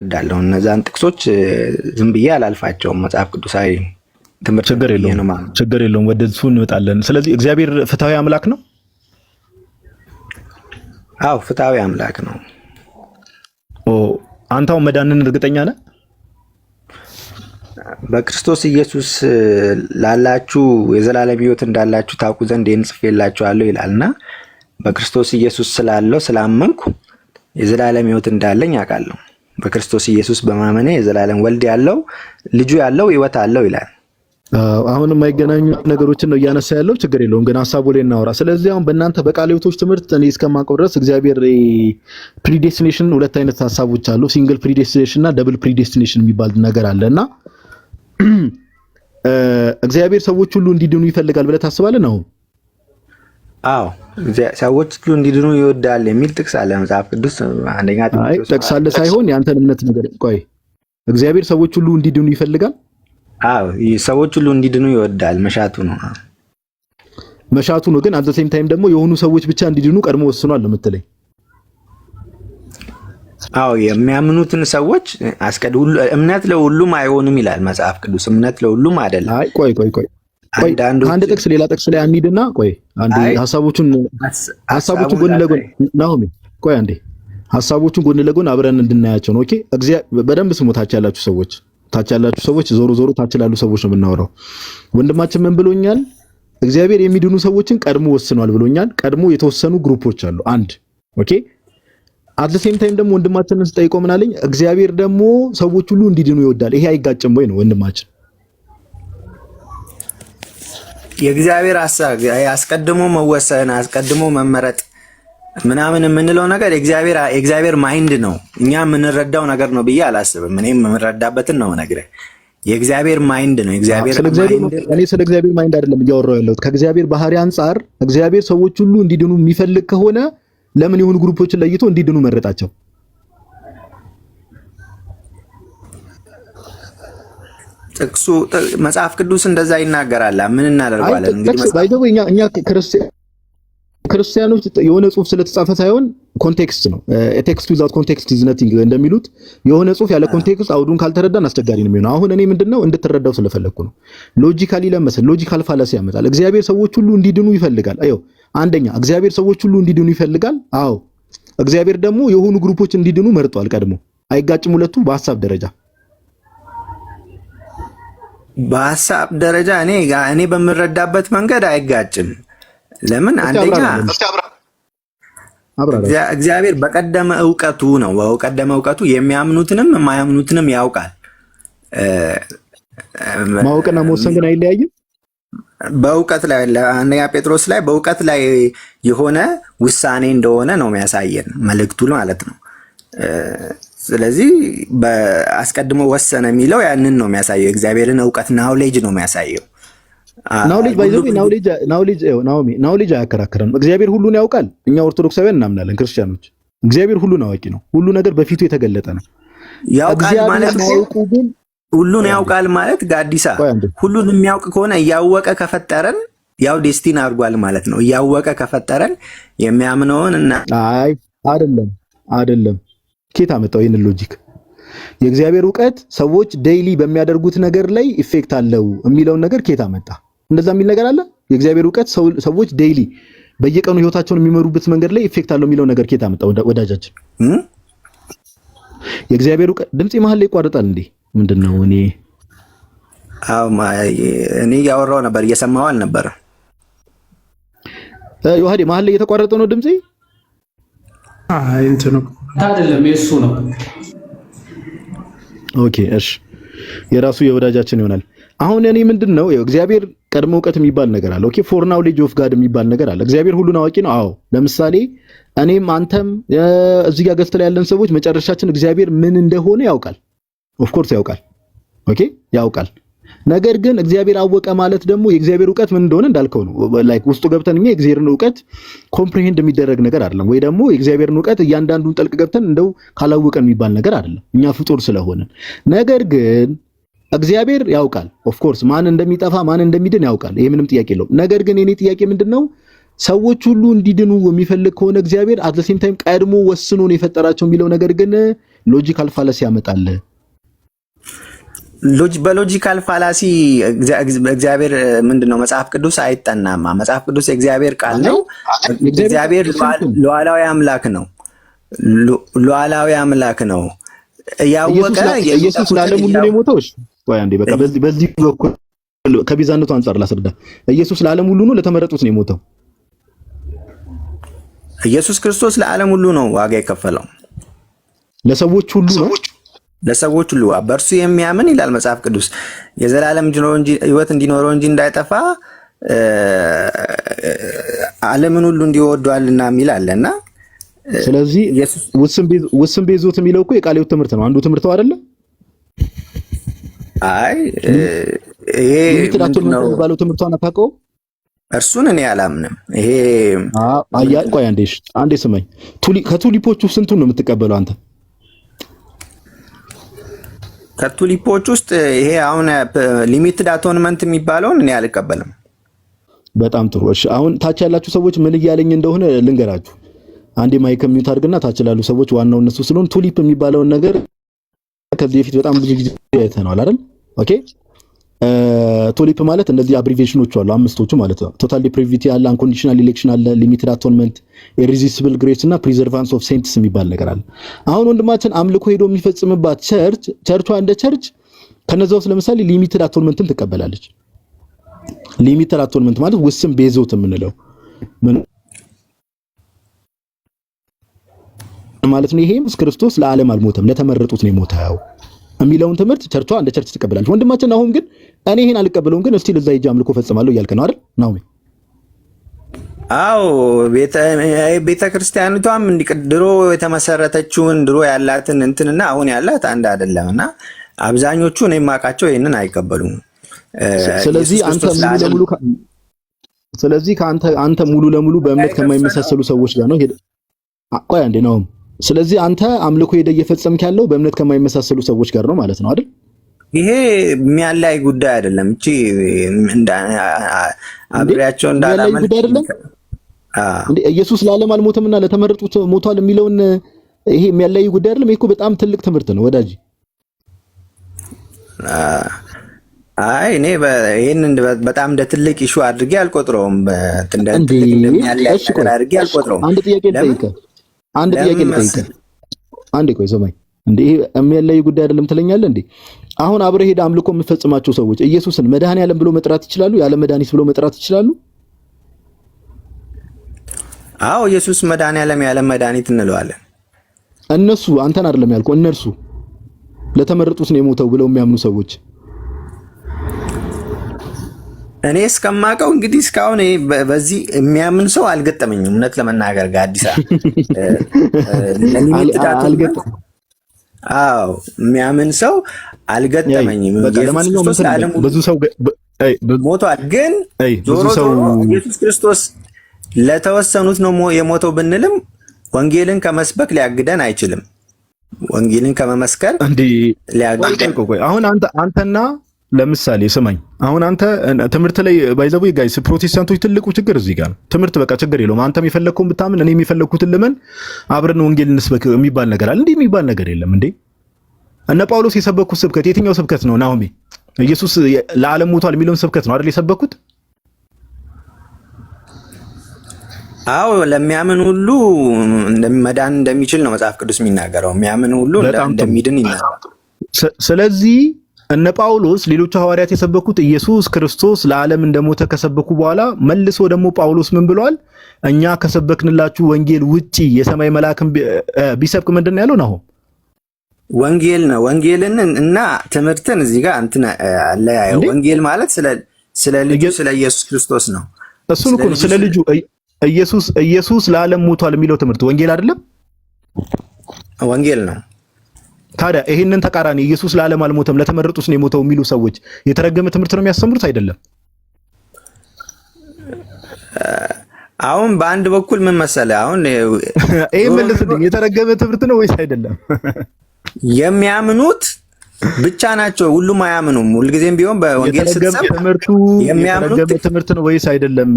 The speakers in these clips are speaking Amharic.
እረዳለሁ። እነዛን ጥቅሶች ዝም ብዬ አላልፋቸውም። መጽሐፍ ቅዱሳዊ ትምህርት ችግር የለውም። ወደ እሱ እንመጣለን። ስለዚህ እግዚአብሔር ፍትሃዊ አምላክ ነው። አዎ ፍትሃዊ አምላክ ነው። አንተው መዳንን እርግጠኛ ነህ? በክርስቶስ ኢየሱስ ላላችሁ የዘላለም ሕይወት እንዳላችሁ ታውቁ ዘንድ ይህን ጽፌላችኋለሁ ይላልና በክርስቶስ ኢየሱስ ስላለው ስላመንኩ የዘላለም ሕይወት እንዳለኝ አውቃለሁ። በክርስቶስ ኢየሱስ በማመኔ የዘላለም ወልድ ያለው ልጁ ያለው ሕይወት አለው ይላል። አሁን የማይገናኙ ነገሮችን ነው እያነሳ ያለው። ችግር የለውም ግን ሐሳቡ ላይ እናወራ። ስለዚህ አሁን በእናንተ በቃልዮቶች ትምህርት እኔ እስከማውቀው ድረስ እግዚአብሔር ፕሪዴስቲኔሽን ሁለት አይነት ሐሳቦች አሉ። ሲንግል ፕሪዴስቲኔሽን እና ደብል ፕሪዴስቲኔሽን የሚባል ነገር አለና እግዚአብሔር ሰዎች ሁሉ እንዲድኑ ይፈልጋል ብለህ ታስባለህ ነው? አዎ ሰዎች ሁሉ እንዲድኑ ይወዳል የሚል ጥቅስ አለ መጽሐፍ ቅዱስ። አንደኛ ጥቅስ አለ ሳይሆን ያንተን እምነት ነገር ቆይ፣ እግዚአብሔር ሰዎች ሁሉ እንዲድኑ ይፈልጋል? አዎ ሰዎች ሁሉ እንዲድኑ ይወዳል፣ መሻቱ ነው። መሻቱ ነው። ግን አት ዘ ሴም ታይም ደግሞ የሆኑ ሰዎች ብቻ እንዲድኑ ቀድሞ ወስኗል ለምትለኝ? አዎ የሚያምኑትን ሰዎች እምነት ለሁሉም አይሆንም ይላል መጽሐፍ ቅዱስ። እምነት ለሁሉም አይደለም። አይ ቆይ አንድ ጥቅስ ሌላ ጥቅስ ላይ አንሂድና ቆይ አንዴ ሐሳቦቹን ጎን ለጎን ናሆሚ ቆይ አንዴ ሐሳቦቹን ጎን ለጎን አብረን እንድናያቸው ነው። ኦኬ በደንብ ስሙ። ታች ያላችሁ ሰዎች ዞሮ ታች ላሉ ሰዎች ነው የምናወራው። ወንድማችን ምን ብሎኛል? እግዚአብሔር የሚድኑ ሰዎችን ቀድሞ ወስኗል ብሎኛል። ቀድሞ የተወሰኑ ግሩፖች አሉ። አንድ ኦኬ። አት ዘ ሴም ታይም ደግሞ ወንድማችንን ስጠይቀው ምን አለኝ? እግዚአብሔር ደግሞ ሰዎች ሁሉ እንዲድኑ ይወዳል። ይሄ አይጋጭም ወይ ነው ወንድማችን? የእግዚአብሔር ሐሳብ አስቀድሞ መወሰን አስቀድሞ መመረጥ ምናምን የምንለው ነገር የእግዚአብሔር ማይንድ ነው። እኛ የምንረዳው ነገር ነው ብዬ አላስብም። እኔም የምንረዳበትን ነው ነግረህ። የእግዚአብሔር ማይንድ ነው። የእግዚአብሔር ማይንድ እኔ ስለ እግዚአብሔር ማይንድ አይደለም እያወራሁ ያለሁት። ከእግዚአብሔር ባህሪ አንጻር እግዚአብሔር ሰዎች ሁሉ እንዲድኑ የሚፈልግ ከሆነ ለምን የሆኑ ግሩፖችን ለይቶ እንዲድኑ መረጣቸው? ጥቅሱ መጽሐፍ ቅዱስ እንደዛ ይናገራል። ምን እናደርጋለን እንግዲህ እኛ ክርስቲያኖች የሆነ ጽሁፍ ስለተጻፈ ሳይሆን ኮንቴክስት ነው። ቴክስት ዊዛውት ኮንቴክስት ኢዝ ነቲንግ እንደሚሉት የሆነ ጽሁፍ ያለ ኮንቴክስት አውዱን ካልተረዳን አስቸጋሪ ነው የሚሆነው። አሁን እኔ ምንድነው እንድትረዳው ስለፈለኩ ነው። ሎጂካሊ ለመስል ሎጂካል ፋላሲ ያመጣል። እግዚአብሔር ሰዎች ሁሉ እንዲድኑ ይፈልጋል። አዮ አንደኛ እግዚአብሔር ሰዎች ሁሉ እንዲድኑ ይፈልጋል። አዎ እግዚአብሔር ደግሞ የሆኑ ግሩፖች እንዲድኑ መርጧል ቀድሞ። አይጋጭም ሁለቱ በሐሳብ ደረጃ እኔ በምረዳበት መንገድ አይጋጭም። ለምን? አንደኛ እግዚአብሔር በቀደመ ዕውቀቱ ነው። በቀደመ ዕውቀቱ የሚያምኑትንም የማያምኑትንም ያውቃል። ማወቅና መወሰን ግን አይለያይም። በእውቀት ላይ አንደኛ ጴጥሮስ ላይ በእውቀት ላይ የሆነ ውሳኔ እንደሆነ ነው የሚያሳየን መልእክቱ ማለት ነው። ስለዚህ አስቀድሞ ወሰነ የሚለው ያንን ነው የሚያሳየው። እግዚአብሔርን ዕውቀት ናውሌጅ ነው የሚያሳየው። ናውሌጅ አያከራክረንም። እግዚአብሔር ሁሉን ያውቃል። እኛ ኦርቶዶክሳውያን እናምናለን፣ ክርስቲያኖች እግዚአብሔር ሁሉን አዋቂ ነው። ሁሉ ነገር በፊቱ የተገለጠ ነው። ያውቃል ማለት ሁሉን ያውቃል ማለት ጋዲሳ ሁሉን የሚያውቅ ከሆነ እያወቀ ከፈጠረን ያው ዴስቲን አድርጓል ማለት ነው። እያወቀ ከፈጠረን የሚያምነውን እና አይደለም ኬት አመጣው ይሄን ሎጂክ? የእግዚአብሔር ዕውቀት ሰዎች ዴይሊ በሚያደርጉት ነገር ላይ ኢፌክት አለው የሚለውን ነገር ኬት አመጣ? እንደዛ የሚል ነገር አለ? የእግዚአብሔር ዕውቀት ሰዎች ዴይሊ በየቀኑ ህይወታቸውን የሚመሩበት መንገድ ላይ ኢፌክት አለው የሚለው ነገር ኬት አመጣ? ወዳጃችን የእግዚአብሔር ዕውቀት ድምጽ መሀል ላይ ይቋረጣል እንዴ? ምንድነው? እኔ ያወራው ነበር እየሰማው አልነበረ? ዮሐዴ መሀል ላይ እየተቋረጠ ነው ድምጽ? አይ እንትኑ አይደለም የሱ ነው። ኦኬ እሺ፣ የራሱ የወዳጃችን ይሆናል። አሁን እኔ ምንድነው እግዚአብሔር ቀድሞ ዕውቀት የሚባል ነገር አለ። ኦኬ ፎር ናውሌጅ ኦፍ ጋድ የሚባል ነገር አለ። እግዚአብሔር ሁሉን አዋቂ ነው። አዎ ለምሳሌ እኔም አንተም እዚህ ጋር ገዝተን ያለን ሰዎች መጨረሻችን እግዚአብሔር ምን እንደሆነ ያውቃል። ኦፍ ኮርስ ያውቃል። ኦኬ ያውቃል። ነገር ግን እግዚአብሔር አወቀ ማለት ደግሞ የእግዚአብሔር ዕውቀት ምን እንደሆነ እንዳልከው ነው። ላይክ ውስጡ ገብተን እኛ የእግዚአብሔርን ዕውቀት ኮምፕሪሄንድ የሚደረግ ነገር አይደለም። ወይ ደግሞ የእግዚአብሔርን ዕውቀት እያንዳንዱን ጠልቅ ገብተን እንደው ካላወቀን የሚባል ነገር አይደለም፣ እኛ ፍጡር ስለሆነ። ነገር ግን እግዚአብሔር ያውቃል። ኦፍ ኮርስ ማን እንደሚጠፋ ማን እንደሚድን ያውቃል። ይሄ ምንም ጥያቄ የለውም። ነገር ግን የኔ ጥያቄ ምንድነው ሰዎች ሁሉ እንዲድኑ የሚፈልግ ከሆነ እግዚአብሔር አት ዘ ሴም ታይም ቀድሞ ወስኖ ነው የፈጠራቸው የሚለው ነገር ግን ሎጂካል ፋላሲ ያመጣል። በሎጂካል ፋላሲ እግዚአብሔር ምንድነው? መጽሐፍ ቅዱስ አይጠናማ። መጽሐፍ ቅዱስ የእግዚአብሔር ቃል ነው። እግዚአብሔር ሉዓላዊ አምላክ ነው። ሉዓላዊ አምላክ ነው። ያወቀ ኢየሱስ ለዓለም ሁሉ ነው የሞተው። ወይ አንዴ በቃ በዚህ በኩል ከቤዛነቱ አንፃር ላስረዳ። ኢየሱስ ለዓለም ሁሉ ነው ለተመረጡት ነው የሞተው? ኢየሱስ ክርስቶስ ለዓለም ሁሉ ነው ዋጋ የከፈለው። ለሰዎች ሁሉ ነው። ለሰዎች ሁሉ በእርሱ የሚያምን ይላል መጽሐፍ ቅዱስ የዘላለም ሕይወት እንዲኖረው እንጂ እንዳይጠፋ ዓለምን ሁሉ እንዲወዷልና የሚል አለና ስለዚህ ውስን ቤዞት የሚለው እኮ የቃል ሕይወት ትምህርት ነው። አንዱ ትምህርት ነው አይደለ? አይ ይሄ ምንድነው ባለው ትምህርቷን አታውቀውም? እርሱን እኔ አላምንም። ይሄ ቆይ አንዴ ስማኝ። ከቱሊፖቹ ስንቱን ነው የምትቀበለው አንተ? ከቱሊፖች ውስጥ ይሄ አሁን ሊሚትድ አቶንመንት የሚባለውን እኔ አልቀበልም። በጣም ጥሩ። እሺ አሁን ታች ያላችሁ ሰዎች ምን እያለኝ እንደሆነ ልንገራችሁ። አንዴ ማይክ ሚውት አድርግና ታች ያሉ ሰዎች ዋናው እነሱ ስለሆነ ቱሊፕ የሚባለውን ነገር ከዚህ በፊት በጣም ብዙ ጊዜ አይተናል አይደል? ኦኬ ቱሊፕ ማለት እነዚህ አብሪቬሽኖች አሉ፣ አምስቶቹ ማለት ነው። ቶታል ዲፕሪቪቲ አለ፣ አንኮንዲሽናል ኢሌክሽን አለ፣ ሊሚትድ አቶንመንት፣ ኢሪዚስብል ግሬስ እና ፕሪዘርቫንስ ኦፍ ሴንትስ የሚባል ነገር አለ። አሁን ወንድማችን አምልኮ ሄዶ የሚፈጽምባት ቸርቿ እንደ ቸርች ከነዛ ውስጥ ለምሳሌ ሊሚትድ አቶንመንትን ትቀበላለች። ሊሚትድ አቶንመንት ማለት ውስን ቤዞት የምንለው ምን ማለት ነው? ይሄም ክርስቶስ ለዓለም አልሞተም ለተመረጡት ነው የሞተው የሚለውን ትምህርት ቸርቿ እንደ ቸርች ትቀበላለች። ወንድማችን አሁን ግን እኔ ይሄን አልቀበለውም፣ ግን እስቲ ለዛ ሂጅ አምልኮ ፈጽማለሁ እያልከ ነው አይደል ናውሜ? አዎ ቤተ ክርስቲያኒቷም ድሮ የተመሰረተችውን ድሮ ያላትን እንትንና አሁን ያላት አንድ አይደለምና አብዛኞቹ እኔ የማውቃቸው ይሄንን አይቀበሉም። ስለዚህ አንተ ሙሉ ለሙሉ በእምነት ከማይመሳሰሉ ሰዎች ጋር ነው ሄደ። ቆይ አንዴ ነው። ስለዚህ አንተ አምልኮ ሄደ እየፈጸምክ ያለው በእምነት ከማይመሳሰሉ ሰዎች ጋር ነው ማለት ነው አይደል? ይሄ የሚያላይ ጉዳይ አይደለም። እቺ አብሬያቸው እንዳላመን ጉዳይ አይደለም እንዴ? ኢየሱስ ለዓለም አልሞተምና ለተመረጡት ሞቷል የሚለውን ይሄ የሚያላይ ጉዳይ አይደለም። ይሄ እኮ በጣም ትልቅ ትምህርት ነው ወዳጅ። አይ እኔ ይሄንን በጣም እንደ ትልቅ ኢሹ አድርጌ አልቆጥረውም። እንደ ትልቅ እንደሚያላይ አድርጌ አልቆጥረውም። አንድ ጥያቄ ልጠይቅህ። አንዴ ቆይ ሰማኝ። እንዴ ይሄ የሚያላይ ጉዳይ አይደለም ትለኛለህ እንዴ? አሁን አብረህ ሄደህ አምልኮ የምትፈጽማቸው ሰዎች ኢየሱስን መድኃኒዓለም ብሎ መጥራት ይችላሉ? ያለ መድኃኒት ብሎ መጥራት ይችላሉ? አዎ ኢየሱስ መድኃኒዓለም ያለ መድኃኒት እንለዋለን። እነሱ አንተን አይደለም ያልኩህ፣ እነርሱ ለተመረጡት ነው የሞተው ብለው የሚያምኑ ሰዎች እኔ እስከማውቀው እንግዲህ እስካሁን በዚህ የሚያምን ሰው አልገጠመኝም። እውነት ለመናገር ጋር አዲስ የሚያምን ሰው አልገጠመኝም። ብዙ ሰው ሞቷል። ግን ዞሮ ኢየሱስ ክርስቶስ ለተወሰኑት ነው የሞተው ብንልም ወንጌልን ከመስበክ ሊያግደን አይችልም። ወንጌልን ከመመስከር ሊያግደን አሁን አንተና ለምሳሌ ስማኝ፣ አሁን አንተ ትምህርት ላይ ባይዘው ጋይስ ፕሮቴስታንቶች ትልቁ ችግር እዚህ ጋር ትምህርት በቃ ችግር የለውም። አንተም የፈለግከውን ብታምን እኔም የፈለግኩትን ልመን አብረን ወንጌል እንስበክ የሚባል ነገር አለ። እንዴ የሚባል ነገር የለም እንዴ። እነ ጳውሎስ የሰበኩት ስብከት የትኛው ስብከት ነው? ናሆሜ ኢየሱስ ለዓለም ሞቷል የሚለውን ስብከት ነው አይደል የሰበኩት? አዎ ለሚያምን ሁሉ መዳን እንደሚችል ነው መጽሐፍ ቅዱስ የሚናገረው። የሚያምን ሁሉ እንደሚድን ይናገራል። ስለዚህ እነ ጳውሎስ ሌሎች ሐዋርያት የሰበኩት ኢየሱስ ክርስቶስ ለዓለም እንደሞተ ከሰበኩ በኋላ መልሶ ደግሞ ጳውሎስ ምን ብሏል? እኛ ከሰበክንላችሁ ወንጌል ውጪ የሰማይ መልአክን ቢሰብክ ምንድን ነው ያለው? ነው ወንጌል ነው። ወንጌልን እና ትምህርትን እዚህ ጋር እንትን አለያየው። ወንጌል ማለት ስለ ልጁ ስለ ኢየሱስ ክርስቶስ ነው። እሱን እኮ ነው ስለ ልጁ ኢየሱስ ለዓለም ሞቷል የሚለው ትምህርት ወንጌል አይደለም? ወንጌል ነው። ታዲያ ይሄንን ተቃራኒ ኢየሱስ ለዓለም አልሞተም ለተመረጡት ነው የሞተው የሚሉ ሰዎች የተረገመ ትምህርት ነው የሚያስተምሩት አይደለም? አሁን በአንድ በኩል ምን መሰለህ፣ አሁን ይሄ መልስልኝ፣ የተረገመ ትምህርት ነው ወይስ አይደለም? የሚያምኑት ብቻ ናቸው። ሁሉም አያምኑም። ሁልጊዜም ቢሆን በወንጌል ስትሰብክ ትምህርቱ የተረገመ ትምህርት ነው ወይስ አይደለም?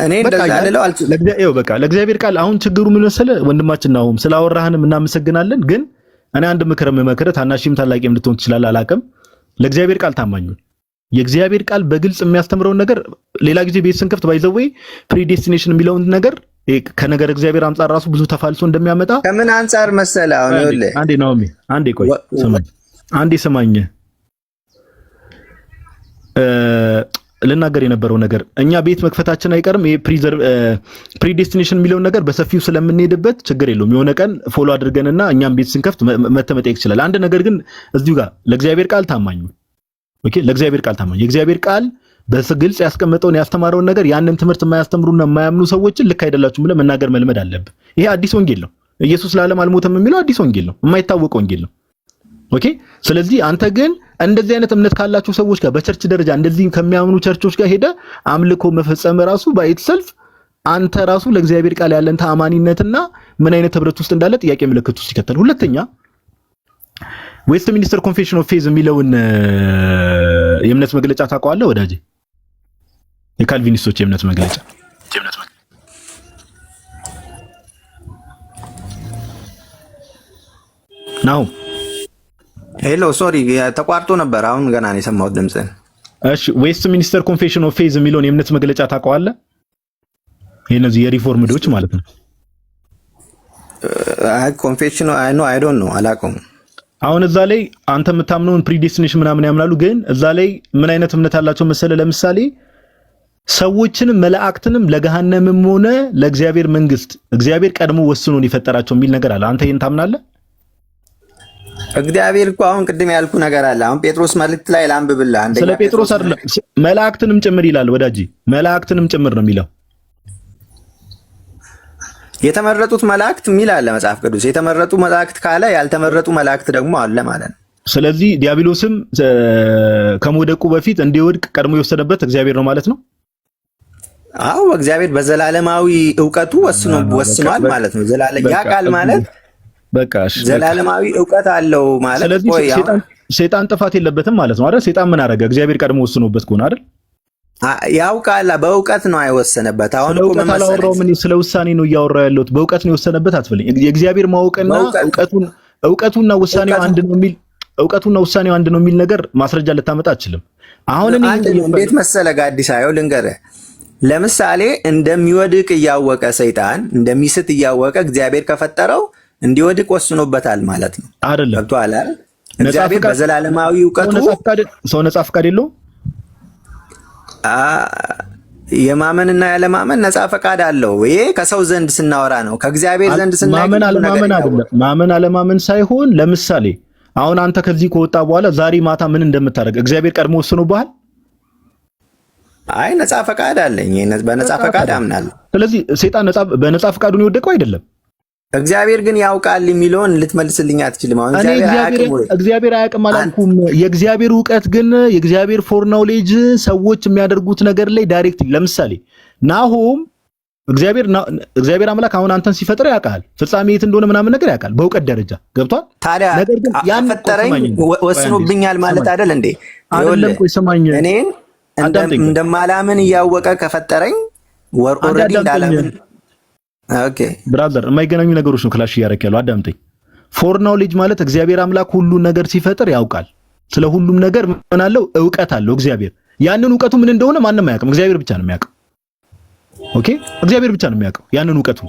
እኔ እንደዛ ልለው አልችልም። በቃ ለእግዚአብሔር ቃል አሁን ችግሩ ምን መሰለህ ወንድማችን ነው ስላወራህንም እናመሰግናለን። ግን እኔ አንድ ምክር የምመክርህ ታናሽም ታላቂም ልትሆን ትችላለህ አላውቅም። ለእግዚአብሔር ቃል ታማኝ የእግዚአብሔር ቃል በግልጽ የሚያስተምረውን ነገር ሌላ ጊዜ ቤት ስንከፍት ባይዘዌ ፕሪዴስቲኔሽን የሚለውን ነገር ከነገር እግዚአብሔር አንፃር ራሱ ብዙ ተፋልሶ እንደሚያመጣ ከምን አንፃር መሰለህ? አሁን ይኸውልህ አንዴ ነው አንዴ ቆይ ስማኝ፣ አንዴ ስማኝ ልናገር የነበረው ነገር እኛ ቤት መክፈታችን አይቀርም። ይሄ ፕሪዴስቲኔሽን የሚለውን ነገር በሰፊው ስለምንሄድበት ችግር የለውም። የሆነ ቀን ፎሎ አድርገንና እኛም ቤት ስንከፍት መጠየቅ ይችላል። አንድ ነገር ግን እዚሁ ጋር ለእግዚአብሔር ቃል ታማኝ ኦኬ፣ ለእግዚአብሔር ቃል ታማኝ የእግዚአብሔር ቃል በግልጽ ያስቀመጠውን ያስተማረውን ነገር ያንን ትምህርት የማያስተምሩና የማያምኑ ሰዎችን ልክ አይደላችሁም ብለህ መናገር መልመድ አለብህ። ይሄ አዲስ ወንጌል ነው። ኢየሱስ ለዓለም አልሞተም የሚለው አዲስ ወንጌል ነው፣ የማይታወቅ ወንጌል ነው። ኦኬ፣ ስለዚህ አንተ ግን እንደዚህ አይነት እምነት ካላችሁ ሰዎች ጋር በቸርች ደረጃ እንደዚህ ከሚያምኑ ቸርቾች ጋር ሄደ አምልኮ መፈጸም ራሱ ባይት ሰልፍ አንተ ራሱ ለእግዚአብሔር ቃል ያለን ተአማኒነትና ምን አይነት ህብረት ውስጥ እንዳለ ጥያቄ ምልክት ውስጥ ይከተል። ሁለተኛ ዌስትሚኒስተር ኮንፌሽን ኦፍ ፌዝ የሚለውን የእምነት መግለጫ ታውቀዋለህ ወዳጄ? የካልቪኒስቶች የእምነት መግለጫ ነው። ሄሎ ሶሪ ተቋርጦ ነበር። አሁን ገና ነው የሰማሁት ድምጽን። እሺ ዌስትሚኒስተር ኮንፌሽን ኦፍ ፌዝ የሚለውን የእምነት መግለጫ ታውቀዋለህ? የነዚህ የሪፎርምዶች ማለት ነው። ኮንፌሽን አይ ዶንት ኖ አላውቀውም። አሁን እዛ ላይ አንተ የምታምነውን ፕሪዴስቲኔሽን ምናምን ያምናሉ። ግን እዛ ላይ ምን አይነት እምነት አላቸው መሰለ? ለምሳሌ ሰዎችንም መላእክትንም ለገሃነምም ሆነ ለእግዚአብሔር መንግስት እግዚአብሔር ቀድሞ ወስኖን የፈጠራቸው የሚል ነገር አለ። አንተ ይሄን ታምናለህ? እግዚአብሔር እኮ አሁን ቅድም ያልኩ ነገር አለ። አሁን ጴጥሮስ መልእክት ላይ ላንብብልህ። አንደኛ ስለ ጴጥሮስ አይደለም መላእክትንም ጭምር ይላል ወዳጂ፣ መላእክትንም ጭምር ነው የሚለው። የተመረጡት መላእክት የሚል አለ መጽሐፍ ቅዱስ። የተመረጡ መላእክት ካለ ያልተመረጡ መላእክት ደግሞ አለ ማለት ነው። ስለዚህ ዲያብሎስም ከመውደቁ በፊት እንዲወድቅ ቀድሞ የወሰነበት እግዚአብሔር ነው ማለት ነው። አዎ እግዚአብሔር በዘላለማዊ ዕውቀቱ ወስኗል ማለት ነው። ዘላለም ያ ቃል ማለት በቃሽ ዘላለማዊ ዕውቀት አለው ማለት ነው። ስለዚህ ሰይጣን ጥፋት የለበትም ማለት ነው አይደል? ሰይጣን ምን አደረገ? እግዚአብሔር ቀድሞ ወስኖበት ከሆነ አይደል? ያውቃል። በእውቀት ነው አይወሰነበት። አሁን እኮ ምን ስለ ውሳኔ ነው እያወራው ያለሁት። በእውቀት ነው የወሰነበት አትፈልኝ። የእግዚአብሔር ማወቅና ዕውቀቱና ውሳኔው አንድ ነው የሚል ዕውቀቱና ውሳኔው አንድ ነው የሚል ነገር ማስረጃ ልታመጣ አትችልም። አሁን እኔ እንዴት መሰለህ ጋዲስ አየው ልንገርህ። ለምሳሌ እንደሚወድቅ እያወቀ ሰይጣን እንደሚስት እያወቀ እግዚአብሔር ከፈጠረው እንዲወድቅ ወስኖበታል ማለት ነው አይደለም? ገብቶሃል አይደል? እግዚአብሔር በዘላለማዊ ዕውቀቱ ሰው ነጻ ፈቃድ የለውም። የማመንና ያለማመን ነጻ ፈቃድ አለው። ይሄ ከሰው ዘንድ ስናወራ ነው። ከእግዚአብሔር ዘንድ ስናወራ ማመን አለማመን ሳይሆን፣ ለምሳሌ አሁን አንተ ከዚህ ከወጣ በኋላ ዛሬ ማታ ምን እንደምታደርግ እግዚአብሔር ቀድሞ ወስኖብሃል? አይ ነጻ ፈቃድ አለኝ። በነጻ ፈቃድ አምናለሁ። ስለዚህ ሰይጣን በነጻ ፈቃዱ ነው የወደቀው አይደለም? እግዚአብሔር ግን ያውቃል የሚለውን ልትመልስልኝ አትችልም። አሁን እግዚአብሔር አያውቅም አላልኩም። የእግዚአብሔር ዕውቀት ግን የእግዚአብሔር ፎር ናውሌጅ ሰዎች የሚያደርጉት ነገር ላይ ዳይሬክት ለምሳሌ ናሆም እግዚአብሔር አምላክ አሁን አንተን ሲፈጥር ያውቃል፣ ፍጻሜ የት እንደሆነ ምናምን ነገር ያውቃል በእውቀት ደረጃ ገብቷል። ታዲያ ፈጠረኝ ወስኖብኛል ማለት አይደል እንዴ? አይደለም። ቆይ ሰማኝ። እኔን እንደማላምን እያወቀ ከፈጠረኝ ኦልሬዲ እንዳላምን ኦኬ ብራዘር፣ የማይገናኙ ነገሮች ነው ክላሽ እያደረክ ያለው። አዳምጠኝ። ፎር ናውሌጅ ማለት እግዚአብሔር አምላክ ሁሉን ነገር ሲፈጥር ያውቃል። ስለ ሁሉም ነገር ምን አለው? ዕውቀት አለው እግዚአብሔር። ያንን ዕውቀቱ ምን እንደሆነ ማንም አያውቅም፣ እግዚአብሔር ብቻ ነው የሚያውቀው። ኦኬ፣ እግዚአብሔር ብቻ ነው የሚያውቀው ያንን ዕውቀቱ።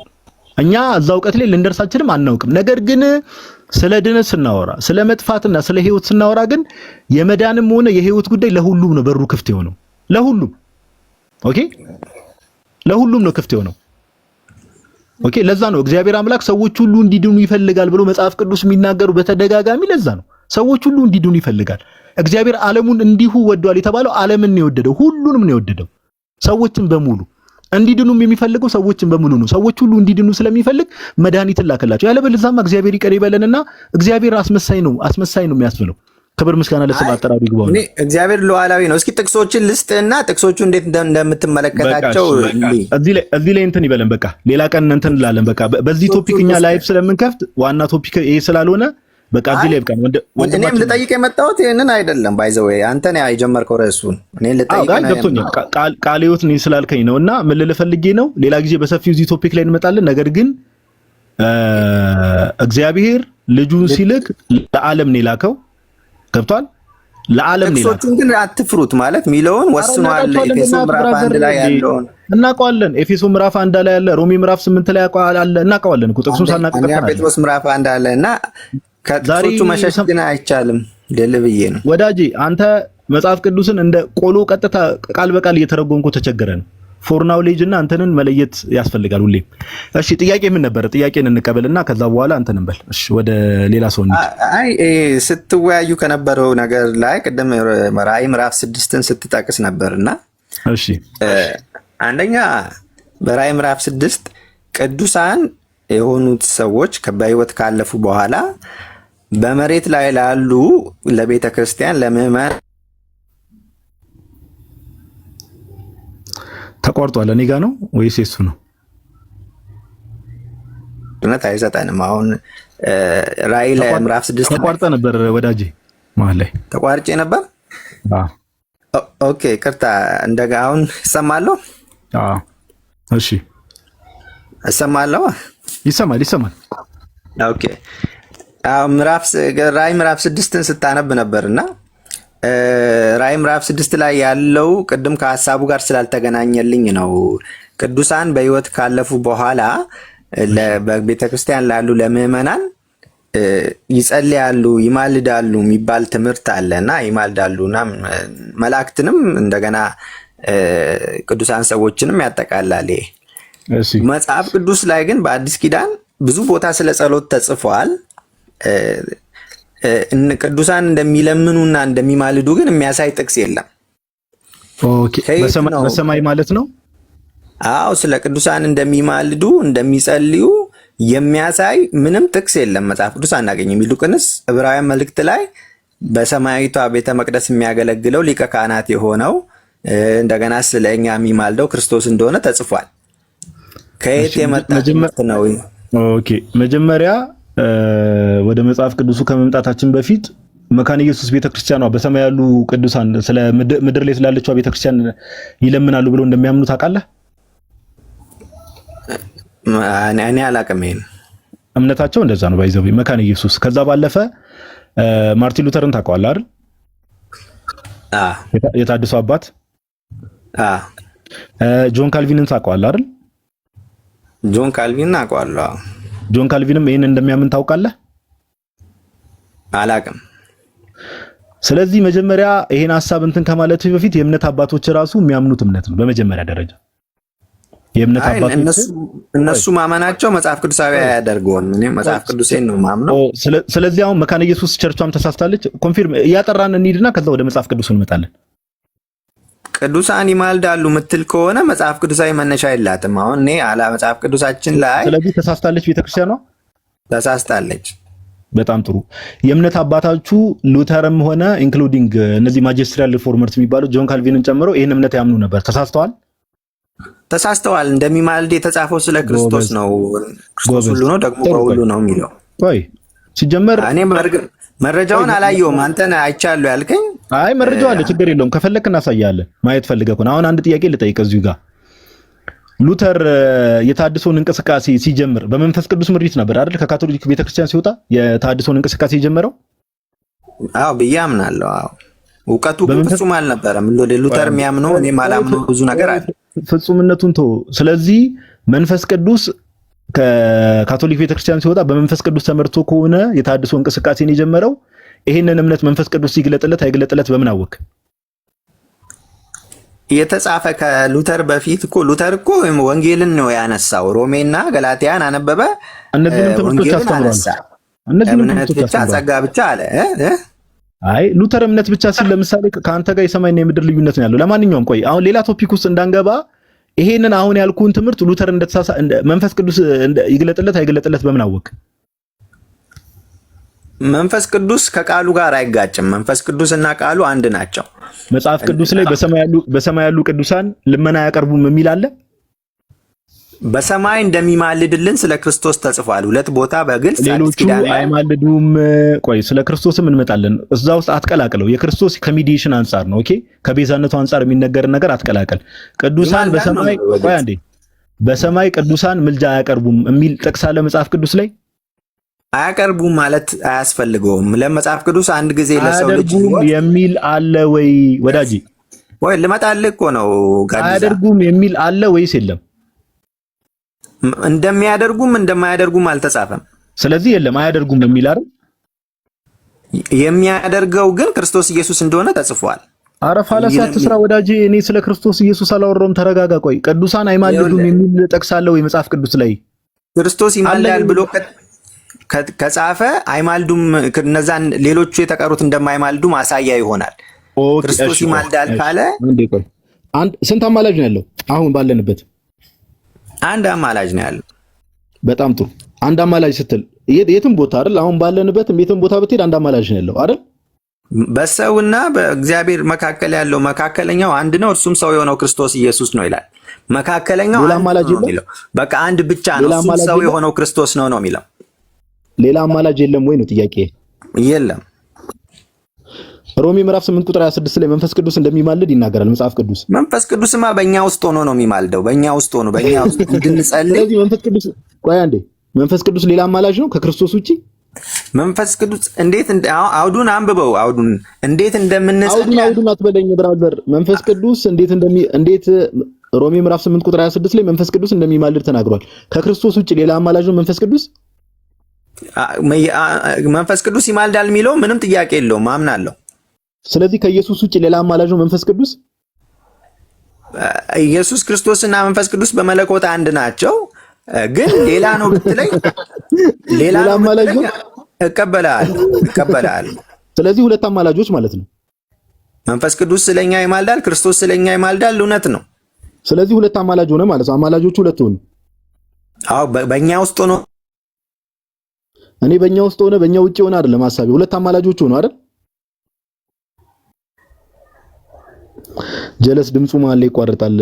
እኛ እዛ ዕውቀት ላይ ልንደርሳችንም አናውቅም። ነገር ግን ስለ ድነት ስናወራ፣ ስለ መጥፋትና ስለ ሕይወት ስናወራ ግን የመዳንም ሆነ የሕይወት ጉዳይ ለሁሉም ነው በሩ ክፍት የሆነው። ለሁሉም ኦኬ፣ ለሁሉም ነው ክፍት የሆነው። ኦኬ፣ ለዛ ነው እግዚአብሔር አምላክ ሰዎች ሁሉ እንዲድኑ ይፈልጋል ብሎ መጽሐፍ ቅዱስ የሚናገሩ በተደጋጋሚ። ለዛ ነው ሰዎች ሁሉ እንዲድኑ ይፈልጋል። እግዚአብሔር ዓለሙን እንዲሁ ወዷል የተባለው ዓለምን ነው የወደደው፣ ሁሉንም ነው የወደደው። ሰዎችን በሙሉ እንዲድኑም የሚፈልገው ሰዎችን በሙሉ ነው። ሰዎች ሁሉ እንዲድኑ ስለሚፈልግ መድኃኒትን ላከላቸው። ያለበለዚያማ እግዚአብሔር ይቀር ይበለንና እግዚአብሔር አስመሳይ ነው የሚያስብለው። ክብር ምስጋና ለስም አጠራሩ ይግባው። እግዚአብሔር ሉዓላዊ ነው። እስኪ ጥቅሶችን ልስጥና ጥቅሶቹ እንዴት እንደምትመለከታቸው እዚህ ላይ እንትን ይበለን። በቃ ሌላ ቀን እንትን እንላለን። በቃ በዚህ ቶፒክ እኛ ላይቭ ስለምንከፍት ዋና ቶፒክ ይሄ ስላልሆነ በቃ እዚህ ላይ በቃ እኔም ልጠይቅ የመጣሁት ይሄንን አይደለም። ባይዘው አንተ ነህ የጀመርከው ርዕሱን። እኔ ልጠይቅ ነው ገብቶኛል። ቃለ ሕይወት ነው ስላልከኝ ነው። እና ምን ልል ፈልጌ ነው፣ ሌላ ጊዜ በሰፊው እዚህ ቶፒክ ላይ እንመጣለን። ነገር ግን እግዚአብሔር ልጁን ሲልክ ለዓለም ነው የላከው። ገብቷል? ለዓለም ነው የላከው። ጥቅሶቹን ግን አትፍሩት ማለት ሚለውን ወስኗል። ኤፌሶን ምዕራፍ 1 ላይ ያለውን እናውቀዋለን። ኤፌሶን ምዕራፍ 1 ላይ ያለ፣ ሮሜ ምዕራፍ 8 ላይ አለ፣ እናውቀዋለን እኮ ጥቅሱን ሳናቀቀና ጴጥሮስ ምዕራፍ 1 አለ እና ከጥቅሶቹ መሸሽ ግን አይቻልም። ደልብዬ ነው ወዳጄ። አንተ መጽሐፍ ቅዱስን እንደ ቆሎ ቀጥታ ቃል በቃል እየተረጎምኩ ተቸገረን። ፎር ናውሌጅ እና አንተንን መለየት ያስፈልጋል ሁሌም። እሺ ጥያቄ ምን ነበር? ጥያቄን እንቀበልና ከዛ በኋላ አንተን እንበል። እሺ ወደ ሌላ ሰው እንሂድ። አይ ስትወያዩ ከነበረው ነገር ላይ ቅድም ራዕይ ምዕራፍ 6ን ስትጠቅስ ነበርና እሺ አንደኛ በራዕይ ምዕራፍ 6 ቅዱሳን የሆኑት ሰዎች በሕይወት ካለፉ በኋላ በመሬት ላይ ላሉ ለቤተ ክርስቲያን ለምዕመናን ተቋርጧል። እኔ ጋ ነው ወይስ የሱ ነው? እውነት አይሰጠንም። አሁን ራዕይ ላይ ምዕራፍ 6 ተቋርጠ ነበር ወዳጄ፣ መሀል ላይ ተቋርጬ ነበር። ኦኬ ቅርታ። እንደጋ አሁን እሰማለሁ። እሺ እሰማለሁ። ይሰማል። ኦኬ ራዕይ ምዕራፍ 6ን ስታነብ ነበርና ራዕይ ምዕራፍ 6 ላይ ያለው ቅድም ከሐሳቡ ጋር ስላልተገናኘልኝ ነው። ቅዱሳን በሕይወት ካለፉ በኋላ በቤተ ክርስቲያን ላሉ ለምዕመናን ይጸልያሉ፣ ይማልዳሉ የሚባል ትምህርት አለና ይማልዳሉና መላእክትንም እንደገና ቅዱሳን ሰዎችንም ያጠቃላል። መጽሐፍ ቅዱስ ላይ ግን በአዲስ ኪዳን ብዙ ቦታ ስለ ጸሎት ተጽፏል። ቅዱሳን እንደሚለምኑና እንደሚማልዱ ግን የሚያሳይ ጥቅስ የለም። ኦኬ በሰማይ ማለት ነው። አዎ ስለ ቅዱሳን እንደሚማልዱ እንደሚጸልዩ የሚያሳይ ምንም ጥቅስ የለም መጽሐፍ ቅዱስ አናገኝም። ይልቁንስ ዕብራውያን መልእክት ላይ በሰማያዊቷ ቤተ መቅደስ የሚያገለግለው ሊቀ ካህናት የሆነው እንደገና ስለኛ የሚማልደው ክርስቶስ እንደሆነ ተጽፏል። ከየት የመጣ ትምህርት ነው? ኦኬ መጀመሪያ ወደ መጽሐፍ ቅዱሱ ከመምጣታችን በፊት መካነ ኢየሱስ ቤተክርስቲያኗ በሰማይ ያሉ ቅዱሳን ስለ ምድር ላይ ስላለችው ቤተክርስቲያን ይለምናሉ ብለው እንደሚያምኑ ታውቃለህ? እኔ አላውቅም። ይሄን እምነታቸው እንደዛ ነው። ባይዘው መካነ ኢየሱስ። ከዛ ባለፈ ማርቲን ሉተርን ታውቀዋለህ አይደል? የታድሶ አባት። ጆን ካልቪንን ታውቀዋለህ አይደል? ጆን ካልቪን አውቀዋለሁ። ጆን ካልቪንም ይሄን እንደሚያምን ታውቃለህ? አላውቅም። ስለዚህ መጀመሪያ ይሄን ሐሳብ እንትን ከማለት በፊት የእምነት አባቶች ራሱ የሚያምኑት እምነት ነው። በመጀመሪያ ደረጃ የእምነት አባቶች እነሱ ማመናቸው መጽሐፍ ቅዱሳዊ አያደርገውም። እኔ መጽሐፍ ቅዱሴን ነው ማምነው። ስለዚህ አሁን መካነ ኢየሱስ ቸርቿም ተሳስታለች። ኮንፊርም እያጠራን እንሂድና ከዛ ወደ መጽሐፍ ቅዱስ እንመጣለን። ቅዱሳን ይማልዳሉ ምትል ከሆነ መጽሐፍ ቅዱሳዊ መነሻ የላትም። አሁን እኔ መጽሐፍ ቅዱሳችን ላይ ስለዚህ ተሳስታለች፣ ቤተክርስቲያኗ ተሳስታለች። በጣም ጥሩ። የእምነት አባታችሁ ሉተርም ሆነ ኢንክሉዲንግ እነዚህ ማጀስትሪያል ሪፎርመርስ የሚባሉት ጆን ካልቪንን ጨምሮ ይሄን እምነት ያምኑ ነበር። ተሳስተዋል። እንደሚማልድ የተጻፈው ስለ ክርስቶስ ነው። ክርስቶስ ሁሉ ነው ደግሞ በሁሉ ነው የሚለው። ወይ ሲጀመር እኔ መረጃውን አላየውም። አንተን አይቻለሁ ያልከኝ። አይ መረጃው አለ፣ ችግር የለውም። ከፈለክ እናሳያለን። ማየት ፈልገህ ከሆነ አሁን አንድ ጥያቄ ልጠይቅ እዚሁ ጋር። ሉተር የታድሶን እንቅስቃሴ ሲጀምር በመንፈስ ቅዱስ ምሪት ነበር አይደል? ከካቶሊክ ቤተክርስቲያን ሲወጣ የታድሶን እንቅስቃሴ የጀመረው? አዎ ብዬ አምናለሁ። አዎ እውቀቱ ፍጹም አልነበረም። ሉተር የሚያምነው እኔ ማላምነው ብዙ ነገር አለ። ፍጹምነቱን ተው። ስለዚህ መንፈስ ቅዱስ ከካቶሊክ ቤተክርስቲያን ሲወጣ በመንፈስ ቅዱስ ተመርቶ ከሆነ የታድሶ እንቅስቃሴን የጀመረው ይሄንን እምነት መንፈስ ቅዱስ ሲግለጥለት አይግለጥለት በምን አወቅ? የተጻፈ ከሉተር በፊት እኮ ሉተር እኮ ወንጌልን ነው ያነሳው። ሮሜና ገላትያን አነበበ። እነዚህንም ትምህርቶች አስተምሯል። እምነት ብቻ ጸጋ ብቻ አለ። አይ ሉተር እምነት ብቻ ሲል ለምሳሌ ከአንተ ጋር የሰማይና የምድር ልዩነት ነው ያለው። ለማንኛውም ቆይ አሁን ሌላ ቶፒክ ውስጥ እንዳንገባ ይሄንን አሁን ያልኩን ትምህርት ሉተር እንደተሳሳ መንፈስ ቅዱስ ይግለጥለት አይግለጥለት በምን አወቅ? መንፈስ ቅዱስ ከቃሉ ጋር አይጋጭም። መንፈስ ቅዱስና ቃሉ አንድ ናቸው። መጽሐፍ ቅዱስ ላይ በሰማይ ያሉ ቅዱሳን ልመና አያቀርቡም የሚል አለ። በሰማይ እንደሚማልድልን ስለ ክርስቶስ ተጽፏል። ሁለት ቦታ በግልጽ ሌሎቹ አይማልዱም። ቆይ ስለ ክርስቶስም እንመጣለን። እዛ ውስጥ አትቀላቅለው። የክርስቶስ ከሚዲዬሽን አንጻር ነው። ኦኬ ከቤዛነቱ አንጻር የሚነገር ነገር አትቀላቀል። ቅዱሳን በሰማይ ቆይ አንዴ በሰማይ ቅዱሳን ምልጃ አያቀርቡም የሚል ጥቅስ አለ መጽሐፍ ቅዱስ ላይ። አያቀርቡም ማለት አያስፈልገውም። ለመጽሐፍ ቅዱስ አንድ ጊዜ ለሰው ልጅ የሚል አለ ወይ ወዳጄ? ወይ ልመጣልህ እኮ ነው። አያደርጉም የሚል አለ ወይስ የለም? እንደሚያደርጉም እንደማያደርጉም አልተጻፈም። ስለዚህ የለም አያደርጉም የሚል አይደል? የሚያደርገው ግን ክርስቶስ ኢየሱስ እንደሆነ ተጽፏል። አረ ፋላሲያት ስራ ወዳጄ፣ እኔ ስለ ክርስቶስ ኢየሱስ አላወራሁም። ተረጋጋ። ቆይ ቅዱሳን አይማልዱም የሚል ጠቅሳለሁ ወይ መጽሐፍ ቅዱስ ላይ? ክርስቶስ ይማልዳል ብሎ ከጻፈ አይማልዱም፣ እነዛን ሌሎቹ የተቀሩት እንደማይማልዱ ማሳያ ይሆናል። ክርስቶስ ይማልዳል ካለ ስንት አማላጅ ነው ያለው አሁን ባለንበት? አንድ አማላጅ ነው ያለው። በጣም ጥሩ። አንድ አማላጅ ስትል የትም ቦታ አይደል? አሁን ባለንበትም የትም ቦታ ብትሄድ አንድ አማላጅ ነው ያለው አይደል? በሰውና በእግዚአብሔር መካከል ያለው መካከለኛው አንድ ነው፣ እርሱም ሰው የሆነው ክርስቶስ ኢየሱስ ነው ይላል። መካከለኛው ሌላ አማላጅ የለም። በቃ አንድ ብቻ ነው፣ እሱም ሰው የሆነው ክርስቶስ ነው የሚለው። ሌላ አማላጅ የለም ወይ ነው ጥያቄ? የለም። ሮሜ ምዕራፍ 8 ቁጥር 26 ላይ መንፈስ ቅዱስ እንደሚማልድ ይናገራል መጽሐፍ ቅዱስ። መንፈስ ቅዱስማ በእኛ ውስጥ ሆኖ ነው የሚማልደው፣ በእኛ ውስጥ ሆኖ በእኛ ውስጥ እንድንጸልይ። ስለዚህ መንፈስ ቅዱስ ቆይ አንዴ፣ መንፈስ ቅዱስ ሌላ አማላጅ ነው ከክርስቶስ ውጪ? መንፈስ ቅዱስ እንዴት አውዱን አንብበው፣ አውዱን እንዴት እንደምንጸልይ አውዱን አትበለኝ ብራዘር። መንፈስ ቅዱስ እንዴት ሮሜ ምዕራፍ 8 ቁጥር 26 ላይ መንፈስ ቅዱስ እንደሚማልድ ተናግሯል። ከክርስቶስ ውጪ ሌላ አማላጅ ነው መንፈስ ቅዱስ? መንፈስ ቅዱስ ይማልዳል የሚለው ምንም ጥያቄ የለውም፣ አምናለሁ። ስለዚህ ከኢየሱስ ውጪ ሌላ አማላጅ ነው መንፈስ ቅዱስ? ኢየሱስ ክርስቶስና መንፈስ ቅዱስ በመለኮት አንድ ናቸው፣ ግን ሌላ ነው ብትለኝ ሌላ አማላጅ ነው እቀበላለሁ። ስለዚህ ሁለት አማላጆች ማለት ነው። መንፈስ ቅዱስ ስለኛ ይማልዳል፣ ክርስቶስ ስለኛ ይማልዳል። እውነት ነው። ስለዚህ ሁለት አማላጅ ሆነ ማለት ነው። አማላጆቹ ሁለት ሆኑ። አዎ በእኛ ውስጥ ሆኖ እኔ በእኛ ውስጥ ሆነ በእኛ ውጪ ሆነ አይደለም ሐሳቤ። ሁለት አማላጆች ሆኑ አይደል? ጀለስ ድምፁ መሀል ላይ ይቋርጣል።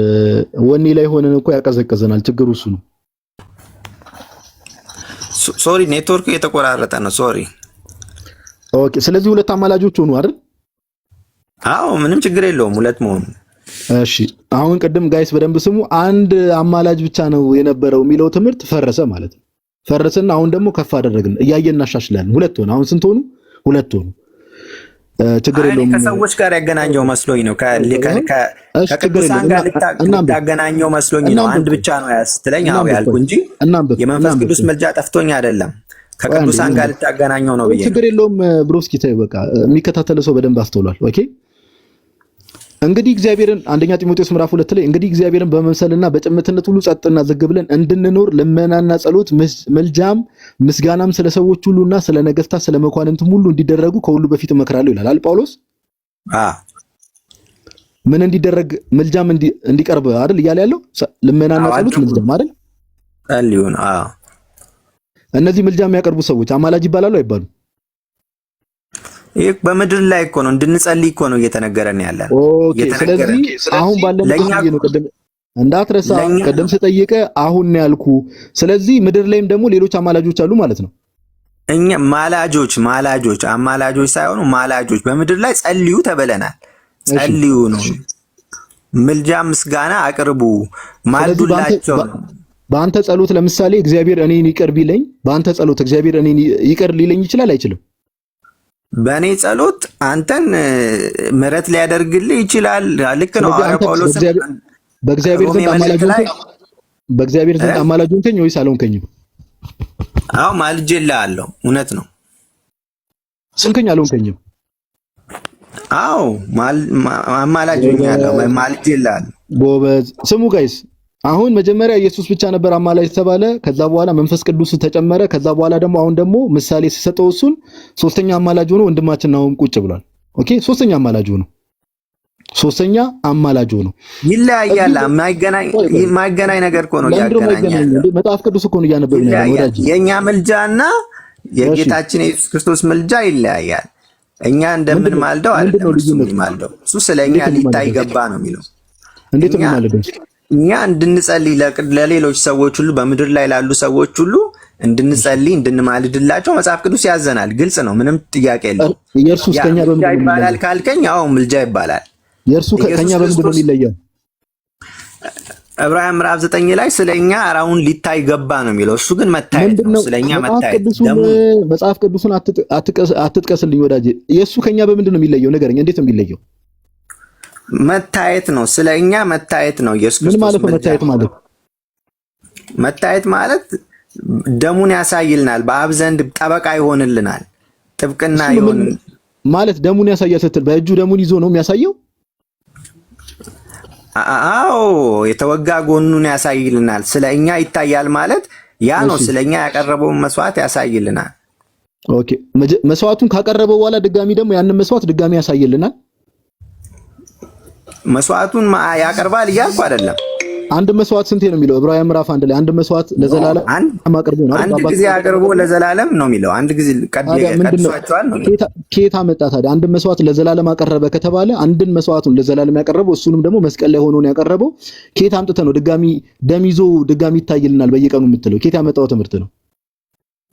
ወኔ ላይ ሆነን እኮ ያቀዘቅዘናል። ችግሩ እሱ ነው። ሶሪ ኔትወርክ የተቆራረጠ ነው። ሶሪ። ኦኬ። ስለዚህ ሁለት አማላጆች ሆኑ አይደል? አዎ ምንም ችግር የለውም ሁለት መሆኑ። እሺ አሁን ቅድም ጋይስ በደንብ ስሙ። አንድ አማላጅ ብቻ ነው የነበረው የሚለው ትምህርት ፈረሰ ማለት ነው። ፈረሰና አሁን ደግሞ ከፍ አደረግን፣ እያየን እናሻሽላለን። ሁለት ሆኑ። አሁን ስንት ሆኑ? ሁለት ሆኑ። ችግር የለውም። ከሰዎች ጋር ያገናኘው መስሎኝ ነው። ከቅዱሳን ጋር ልታገናኘው መስሎኝ ነው። አንድ ብቻ ነው ስትለኝ አዎ ያልኩ እንጂ የመንፈስ ቅዱስ መልጃ ጠፍቶኝ አይደለም። ከቅዱሳን ጋር ልታገናኘው ነው ብዬ። ችግር የለውም ብሮስኪ ተይ በቃ። የሚከታተለ ሰው በደንብ አስተውሏል። ኦኬ። እንግዲህ እግዚአብሔርን አንደኛ ጢሞቴዎስ ምዕራፍ 2 ላይ እንግዲህ እግዚአብሔርን በመምሰልና በጭምትነት ሁሉ ጸጥና ዝግ ብለን እንድንኖር ልመናና ጸሎት መልጃም ምስጋናም ስለ ሰዎች ሁሉና ስለ ነገስታት ስለ መኳንንትም ሁሉ እንዲደረጉ ከሁሉ በፊት እመክራለሁ ይላል ጳውሎስ። ምን እንዲደረግ? መልጃም እንዲቀርብ አይደል እያለ ያለው? ልመናና ጸሎት መልጃም አይደል? ጸልዩን። እነዚህ መልጃ የሚያቀርቡ ሰዎች አማላጅ ይባላሉ አይባሉ? ይህ በምድር ላይ እኮ ነው እንድንጸልይ እኮ ነው እየተነገረን ያለን። ኦኬ። ስለዚህ አሁን ባለንበት ጊዜ ነው። ቅድም እንዳትረሳ፣ ቅድም ስጠይቀ አሁን ነው ያልኩ። ስለዚህ ምድር ላይም ደግሞ ሌሎች አማላጆች አሉ ማለት ነው። እኛ ማላጆች አማላጆች ሳይሆኑ ማላጆች። በምድር ላይ ጸልዩ ተብለናል። ጸልዩ ነው። ምልጃ ምስጋና አቅርቡ ማልዱላቸው። በአንተ ጸሎት ለምሳሌ እግዚአብሔር እኔን ይቅር ቢለኝ፣ በአንተ ጸሎት እግዚአብሔር እኔን ይቅር ሊለኝ ይችላል አይችልም? በእኔ ጸሎት አንተን ምሕረት ሊያደርግልህ ይችላል። ልክ ነው። ጳውሎስ በእግዚአብሔር ዘንድ አማላጅ ሆንከኝ ወይስ አልሆንከኝም? አዎ ማልጄልሃለሁ። እውነት ነው። ስንከኝ አልሆንከኝም? አዎ አማላጅ ሆኛለሁ፣ ማልጄልሃለሁ። ጎበዝ። ስሙ ጋይስ፣ አሁን መጀመሪያ ኢየሱስ ብቻ ነበር አማላጅ ተባለ። ከዛ በኋላ መንፈስ ቅዱስ ተጨመረ። ከዛ በኋላ ደግሞ አሁን ደግሞ ምሳሌ ሲሰጠው እሱን ሶስተኛ አማላጅ ሆኖ ወንድማችን አሁን ቁጭ ብሏል። ኦኬ። ሶስተኛ አማላጅ ሆኖ ይለያያል። የማይገናኝ ነገር እኮ ነው ያገናኛል። መጽሐፍ ቅዱስ እኮ ነው እያነበብን ያለው ወዳጅ። የኛ ምልጃና የጌታችን የኢየሱስ ክርስቶስ ምልጃ ይለያያል። እኛ እንደምን ማልደው አይደለም እሱ የሚማልደው። እሱ ስለኛ ሊታይ ገባ ነው የሚለው። እንዴት ነው ማልደው? እኛ እንድንጸልይ ለሌሎች ሰዎች ሁሉ በምድር ላይ ላሉ ሰዎች ሁሉ እንድንጸልይ እንድንማልድላቸው መጽሐፍ ቅዱስ ያዘናል። ግልጽ ነው፣ ምንም ጥያቄ የለውም። የእርሱስ ከኛ በምንድን ነው ይባላል ካልከኝ፣ አዎ ምልጃ ይባላል። የእርሱ ከኛ በምንድን ነው የሚለየው? ዕብራውያን ምዕራፍ 9 ላይ ስለኛ አራውን ሊታይ ገባ ነው የሚለው። እሱ ግን መታየት ነው። ስለኛ መታየት ደግሞ መጽሐፍ ቅዱስን አትጥቀስልኝ ወዳጄ። የእሱ ከኛ በምንድን ነው የሚለየው? ንገረኝ። እንዴት ነው የሚለየው? መታየት ነው። ስለኛ መታየት ነው። ኢየሱስ ክርስቶስ ምን ማለት ነው? መታየት ማለት ደሙን ያሳይልናል፣ በአብ ዘንድ ጠበቃ ይሆንልናል፣ ጥብቅና ይሆን ማለት። ደሙን ያሳያል ስትል በእጁ ደሙን ይዞ ነው የሚያሳየው? አዎ የተወጋ ጎኑን ያሳይልናል። ስለኛ ይታያል ማለት ያ ነው። ስለኛ ያቀረበውን መስዋዕት ያሳይልናል። ኦኬ፣ መስዋዕቱን ካቀረበው በኋላ ድጋሚ ደግሞ ያንን መስዋዕት ድጋሚ ያሳይልናል። መስዋዕቱን ያቀርባል እያልኩ አይደለም። አንድ መስዋዕት ስንቴ ነው የሚለው? ዕብራውያን ምዕራፍ 1 ላይ አንድ መስዋዕት ለዘላለም አቅርቦ ነው። አንድ ጊዜ አቅርቦ ለዘላለም ነው የሚለው። አንድ ጊዜ ቀድሷቸዋል ነው። ኬታ መጣ ታዲያ? አንድ መስዋዕት ለዘላለም አቀረበ ከተባለ አንድን መስዋዕቱን ለዘላለም ያቀረበው እሱንም ደግሞ መስቀል ላይ ሆኖ ነው ያቀረበው። ኬታ አምጥተ ነው ድጋሚ ደም ይዞ ድጋሚ ይታይልናል በየቀኑ የምትለው? ኬታ ያመጣው ትምህርት ነው።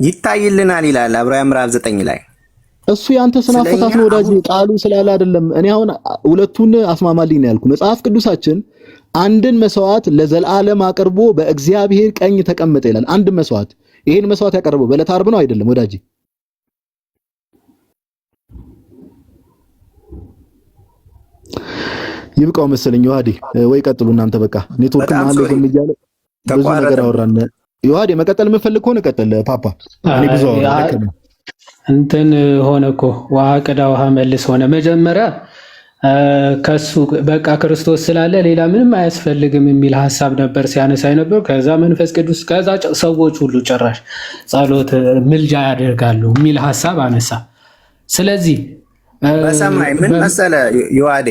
ይታይልናል ይላል ዕብራውያን ምዕራፍ 9 ላይ። እሱ ያንተ ስነ አፈታት ነው ወዳጅ፣ ቃሉ ስላለ አይደለም። እኔ አሁን ሁለቱን አስማማልኝ ነው ያልኩ። መጽሐፍ ቅዱሳችን አንድን መስዋዕት ለዘላለም አቅርቦ በእግዚአብሔር ቀኝ ተቀመጠ ይላል። አንድ መስዋዕት፣ ይሄን መስዋዕት ያቀርበው በዕለተ ዓርብ ነው አይደለም ወዳጅ? ይብቃው መሰለኝ። ዮሐዴ ወይ ቀጥሉ እናንተ። በቃ ኔትወርክ ማለት ነው እያለ ብዙ ነገር አወራን። ዮሐዴ መቀጠል የምፈልግ ከሆነ ቀጥል ፓፓ። እኔ ብዙ አወራን። እንትን ሆነ እኮ ውሃ ቅዳ ውሃ መልስ ሆነ። መጀመሪያ ከሱ በቃ ክርስቶስ ስላለ ሌላ ምንም አያስፈልግም የሚል ሐሳብ ነበር ሲያነሳ ነበር። ከዛ መንፈስ ቅዱስ፣ ከዛ ሰዎች ሁሉ ጭራሽ ጸሎት ምልጃ ያደርጋሉ የሚል ሐሳብ አነሳ። ስለዚህ በሰማይ ምን መሰለ ዮሐዴ፣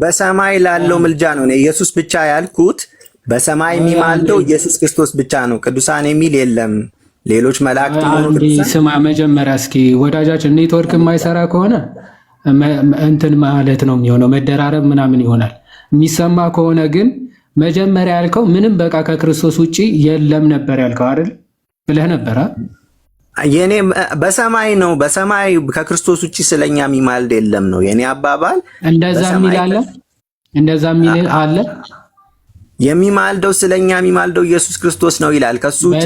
በሰማይ ላለው ምልጃ ነው ኢየሱስ ብቻ ያልኩት። በሰማይ የሚማልደው ኢየሱስ ክርስቶስ ብቻ ነው። ቅዱሳን የሚል የለም። ሌሎች መላእክት ስማ መጀመሪያ እስኪ ወዳጃችን፣ ኔትወርክ የማይሰራ ከሆነ እንትን ማለት ነው የሚሆነው፣ መደራረብ ምናምን ይሆናል። የሚሰማ ከሆነ ግን መጀመሪያ ያልከው ምንም በቃ ከክርስቶስ ውጪ የለም ነበር ያልከው አይደል ብለህ ነበረ። የኔ በሰማይ ነው፣ በሰማይ ከክርስቶስ ውጪ ስለኛ የሚማልድ የለም ነው የኔ አባባል። እንደዛ የሚል አለ። የሚማልደው ስለኛ የሚማልደው ኢየሱስ ክርስቶስ ነው ይላል። ከሱ ውጪ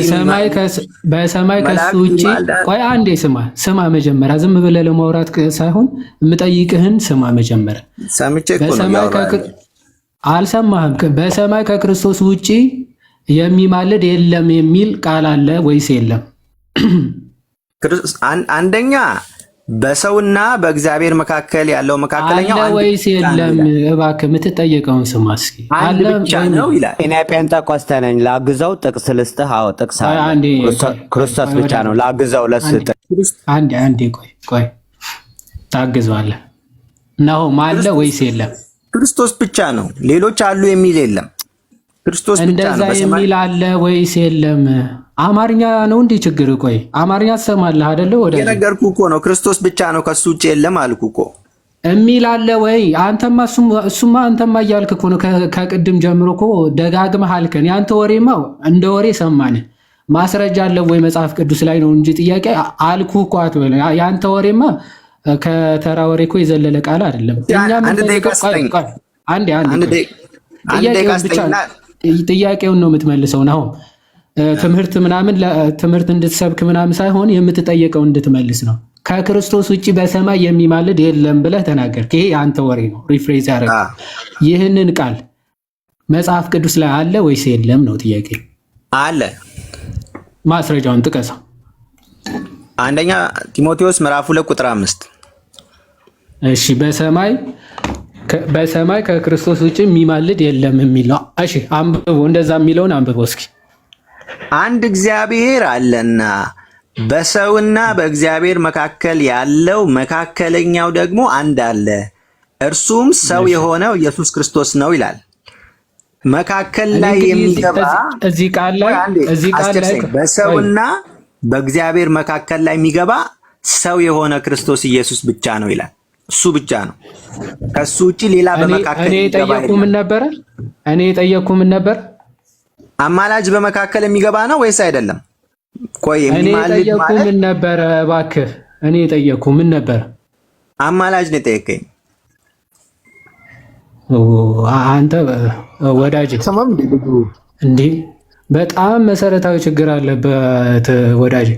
በሰማይ ከሱ ውጪ። ቆይ አንዴ ስማ መጀመሪያ፣ ዝም ብለህ ለማውራት ሳይሆን የምጠይቅህን ስማ መጀመሪያ። ሰምቼ እኮ ነው አልሰማህም? በሰማይ ከክርስቶስ ውጪ የሚማልድ የለም የሚል ቃል አለ ወይስ የለም? አንደኛ በሰውና በእግዚአብሔር መካከል ያለው መካከለኛው አለ ወይስ የለም? እባክህ የምትጠየቀውን ስማ እስኪ። አለ ብቻ ነው ይላል። እኔ ጴንጤቆስጤ ነኝ። ላግዘው ጥቅስ ልስጥህ። አዎ ጥቅስ አለ። ክርስቶስ ብቻ ነው ላግዘው ለስጥ። አንዴ ቆይ ታግዘዋለህ። ናሆም አለ ወይስ የለም? ክርስቶስ ብቻ ነው፣ ሌሎች አሉ የሚል የለም። ክርስቶስ ብቻ ነው። እንደዛ የሚል አለ ወይስ የለም? አማርኛ ነው እንዴ ችግር? ቆይ አማርኛ ትሰማለህ አይደለ? ወደ የነገርኩህ እኮ ነው። ክርስቶስ ብቻ ነው ከሱ ውጪ የለም አልኩህ እኮ። የሚል አለ ወይ? አንተማ እያልክ እኮ ነው ከቅድም ጀምሮ እኮ ደጋግመህ አልከን። ያንተ ወሬማ እንደ ወሬ ሰማን። ማስረጃ አለ ወይ መጽሐፍ ቅዱስ ላይ ነው እንጂ ጥያቄ አልኩህ እኮ አትበል። ያንተ ወሬማ ከተራ ወሬ እኮ የዘለለ ቃል አይደለም። ጥያቄውን ነው የምትመልሰው ነው። ትምህርት እንድትሰብክ ምናምን ሳይሆን የምትጠየቀው እንድትመልስ ነው። ከክርስቶስ ውጪ በሰማይ የሚማልድ የለም ብለህ ተናገርክ። ይሄ የአንተ ወሬ ነው። ሪፍሬዝ ያደረግ ይህንን ቃል መጽሐፍ ቅዱስ ላይ አለ ወይስ የለም ነው ጥያቄ። አለ። ማስረጃውን ጥቀሰው። አንደኛ ጢሞቴዎስ ምዕራፍ 2 ቁጥር 5። እሺ በሰማይ ከክርስቶስ ውጪ የሚማልድ የለም የሚል ነው። እሺ አንብቦ እንደዛ የሚለውን አንብቦ እስኪ። አንድ እግዚአብሔር አለና በሰውና በእግዚአብሔር መካከል ያለው መካከለኛው ደግሞ አንድ አለ፣ እርሱም ሰው የሆነው ኢየሱስ ክርስቶስ ነው ይላል። መካከል ላይ የሚገባ እዚህ ቃል ላይ በሰውና በእግዚአብሔር መካከል ላይ የሚገባ ሰው የሆነ ክርስቶስ ኢየሱስ ብቻ ነው ይላል። እሱ ብቻ ነው። ከሱ ውጪ ሌላ በመካከል እኔ የጠየቅኩ ምን ነበር? አማላጅ በመካከል የሚገባ ነው ወይስ አይደለም? ቆይ እኔ የጠየቅኩ ምን ነበር? እባክህ እኔ የጠየቅኩ ምን ነበር? አማላጅ ነው የጠየቀኝ። አንተ ወዳጅ ሰማም እንዴ? በጣም መሰረታዊ ችግር አለበት ወዳጅ።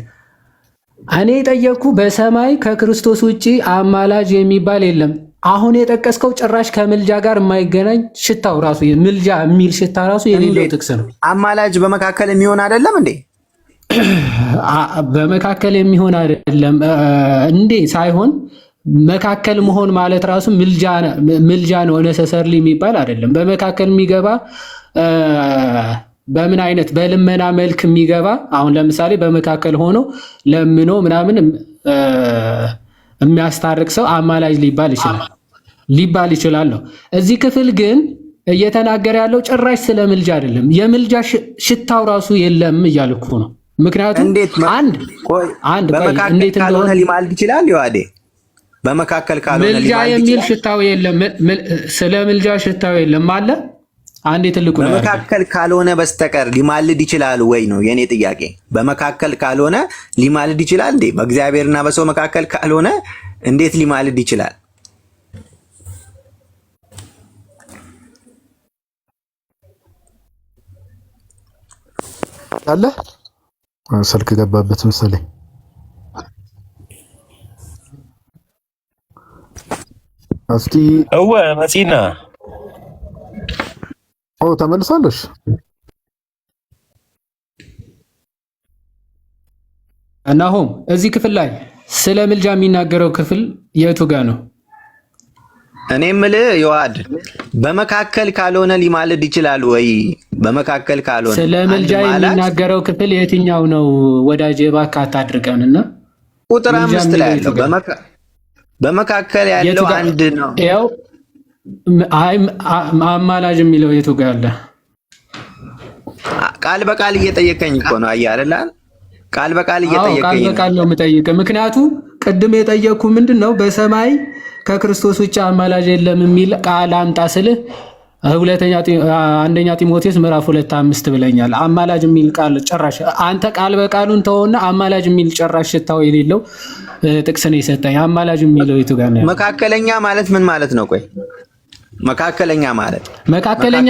እኔ የጠየቅኩ በሰማይ ከክርስቶስ ውጪ አማላጅ የሚባል የለም። አሁን የጠቀስከው ጭራሽ ከምልጃ ጋር የማይገናኝ ሽታው ራሱ ምልጃ የሚል ሽታ ራሱ የሌለው ጥቅስ ነው። አማላጅ በመካከል የሚሆን አይደለም እንዴ? በመካከል የሚሆን አይደለም እንዴ ሳይሆን መካከል መሆን ማለት ራሱ ምልጃ ነው። ነሰሰርሊ የሚባል አይደለም። በመካከል የሚገባ በምን አይነት በልመና መልክ የሚገባ አሁን ለምሳሌ በመካከል ሆኖ ለምኖ ምናምን የሚያስታርቅ ሰው አማላጅ ሊባል ይችላል ነው። እዚህ ክፍል ግን እየተናገረ ያለው ጭራሽ ስለ ምልጃ አይደለም። የምልጃ ሽታው ራሱ የለም እያልኩ ነው። ምክንያቱም በመካከል ካልሆነ ሊማልድ ይችላል። ይዋዴ በመካከል ካልሆነ ምልጃ የሚል ሽታው የለም። ስለ ምልጃ ሽታው የለም አለ። አንዴ ትልቁ በመካከል ካልሆነ በስተቀር ሊማልድ ይችላል ወይ ነው የኔ ጥያቄ። በመካከል ካልሆነ ሊማልድ ይችላል እንዴ? በእግዚአብሔርና በሰው መካከል ካልሆነ እንዴት ሊማልድ ይችላል? አለ ስልክ ገባበት መሰለኝ። እስቲ መሲና ተመልሳለሽ? እናሆም እዚህ ክፍል ላይ ስለ ምልጃ የሚናገረው ክፍል የቱ ጋር ነው? እኔ የምልህ ዮሐድ በመካከል ካልሆነ ሊማልድ ይችላል ወይ? በመካከል ካልሆነ ስለ ምልጃ የሚናገረው ክፍል የትኛው ነው ወዳጅ? እባክህ አታድርቀንና ቁጥር 5 ላይ ያለው በመካከል ያለው አንድ ነው። ያው አማላጅ የሚለው የቱ ጋር አለ? ቃል በቃል እየጠየቀኝ እኮ ነው። አየህ አይደል? ቃል በቃል እየጠየቀኝ ነው። ቃል በቃል ነው የምጠይቅህ። ምክንያቱም ቅድም የጠየቅኩ ምንድነው በሰማይ ከክርስቶስ ውጭ አማላጅ የለም የሚል ቃል አምጣ ስልህ አንደኛ ጢሞቴዎስ ምዕራፍ 2:5 ብለኛል። አማላጅ የሚል ቃል ጭራሽ አንተ ቃል በቃሉን ተወውና አማላጅ የሚል ጭራሽ ሽታው የሌለው ጥቅስ ነው የሰጠኝ። አማላጅ የሚለው የቱ ጋር ነው? መካከለኛ ማለት ምን ማለት ነው? ቆይ መካከለኛ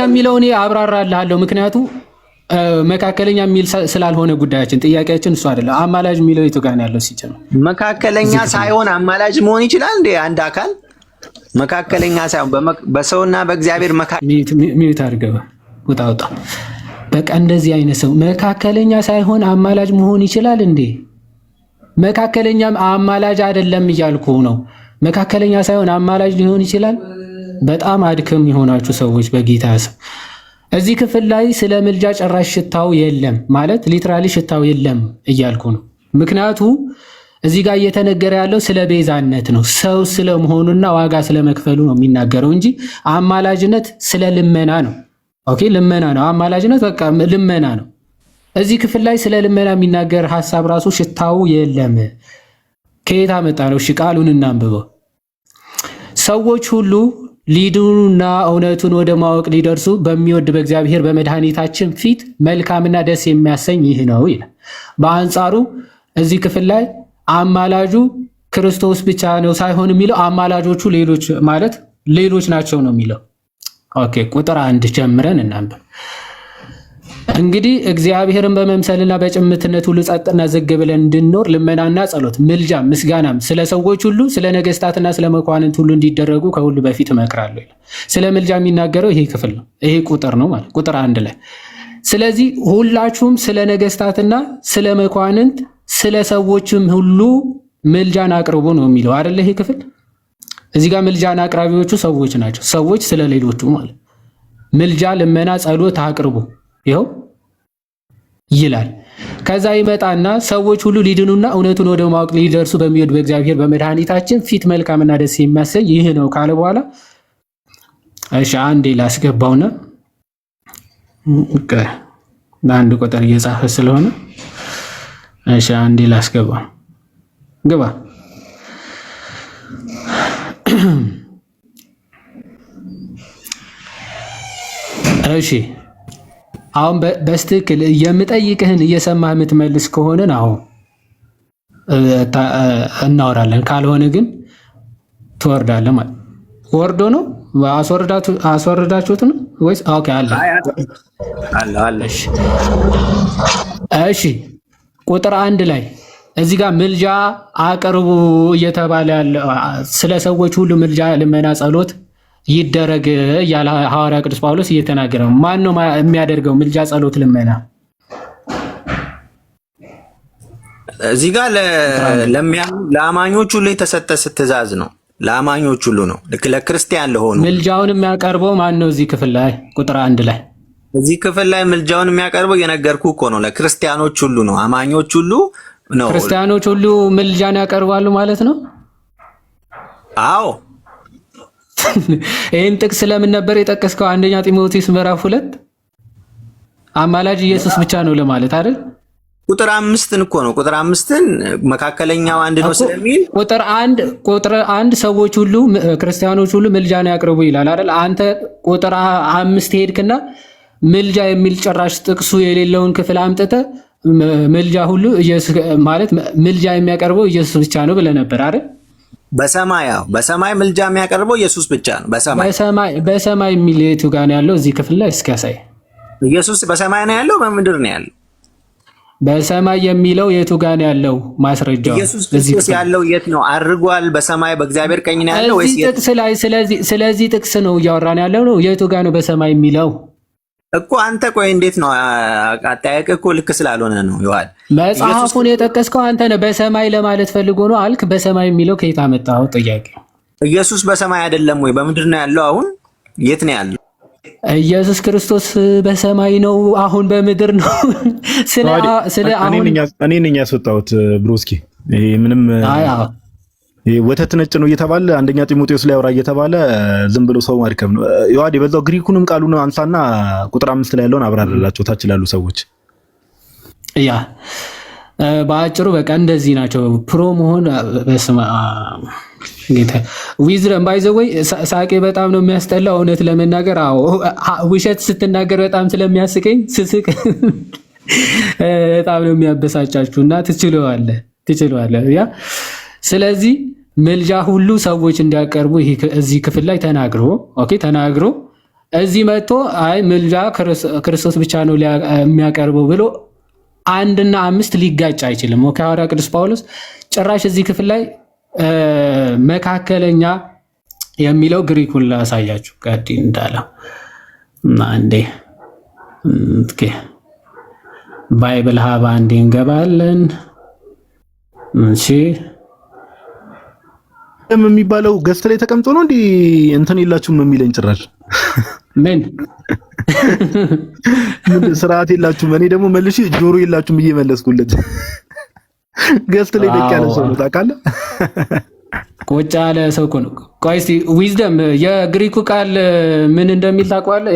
የሚለው እኔ አብራራልሃለሁ። ምክንያቱም መካከለኛ የሚል ስላልሆነ ጉዳያችን ጥያቄያችን እሱ አይደለም። አማላጅ የሚለው የቱ ጋር ነው ያለው? ሲጨም መካከለኛ ሳይሆን አማላጅ መሆን ይችላል እንዴ? አንድ አካል መካከለኛ ሳይሆን በሰውና በእግዚአብሔር ሚዩት አድርገህ ውጣ። በቃ እንደዚህ አይነት ሰው መካከለኛ ሳይሆን አማላጅ መሆን ይችላል እንዴ? መካከለኛም አማላጅ አይደለም እያልኩ ነው። መካከለኛ ሳይሆን አማላጅ ሊሆን ይችላል። በጣም አድክም የሆናችሁ ሰዎች በጌታ ስም እዚህ ክፍል ላይ ስለ ምልጃ ጭራሽ ሽታው የለም ማለት ሊትራሊ ሽታው የለም እያልኩ ነው። ምክንያቱ እዚህ ጋር እየተነገረ ያለው ስለ ቤዛነት ነው። ሰው ስለመሆኑና ዋጋ ስለመክፈሉ ነው የሚናገረው እንጂ አማላጅነት ስለ ልመና ነው። ኦኬ ልመና ነው። አማላጅነት በቃ ልመና ነው። እዚህ ክፍል ላይ ስለ ልመና የሚናገር ሐሳብ ራሱ ሽታው የለም። ከየት አመጣ ነው? እሺ ቃሉን እናንብበው። ሰዎች ሁሉ ሊድኑና እውነቱን ወደ ማወቅ ሊደርሱ በሚወድ በእግዚአብሔር በመድኃኒታችን ፊት መልካምና ደስ የሚያሰኝ ይህ ነው ይላል። በአንጻሩ እዚህ ክፍል ላይ አማላጁ ክርስቶስ ብቻ ነው ሳይሆን የሚለው አማላጆቹ ሌሎች ናቸው ነው የሚለው። ኦኬ ቁጥር 1 ጀምረን እናንብብ። እንግዲህ እግዚአብሔርን በመምሰልና በጭምትነት ሁሉ ጸጥና ዝግ ብለን እንድንኖር ልመናና ጸሎት፣ ምልጃ፣ ምስጋናም ስለ ሰዎች ሁሉ ስለ ነገስታትና ስለ መኳንንት ሁሉ እንዲደረጉ ከሁሉ በፊት እመክራለሁ። ስለ ምልጃ የሚናገረው ይሄ ክፍል ነው። ይሄ ቁጥር ነው ማለት ቁጥር 1 ላይ። ስለዚህ ሁላችሁም ስለ ነገስታትና ስለ መኳንንት ስለ ሰዎችም ሁሉ ምልጃን አቅርቡ ነው የሚለው አይደለ? ይሄ ክፍል እዚህ ጋር ምልጃን አቅራቢዎቹ ሰዎች ናቸው። ሰዎች ስለ ሌሎቹ ማለት ምልጃ፣ ልመና፣ ጸሎት አቅርቡ ይኸው ይላል። ከዛ ይመጣና ሰዎች ሁሉ ሊድኑና እውነቱን ወደ ማወቅ ሊደርሱ በሚወድ በእግዚአብሔር በመድኃኒታችን ፊት መልካምና ደስ የሚያሰኝ ይህ ነው ካለ በኋላ እሺ አንዴ ላስገባውና አንድ ቁጥር እየጻፈ ስለሆነ እሺ አንዴ ላስገባው። ግባ እሺ አሁን በስትክክል የምጠይቅህን እየሰማህ የምትመልስ ከሆነ አሁን እናወራለን። ካልሆነ ግን ትወርዳለህ ማለት ወርዶ ነው። አስወርዳችሁት ነው ወይስ? ኦኬ አለ። እሺ ቁጥር 1 ላይ እዚህ ጋር ምልጃ አቅርቡ እየተባለ ያለ ስለ ሰዎች ሁሉ ምልጃ፣ ልመና፣ ጸሎት ይደረግ እያለ ሐዋርያ ቅዱስ ጳውሎስ እየተናገረ ነው። ማን ነው የሚያደርገው ምልጃ፣ ጸሎት፣ ልመና? እዚህ ጋር ለአማኞች ሁሉ የተሰጠ ትእዛዝ ነው። ለአማኞች ሁሉ ነው። ለክርስቲያን ለሆኑ ምልጃውን የሚያቀርበው ማን ነው? እዚህ ክፍል ላይ ቁጥር 1 ላይ እዚህ ክፍል ላይ ምልጃውን የሚያቀርበው የነገርኩ እኮ ነው። ለክርስቲያኖች ሁሉ ነው። አማኞች ሁሉ ነው። ክርስቲያኖች ሁሉ ምልጃን ያቀርባሉ ማለት ነው። አዎ ይህን ጥቅስ ለምን ነበር የጠቀስከው? አንደኛ ጢሞቴዎስ ምዕራፍ 2 አማላጅ ኢየሱስ ብቻ ነው ለማለት አይደል? ቁጥር 5ን እኮ ነው። ቁጥር 5ን መካከለኛው አንድ ነው ስለሚል ቁጥር 1 ሰዎች ሁሉ ክርስቲያኖች ሁሉ ምልጃን ያቅርቡ ይላል አይደል? አንተ ቁጥር 5 ሄድክና ምልጃ የሚል ጭራሽ ጥቅሱ የሌለውን ክፍል አምጥተህ ምልጃ ሁሉ ኢየሱስ ማለት ምልጃ የሚያቀርበው ኢየሱስ ብቻ ነው ብለህ ነበር አይደል? በሰማይ ምልጃ የሚያቀርበው ኢየሱስ ብቻ ነው። በሰማይ የሚል የቱ ጋር ነው ያለው? እዚህ ክፍል ላይ እስኪ ያሳይ። ኢየሱስ በሰማይ ነው ያለው? በምድር ነው ያለው? በሰማይ የሚለው የቱ ጋር ነው ያለው? ማስረጃው ኢየሱስ ክርስቶስ ያለው የት ነው? አርጓል። በሰማይ በእግዚአብሔር ቀኝ ነው ያለው ወይስ ጥቅስ ላይ? ስለዚህ ጥቅስ ነው እያወራን ያለው ነው። የቱ ጋር ነው በሰማይ የሚለው እኮ? አንተ ቆይ እንዴት ነው አጠያየቅ እኮ ልክ ስላልሆነ ነው። ይዋል መጽሐፉን የጠቀስከው አንተ ነህ። በሰማይ ለማለት ፈልጎ ነው አልክ። በሰማይ የሚለው ከየት አመጣው? ጥያቄ። ኢየሱስ በሰማይ አይደለም ወይ? በምድር ነው ያለው? አሁን የት ነው ያለው? ኢየሱስ ክርስቶስ በሰማይ ነው፣ አሁን በምድር ነው። እኔ ነኝ ያስወጣሁት ብሮስኪ። ይሄ ምንም ወተት ነጭ ነው እየተባለ አንደኛ ጢሞቴዎስ ላይ አውራ እየተባለ ዝም ብሎ ሰው ማድከም ነው። ይዋዲ በዛው ግሪኩንም ቃሉን አንሳና ቁጥር 5 ላይ ያለውን አብራራላቸው ታች ላሉ ሰዎች። ያ በአጭሩ በቃ እንደዚህ ናቸው። ፕሮ መሆን በስመ አብ ጌታ ዊዝደም ባይ ዘ ወይ ሳቄ በጣም ነው የሚያስጠላው። እውነት ለመናገር ውሸት ስትናገር በጣም ስለሚያስቀኝ ስስቅ በጣም ነው የሚያበሳጫችሁ እና ትችለዋለህ። ያ ስለዚህ ምልጃ ሁሉ ሰዎች እንዲያቀርቡ እዚህ ክፍል ላይ ተናግሮ እዚህ መጥቶ አይ ምልጃ ክርስቶስ ብቻ ነው የሚያቀርበው ብሎ 1 እና 5 ሊጋጭ አይችልም። ሐዋርያ ቅዱስ ጳውሎስ ጭራሽ እዚህ ክፍል ላይ መካከለኛ የሚለው ግሪኩን ላሳያችሁ ጋዲ እንዳለው አንዴ ባይብል ሀባ አንዴ እንገባለን። እሺ የሚባለው ገስት ላይ ተቀምጦ ነው እንዴ? እንትን የላችሁም የሚለኝ ጭራሽ ምን ስርዓት የላችሁም። እኔ ደግሞ መልሼ ጆሮ የላችሁም ብዬ መለስኩለት። ገስት ላይ ደቅ ያለ ሰው ነው ታውቃለህ? ቁጭ ያለ ሰው እኮ ነው። ቆይ እስኪ ዊዝደም የግሪኩ ቃል ምን እንደሚል ታውቀዋለህ?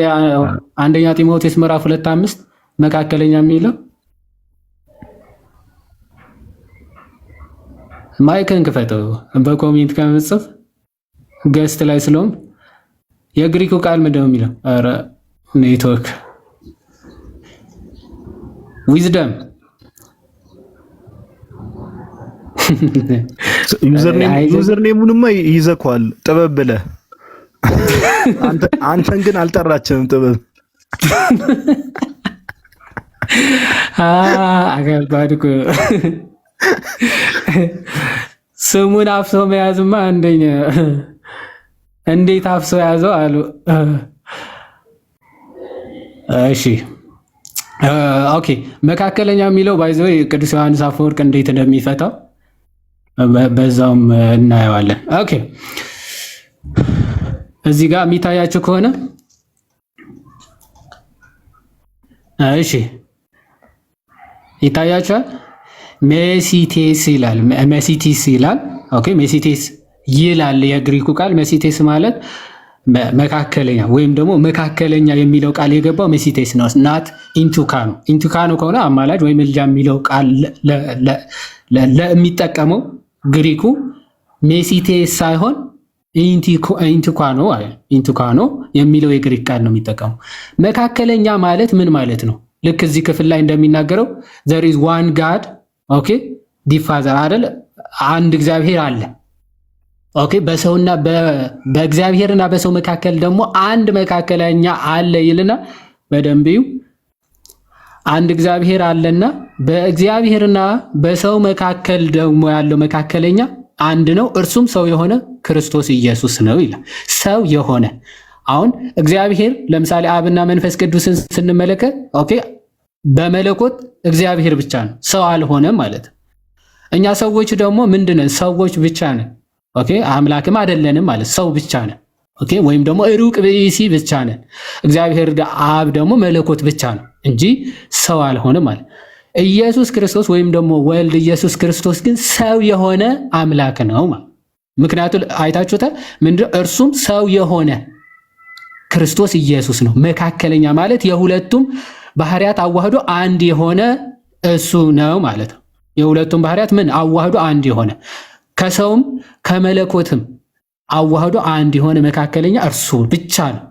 አንደኛ ጢሞቴዎስ ምዕራፍ 2:5 መካከለኛ የሚለው ማይክን ክፈተው። በኮሜንት ከምጽፍ ገስት ላይ ስለሆን የግሪኩ ቃል ምንድን ነው የሚለው? ኧረ ኔትወርክ ዊዝደም ዩዘርኔሙንማ ይዘኳል ጥበብ ብለህ አንተን ግን አልጠራችም። ጥበብ አገባድ እኮ ስሙን አፍሶ መያዝማ አንደኛ እንዴት አፍሶ ያዘው አሉ። እሺ ኦኬ መካከለኛ የሚለው ባይዘው ቅዱስ ዮሐንስ አፈወርቅ እንዴት እንደሚፈታው በዛውም እናየዋለን። ኦኬ እዚህ ጋር የሚታያችሁ ከሆነ እሺ ይታያችኋል። ሜሲቴስ ይላል። ሜሲቲስ ይላል። ኦኬ ሜሲቴስ ይላል የግሪኩ ቃል። ሜሲቴስ ማለት መካከለኛ ወይም ደግሞ መካከለኛ የሚለው ቃል የገባው ሜሲቴስ ነው። ናት ኢንቱካኖ። ኢንቱካኖ ከሆነ አማላጅ ወይም ምልጃ የሚለው ቃል ለሚጠቀመው ግሪኩ ሜሲቴስ ሳይሆን ኢንቲኳኖ የሚለው የግሪክ ቃል ነው የሚጠቀሙ። መካከለኛ ማለት ምን ማለት ነው? ልክ እዚህ ክፍል ላይ እንደሚናገረው there is one God ኦኬ the father አይደል? አንድ እግዚአብሔር አለ። ኦኬ በሰውና በእግዚአብሔርና በሰው መካከል ደግሞ አንድ መካከለኛ አለ ይልና በደንብዩ አንድ እግዚአብሔር አለና በእግዚአብሔርና በሰው መካከል ደግሞ ያለው መካከለኛ አንድ ነው፣ እርሱም ሰው የሆነ ክርስቶስ ኢየሱስ ነው ይላል። ሰው የሆነ አሁን እግዚአብሔር ለምሳሌ አብና መንፈስ ቅዱስን ስንመለከት ኦኬ በመለኮት እግዚአብሔር ብቻ ነው፣ ሰው አልሆነም ማለት ነው። እኛ ሰዎች ደግሞ ምንድነን? ሰዎች ብቻ ነን። ኦኬ አምላክም አይደለንም ማለት ሰው ብቻ ነን። ኦኬ ወይም ደግሞ ሩቅ ብእሲ ብቻ ነን። እግዚአብሔር አብ ደግሞ መለኮት ብቻ ነው እንጂ ሰው አልሆነም ማለት። ኢየሱስ ክርስቶስ ወይም ደግሞ ወልድ ኢየሱስ ክርስቶስ ግን ሰው የሆነ አምላክ ነው ማለት። ምክንያቱም አይታችሁታል ምንድነው? እርሱም ሰው የሆነ ክርስቶስ ኢየሱስ ነው። መካከለኛ ማለት የሁለቱም ባህሪያት አዋህዶ አንድ የሆነ እሱ ነው ማለት ነው። የሁለቱም ባህሪያት ምን አዋህዶ አንድ የሆነ ከሰውም ከመለኮትም አዋህዶ አንድ የሆነ መካከለኛ እርሱ ብቻ ነው።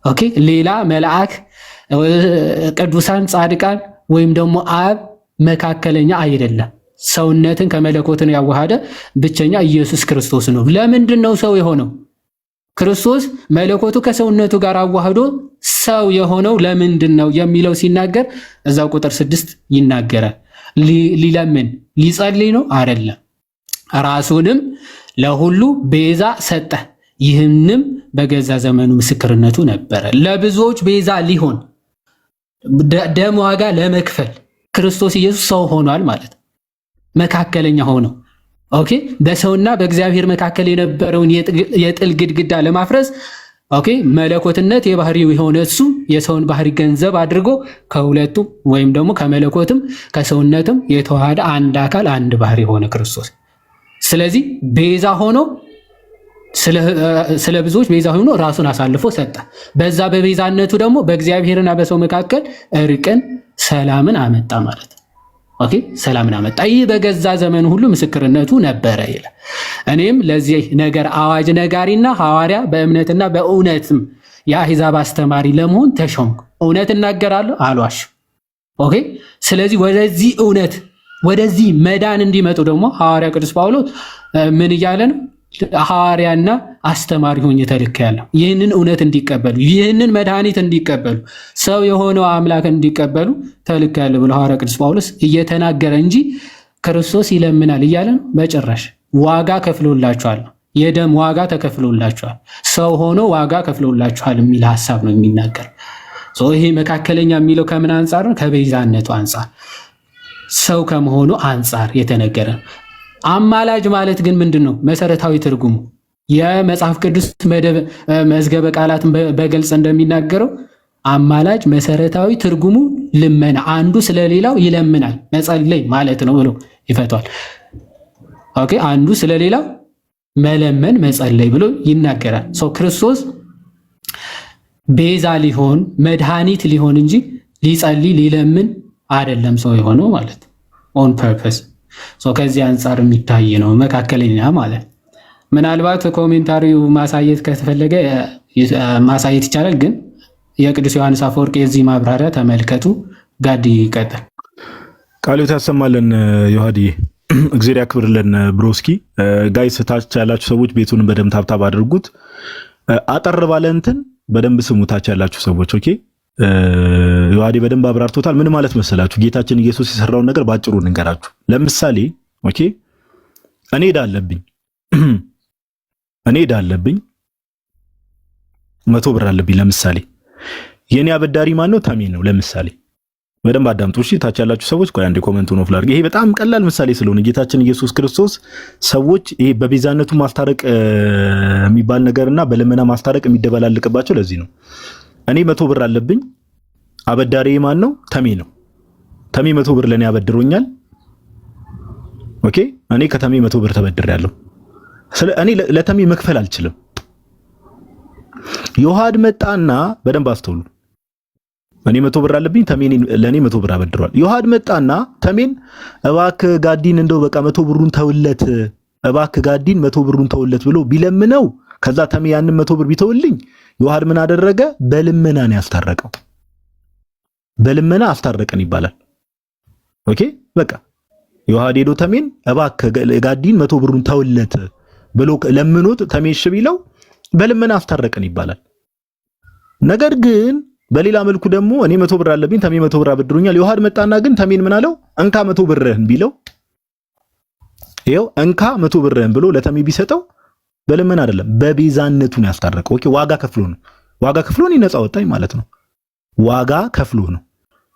ኦኬ ሌላ መልአክ፣ ቅዱሳን፣ ጻድቃን ወይም ደግሞ አብ መካከለኛ አይደለም። ሰውነትን ከመለኮትን ያዋሃደ ብቸኛ ኢየሱስ ክርስቶስ ነው። ለምንድን ነው ሰው የሆነው? ክርስቶስ መለኮቱ ከሰውነቱ ጋር አዋህዶ ሰው የሆነው ለምንድን ነው የሚለው ሲናገር እዛው ቁጥር 6 ይናገራል። ሊለምን ሊጸልይ ነው አይደለም። ራሱንም ለሁሉ ቤዛ ሰጠ፣ ይህንም በገዛ ዘመኑ ምስክርነቱ ነበረ። ለብዙዎች ቤዛ ሊሆን ደም ዋጋ ለመክፈል ክርስቶስ ኢየሱስ ሰው ሆኗል ማለት መካከለኛ ሆነው ኦኬ በሰውና በእግዚአብሔር መካከል የነበረውን የጥል ግድግዳ ለማፍረስ ኦኬ መለኮትነት የባህሪው የሆነ እሱ የሰውን ባህሪ ገንዘብ አድርጎ ከሁለቱም ወይም ደግሞ ከመለኮትም ከሰውነትም የተዋሃደ አንድ አካል አንድ ባህሪ ሆነ ክርስቶስ። ስለዚህ ቤዛ ሆኖ ስለ ብዙዎች ቤዛ ሆኖ ራሱን አሳልፎ ሰጠ። በዛ በቤዛነቱ ደግሞ በእግዚአብሔርና በሰው መካከል እርቅን፣ ሰላምን አመጣ ማለት ኦኬ ሰላምን አመጣ። ይህ በገዛ ዘመኑ ሁሉ ምስክርነቱ ነበረ ይላል። እኔም ለዚህ ነገር አዋጅ ነጋሪና ሐዋርያ በእምነትና በእውነትም የአሕዛብ አስተማሪ ለመሆን ተሾምኩ። እውነት እናገራለሁ አልዋሽም። ኦኬ ስለዚህ ወደዚህ እውነት ወደዚህ መዳን እንዲመጡ ደግሞ ሐዋርያ ቅዱስ ጳውሎስ ምን እያለ ነው? ሐዋርያና አስተማሪ ሆኜ ተልኬያለሁ። ይህንን እውነት እንዲቀበሉ፣ ይህንን መድኃኒት እንዲቀበሉ፣ ሰው የሆነው አምላክ እንዲቀበሉ ተልኬያለሁ ብሎ ሐዋርያ ቅዱስ ጳውሎስ እየተናገረ እንጂ ክርስቶስ ይለምናል እያለ ነው በጭራሽ። ዋጋ ከፍሎላችኋል፣ የደም ዋጋ ተከፍሎላችኋል፣ ሰው ሆኖ ዋጋ ከፍሎላችኋል የሚል ሐሳብ ነው የሚናገር። ይሄ መካከለኛ የሚለው ከምን አንጻር ነው? ከቤዛነቱ አንጻር፣ ሰው ከመሆኑ አንጻር የተነገረ። አማላጅ ማለት ግን ምንድን ነው? መሰረታዊ ትርጉሙ የመጽሐፍ ቅዱስ መዝገበ ቃላትን በግልጽ እንደሚናገረው አማላጅ መሰረታዊ ትርጉሙ ልመና፣ አንዱ ስለሌላው ይለምናል መጸለይ ማለት ነው ብሎ ይፈቷል። ኦኬ አንዱ ስለሌላው መለመን መጸለይ ብሎ ይናገራል። ክርስቶስ ቤዛ ሊሆን መድኃኒት ሊሆን እንጂ ሊጸልይ ሊለምን አይደለም ሰው የሆነው ማለት ኦን ፐርፐስ። ከዚህ አንጻር የሚታይ ነው መካከለኛ ማለት። ምናልባት ኮሜንታሪው ማሳየት ከተፈለገ ማሳየት ይቻላል፣ ግን የቅዱስ ዮሐንስ አፈወርቅ የዚህ ማብራሪያ ተመልከቱ። ጋዲ ይቀጥል። ቃልዎት ያሰማልን። ዮሐዲ እግዚአብሔር ያክብርልን። ብሮስኪ ጋይስ ታች ያላችሁ ሰዎች ቤቱን በደንብ ታብታብ አድርጉት። አጠር ባለ እንትን በደንብ ስሙ። ታች ያላችሁ ሰዎች ኦኬ። ዮሐዲ በደንብ አብራርቶታል። ምን ማለት መሰላችሁ? ጌታችን ኢየሱስ የሰራውን ነገር ባጭሩ እንገራችሁ። ለምሳሌ ኦኬ እኔ ዕዳ አለብኝ 100 ብር አለብኝ። ለምሳሌ የኔ አበዳሪ ማን ነው? ተሜ ነው። ለምሳሌ በደንብ አዳምጡ እሺ። ታች ያላችሁ ሰዎች ቆይ አንዴ ኮሜንቱን ኦፍ ላድርግ። ይሄ በጣም ቀላል ምሳሌ ስለሆነ ጌታችን ኢየሱስ ክርስቶስ ሰዎች ይሄ በቤዛነቱ ማስታረቅ የሚባል ነገርና በልመና ማስታረቅ የሚደበላልቅባቸው ለዚህ ነው። እኔ 100 ብር አለብኝ። አበዳሪ ማን ነው? ተሜ ነው። ተሜ 100 ብር ለኔ አበድሮኛል። ኦኬ እኔ ከተሜ 100 ብር ተበድሬያለሁ። እኔ ለተሜ መክፈል አልችልም። ዮሐድ መጣና በደንብ አስተውሉ። እኔ 100 ብር አለብኝ። ተሜ ለኔ 100 ብር አበድሯል። ዮሐድ መጣና ተሜን እባክህ ጋዲን እንደው በቃ 100 ብሩን ተውለት፣ እባክህ ጋዲን 100 ብሩን ተውለት ብሎ ቢለምነው ከዛ ተሜ ያንን 100 ብር ቢተውልኝ ዮሐድ ምን አደረገ? በልመና ነው ያስታረቀው። በልመና አስታረቀን ይባላል። ኦኬ በቃ ዮሐድ ሄዶ ተሜን እባክህ ጋዲን 100 ብሩን ተውለት ብሎ ለምኖት ተሜሽ ቢለው በልመና አስታረቀን ይባላል። ነገር ግን በሌላ መልኩ ደግሞ እኔ 100 ብር አለብኝ ተሜ 100 ብር አበድሩኛል። ዮሐድ መጣና ግን ተሜን ምን አለው? እንካ 100 ብርህን ቢለው ይኸው እንካ 100 ብርህን ብሎ ለተሜ ቢሰጠው በልመና አይደለም በቤዛነቱ ነው ያስታረቀው። ኦኬ ዋጋ ከፍሎ ነው። ዋጋ ከፍሎ ነው ነፃ ወጣኝ ማለት ነው። ዋጋ ከፍሎ ነው።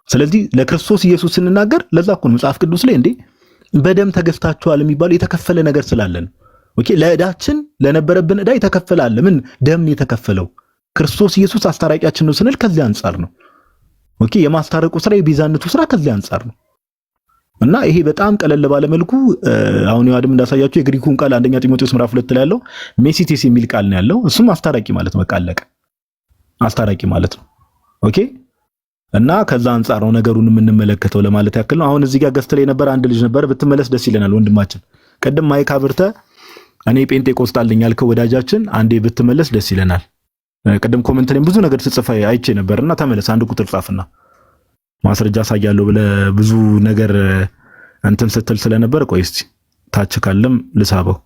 ስለዚህ ለክርስቶስ ኢየሱስ ስንናገር ለዛ እኮ ነው መጽሐፍ ቅዱስ ላይ እንዴ በደም ተገዝታችኋል የሚባለው የተከፈለ ነገር ስላለን። ኦኬ ለዕዳችን ለነበረብን ዕዳ የተከፈለ አለ። ምን ደም ነው የተከፈለው? ክርስቶስ ኢየሱስ አስታራቂያችን ነው ስንል ከዚህ አንፃር ነው። ኦኬ የማስታረቁ ስራ የቤዛነቱ ስራ ከዚህ አንፃር ነው። እና ይሄ በጣም ቀለል ባለ መልኩ አሁን ያድም እንዳሳያችሁ የግሪኩን ቃል አንደኛ ጢሞቴዎስ ምዕራፍ 2 ላይ ያለው ሜሲቴስ የሚል ቃል ነው ያለው። እሱም አስታራቂ ማለት ነው። በቃ አለቀ። አስታራቂ ማለት ነው። ኦኬ እና ከዛ አንፃር ነው ነገሩን የምንመለከተው ለማለት ያክል ነው። አሁን እዚህ ጋር ገስት ላይ ነበር አንድ ልጅ ነበር፣ ብትመለስ ደስ ይለናል ወንድማችን። ቀደም ማይክ አብርተህ እኔ ጴንጤቆስጣል ነኝ ያልከው ወዳጃችን አንዴ ብትመለስ ደስ ይለናል። ቀደም ኮሜንት ላይ ብዙ ነገር ስትጽፍ አይቼ ነበርና ተመለስ፣ አንድ ቁጥር ጻፍና ማስረጃ ሳያለው ብለ ብዙ ነገር እንትን ስትል ስለነበር ቆይ እስቲ ታች ካለም ልሳበው።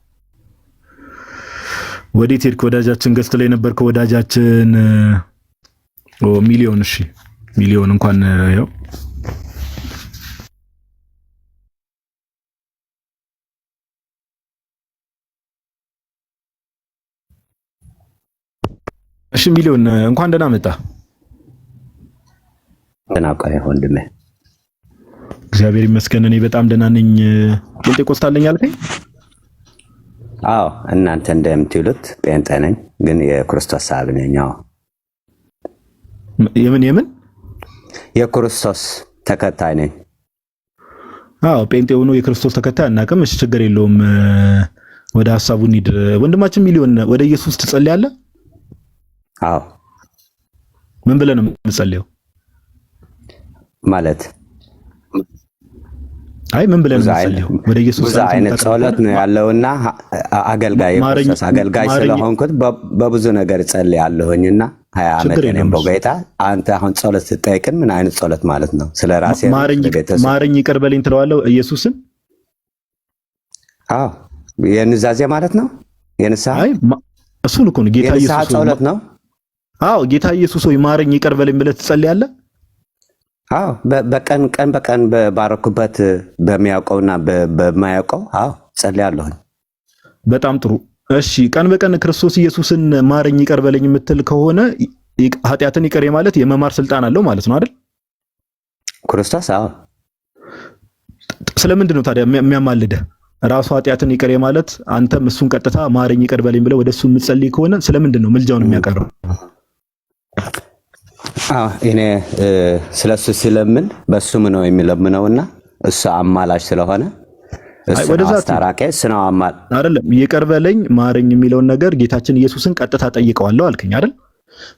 ወዴት ሄድክ ወዳጃችን? ገስት ላይ ነበርከው ወዳጃችን። ሚሊዮን እሺ ሚሊዮን እንኳን ያው እሺ ሚሊዮን እንኳን ደህና መጣ። ደህና ቆይ ወንድሜ። እግዚአብሔር ይመስገን እኔ በጣም ደህና ነኝ። ጴንጤቆስጣል ነኝ አልከኝ? አዎ እናንተ እንደምትሉት ጴንጤ ነኝ፣ ግን የክርስቶስ ሳብ ነኝ። አዎ የምን የክርስቶስ ተከታይ ነኝ። አዎ ጴንጤ ሆኖ የክርስቶስ ተከታይ አናውቅም። እሺ ችግር የለውም። ወደ ሐሳቡ እንሂድ። ወንድማችን ሚሊዮን ወደ ኢየሱስ ትጸልያለህ? አዎ። ምን ብለህ ነው የምትጸልየው? ማለት አይ ምን ብለህ ነው የምትጸልየው? ወደ ኢየሱስ ብዙ አይነት ጸሎት ነው ያለውና አገልጋይ ክርስቶስ አገልጋይ ስለሆንኩት በብዙ ነገር እጸልያለሁኝና 20 ዓመት ነኝ በጌታ። አንተ አሁን ጸሎት ስትጠይቅን ምን አይነት ጸሎት ማለት ነው? ስለራሴ ማረኝ ይቅር በለኝ ትለዋለህ ኢየሱስን? አዎ የንዛዜ ማለት ነው። የንስሐ አይ እሱን እኮ ነው ጌታ ኢየሱስ ጸሎት ነው። አዎ ጌታ ኢየሱስ ሆይ ማረኝ ይቅር በለኝ ብለህ ትጸልያለህ? አዎ በቀን ባረኩበት በሚያውቀውና በማያውቀው አዎ ጸልያለሁ። በጣም ጥሩ። እሺ ቀን በቀን ክርስቶስ ኢየሱስን ማረኝ ይቅር በለኝ የምትል ከሆነ ኃጢአትን ይቅር ማለት የመማር ስልጣን አለው ማለት ነው አይደል? ክርስቶስ አዎ። ስለምንድን ነው ታዲያ የሚያማልደህ? ራሱ ኃጢአትን ይቅር ማለት አንተም እሱን ቀጥታ ማረኝ ይቅር በለኝ ብለህ ወደሱ የምትጸልይ ከሆነ ስለምንድን ነው ምልጃውን የሚያቀርበው? እኔ ስለሱ ስለምን በሱም ነው የሚለምነውና እሱ አማላጅ ስለሆነ እሱ አስታራቂ ነው። አይደለም ይቅር በለኝ ማረኝ የሚለውን ነገር ጌታችን ኢየሱስን ቀጥታ ጠይቀዋለሁ አልከኝ አይደል?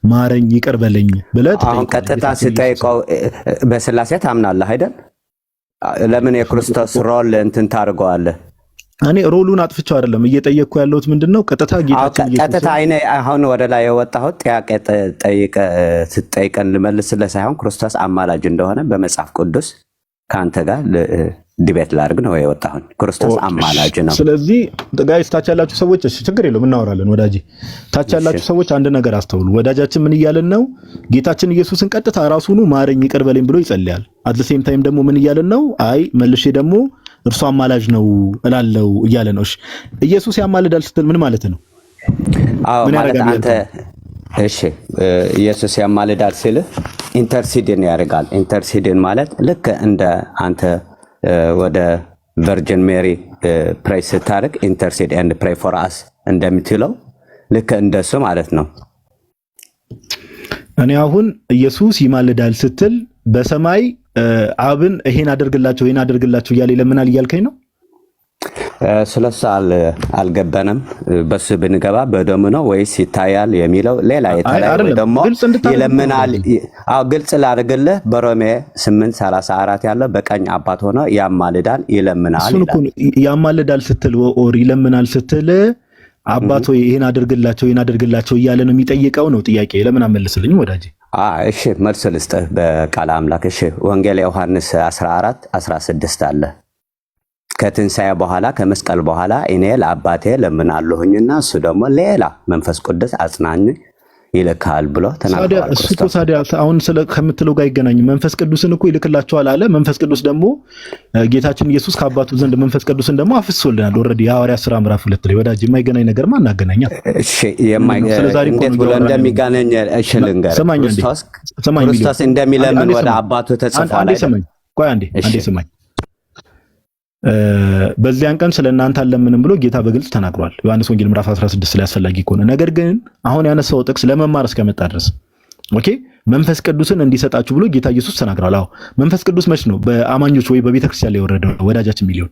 ማረኝ ይቅር በለኝ ብለህ አሁን ቀጥታ ስጠይቀው በስላሴ ታምናለህ አይደል? ለምን የክርስቶስ ሮል እንትን ታርገዋለህ? እኔ ሮሉን አጥፍቼው አይደለም እየጠየቅኩ ያለሁት ምንድነው ቀጥታ ጌታችን ኢየሱስ ቀጥታ እኔ አሁን ወደ ላይ የወጣሁት ጥያቄ ስትጠይቀን ልመልስልህ ሳይሆን ክርስቶስ አማላጅ እንደሆነ በመጽሐፍ ቅዱስ ከአንተ ጋር ዲቤት ላድርግ ነው የወጣሁት። ክርስቶስ አማላጅ ነው። ስለዚህ ጋይስ ታች ያላችሁ ሰዎች እሺ ችግር የለውም እናወራለን። ወዳጄ ታች ያላችሁ ሰዎች አንድ ነገር አስተውሉ። ወዳጃችን ምን እያለን ነው? ጌታችን ኢየሱስን ቀጥታ ራሱኑ ማረኝ ይቅር በለኝ ብሎ ይጸልያል። አት ሴም ታይም ደግሞ ምን እያለን ነው? አይ መልሼ ደግሞ እርሱ አማላጅ ነው እላለው እያለ ነው። እሺ ኢየሱስ ያማልዳል ስትል ምን ማለት ነው? አዎ ማለት አንተ እሺ ኢየሱስ ያማልዳል ሲል ኢንተርሲድን ያደርጋል። ኢንተርሲድን ማለት ልክ እንደ አንተ ወደ ቨርጅን ሜሪ ፕሬይ ስታደርግ ኢንተርሲድ ኤንድ ፕሬይ ፎር አስ እንደምትለው ልክ እንደሱ ማለት ነው። እኔ አሁን ኢየሱስ ይማልዳል ስትል በሰማይ አብን ይሄን አድርግላቸው እያለ ይለምናል እያልከኝ ነው? ስለሱ አልገባንም። በሱ ብንገባ በደሙ ነው ወይስ ይታያል የሚለው ሌላ የተለያየ ደግሞ ይለምናል። አዎ ግልጽ ላድርግልህ በሮሜ 8:34 ያለው በቀኝ አባት ሆኖ ያማልዳል ይለምናል። እሱን እኮ ያማልዳል ስትል ኦር ይለምናል ስትል አባት ሆይ ይሄን አድርግላቸው እያለ ነው የሚጠይቀው ነው ጥያቄ። ለምን አመልስልኝ ወዳጄ? እሺ መልስ ልስጥህ በቃለ አምላክ። እሺ ወንጌል ዮሐንስ 14:16 አለ። ከትንሣኤ በኋላ ከመስቀል በኋላ እኔ ለአባቴ ለምናለሁኝና እሱ ደግሞ ሌላ መንፈስ ቅዱስ አጽናኝ ይልካል ብሎ ተናግሯል። እሱ እኮ ታዲያ አሁን ከምትለው ጋር አይገናኝም። መንፈስ ቅዱስን እኮ ይልክላቸዋል አለ። መንፈስ ቅዱስ ደግሞ ጌታችን ኢየሱስ ከአባቱ ዘንድ መንፈስ ቅዱስን ደግሞ አፍስሶልናል። ኦልሬዲ የሐዋርያት ሥራ ምዕራፍ 2 ላይ ወዳጅ የማይገናኝ ነገር ማን አገናኛል? እሺ እንዴት ብሎ እንደሚገናኝ እሺ ልንገርህ። ክርስቶስ እንደሚለምን ወደ አባቱ ተጽፏል አይደል? ቆይ አንዴ ስማኝ። በዚያን ቀን ስለ እናንተ አለምንም ብሎ ጌታ በግልጽ ተናግሯል። ዮሐንስ ወንጌል ምዕራፍ 16 ላይ አስፈላጊ ከሆነ ነገር ግን አሁን ያነሳው ጥቅስ ለመማር እስከመጣ ድረስ ኦኬ መንፈስ ቅዱስን እንዲሰጣችሁ ብሎ ጌታ ኢየሱስ ተናግሯል። አዎ መንፈስ ቅዱስ መች ነው በአማኞች ወይ በቤተክርስቲያን ላይ የወረደው? ወዳጃችን ሚሊዮን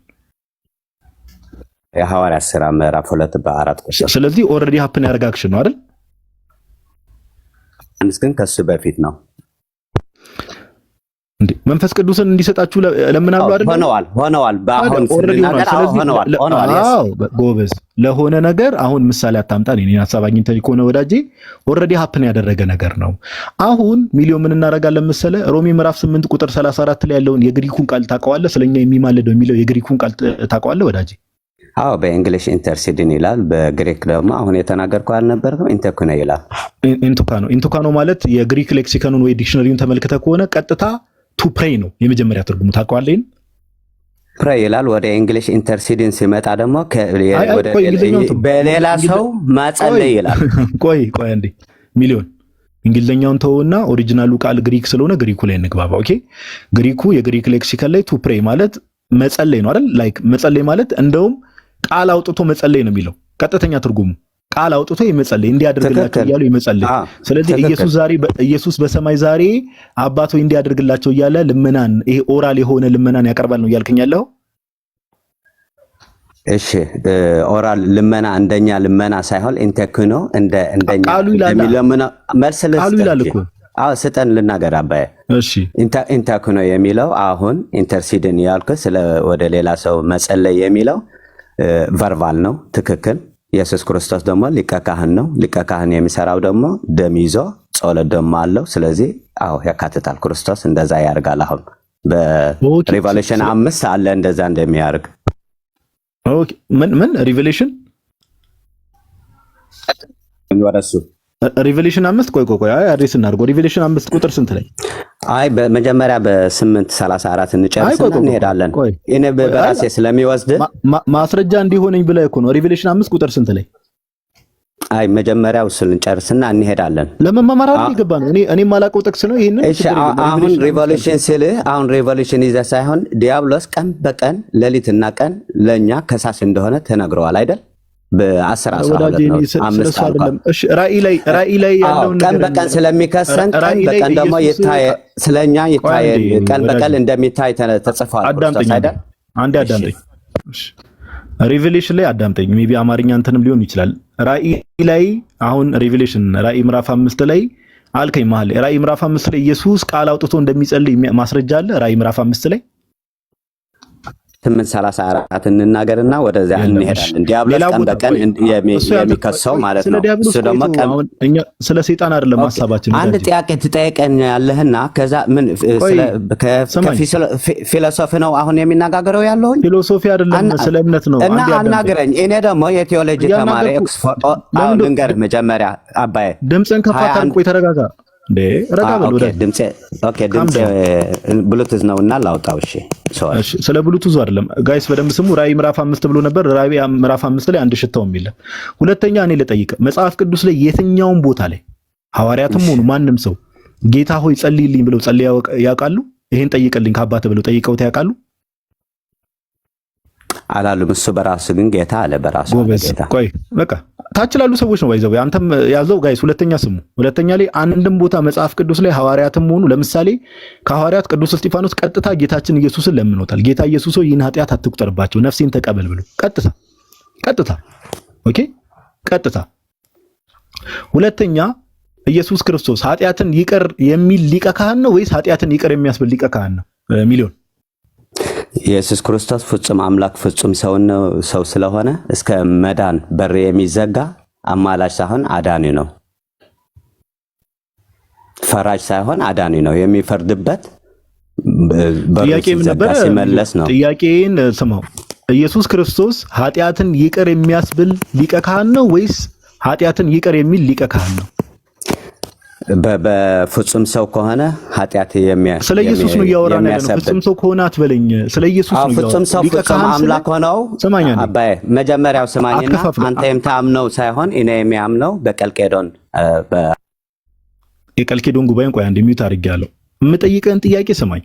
የሐዋርያት ሥራ ምዕራፍ 2:4 ቁጥር። ስለዚህ ኦልሬዲ ሀፕን ያደረገ አክሽን ነው አይደል? ግን ከሱ በፊት ነው እንዴ መንፈስ ቅዱስን እንዲሰጣችሁ ለምናሉ አይደል? ሆነዋል። በአሁን ስንናገር ሆነዋል። ጎበዝ ለሆነ ነገር አሁን ምሳሌ አታምጣ። እኔን ሐሳባኝን ከሆነ ወዳጄ ኦልሬዲ ሀፕን ያደረገ ነገር ነው። አሁን ሚሊዮን ምን እናደርጋለን መሰለ? ሮሜ ምዕራፍ 8 ቁጥር 34 ላይ ያለውን የግሪኩን ቃል ታውቀዋለህ? ስለኛ የሚማልደው የሚለው የግሪኩን ቃል ታውቀዋለህ ወዳጄ? አዎ በእንግሊሽ ኢንተርሲድን ይላል። በግሪክ ደግሞ አሁን የተናገርከው አልነበረም? ኢንተኩነ ይላል። ኢንቶካኖ ማለት የግሪክ ሌክሲከኑን ወይ ዲክሽነሪውን ተመልክተህ ከሆነ ቀጥታ ቱ ፕሬይ ነው የመጀመሪያ ትርጉሙ። ታውቀዋለህ? ፕሬይ ይላል። ወደ እንግሊሽ ኢንተርሲድን ሲመጣ ደግሞ በሌላ ሰው ማጸለይ ይላል። ቆይ አንዴ ሚሊዮን እንግሊዘኛውን ተውና ኦሪጂናሉ ቃል ግሪክ ስለሆነ ግሪኩ ላይ እንግባባ። ኦኬ ግሪኩ የግሪክ ሌክሲከን ላይ ቱ ፕሬይ ማለት መጸለይ ነው አይደል? ላይክ መጸለይ ማለት እንደውም ቃል አውጥቶ መጸለይ ነው የሚለው ቀጥተኛ ትርጉሙ። ቃል አውጥቶ የመጸለይ እንዲያደርግላቸው እያሉ የመጸለይ። ስለዚህ ኢየሱስ በሰማይ ዛሬ አባት ሆይ እንዲያደርግላቸው እያለ ልመናን፣ ይሄ ኦራል የሆነ ልመናን ያቀርባል ነው እያልከኝ ያለው? እሺ ኦራል ልመና እንደኛ ልመና ሳይሆን ኢንተኩኖ እንደኛ እንደሚለምና መልስ ይላል እኮ። አዎ ስጠን ልናገር አባዬ። እሺ ኢንተኩኖ የሚለው አሁን ኢንተርሲድን ያልኩ ስለ ወደ ሌላ ሰው መጸለይ የሚለው ቨርባል ነው። ትክክል። ኢየሱስ ክርስቶስ ደግሞ ሊቀ ካህን ነው። ሊቀ ካህን የሚሰራው ደግሞ ደም ይዞ ጸሎት ደም አለው። ስለዚህ አዎ ያካትታል። ክርስቶስ እንደዛ ያርጋል። አሁን በሪቨሌሽን 5 አለ እንደዛ እንደሚያርግ። ኦኬ ምን ሪቨሌሽን ወራሱ ሪቨሌሽን 5 ቆይ አድሬስ እናድርገው። ሪቨሌሽን 5 ቁጥር ስንት ላይ? አይ በመጀመሪያ በ8:34 እንጨርስና እንሄዳለን። እኔ በራሴ ስለሚወስድ ማስረጃ እንዲሆነኝ ብለህ እኮ ነው። ሪቨሌሽን 5 ቁጥር ስንት ላይ? አይ መጀመሪያው እንጨርስና እንሄዳለን። ለመማማር አይደል ይገባ ነው። እኔ ማላውቀው ጥቅስ ነው ይሄንን። እሺ አሁን ሪቮሉሽን ሲል አሁን ሪቮሉሽን ይዘ ሳይሆን ዲያብሎስ ቀን በቀን ሌሊትና ቀን ለኛ ከሳሽ እንደሆነ ተነግረዋል አይደል? ራእይ ላይ ያለው ቀን በቀን ስለሚከሰን ቀን በቀን ደግሞ ስለኛ ይታየ ቀን በቀን እንደሚታይ ተጽፏል። አንዴ አዳምጠኝ። ሪቪሌሽን ላይ አዳምጠኝ። ሜቢ አማርኛ እንትንም ሊሆን ይችላል። ራእይ ላይ አሁን ሪቪሌሽን ራእይ ምዕራፍ 5 ላይ አልከኝ መሀል ራእይ ምዕራፍ 5 ላይ ኢየሱስ ቃል አውጥቶ እንደሚጸልይ ማስረጃ አለ። ራእይ ምዕራፍ 5 ላይ 8:34 እንናገርና ወደዚያ እንሄዳለን። ዲያብሎስ ቀን በቀን የሚከሰው ማለት ነው። እሱ ደግሞ እኛ ስለ ሰይጣን አይደለም ሐሳባችን። አንድ ጥያቄ ትጠይቀኝ ያለህና ከዛ ምን ፊሎሶፊ ነው አሁን የሚነጋገረው ያለው? ፊሎሶፊ አይደለም ስለ እምነት ነው። እና አናግረኝ። እኔ ደግሞ የቴዎሎጂ ተማሪ ኦክስፎርድ ልንገርህ መጀመሪያ አባዬ ድምፅን ከፍ አድርጎ ተረጋጋ እንዴ ረጋ በል ወደ ድምጽ ብሉቱዝ ነውና ላውጣው። እሺ ስለ ብሉቱዝ አይደለም ጋይስ በደንብ ስሙ። ራእይ ምዕራፍ 5 ብሎ ነበር። ራእይ ምዕራፍ 5 ላይ አንድ ሽታው የሚል ሁለተኛ እኔ ልጠይቅ መጽሐፍ ቅዱስ ላይ የትኛውን ቦታ ላይ ሐዋርያትም ሆኑ ማንም ሰው ጌታ ሆይ ጸልይልኝ ብለው ጸልየው ያውቃሉ? ይሄን ጠይቅልኝ ከአባተ ብለው ጠይቀውት ያውቃሉ? አላሉም። እሱ በራሱ ግን ጌታ አለ በራሱ ጌታ። ቆይ በቃ ታች ላሉ ሰዎች ነው ባይዘው አንተም ያዘው ጋይስ። ሁለተኛ ስሙ። ሁለተኛ ላይ አንድም ቦታ መጽሐፍ ቅዱስ ላይ ሐዋርያትም ሆኑ ለምሳሌ ከሐዋርያት ቅዱስ እስጢፋኖስ ቀጥታ ጌታችን ኢየሱስን ለምኖታል። ጌታ ኢየሱስ ሆይ ይህን ኃጢአት አትቁጠርባቸው ነፍሴን ተቀበል ብሎ ቀጥታ ኦኬ ቀጥታ። ሁለተኛ ኢየሱስ ክርስቶስ ኃጢአትን ይቅር የሚል ሊቀ ካህን ነው ወይስ ኃጢአትን ይቅር የሚያስብል ሊቀ ካህን ነው? ሚሊዮን ኢየሱስ ክርስቶስ ፍጹም አምላክ ፍጹም ሰው ስለሆነ እስከ መዳን በር የሚዘጋ አማላጅ ሳይሆን አዳኒ ነው። ፈራጅ ሳይሆን አዳኒ ነው። የሚፈርድበት በሩ ሲዘጋ ሲመለስ ነው። ጥያቄን ስማው። ኢየሱስ ክርስቶስ ኃጢአትን ይቅር የሚያስብል ሊቀ ካህን ነው ወይስ ኃጢአትን ይቅር የሚል ሊቀ ካህን ነው? በፍጹም ሰው ከሆነ ኃጢአት ስለ ኢየሱስ ነው እያወራን ያለነው። ፍጹም ሰው ከሆነ አትበለኝ። ስለ ኢየሱስ ነው እያወራን። ፍጹም ሰው ፍጹም አምላክ ሆነው አባዬ መጀመሪያው ስማኝና አንተ የምታምነው ሳይሆን እኔ የሚያምነው በቀልቄዶን የቀልቄዶን ጉባኤን ቆይ አንድ ሚዩት አድርጌያለሁ። የምጠይቀን ጥያቄ ስማኝ።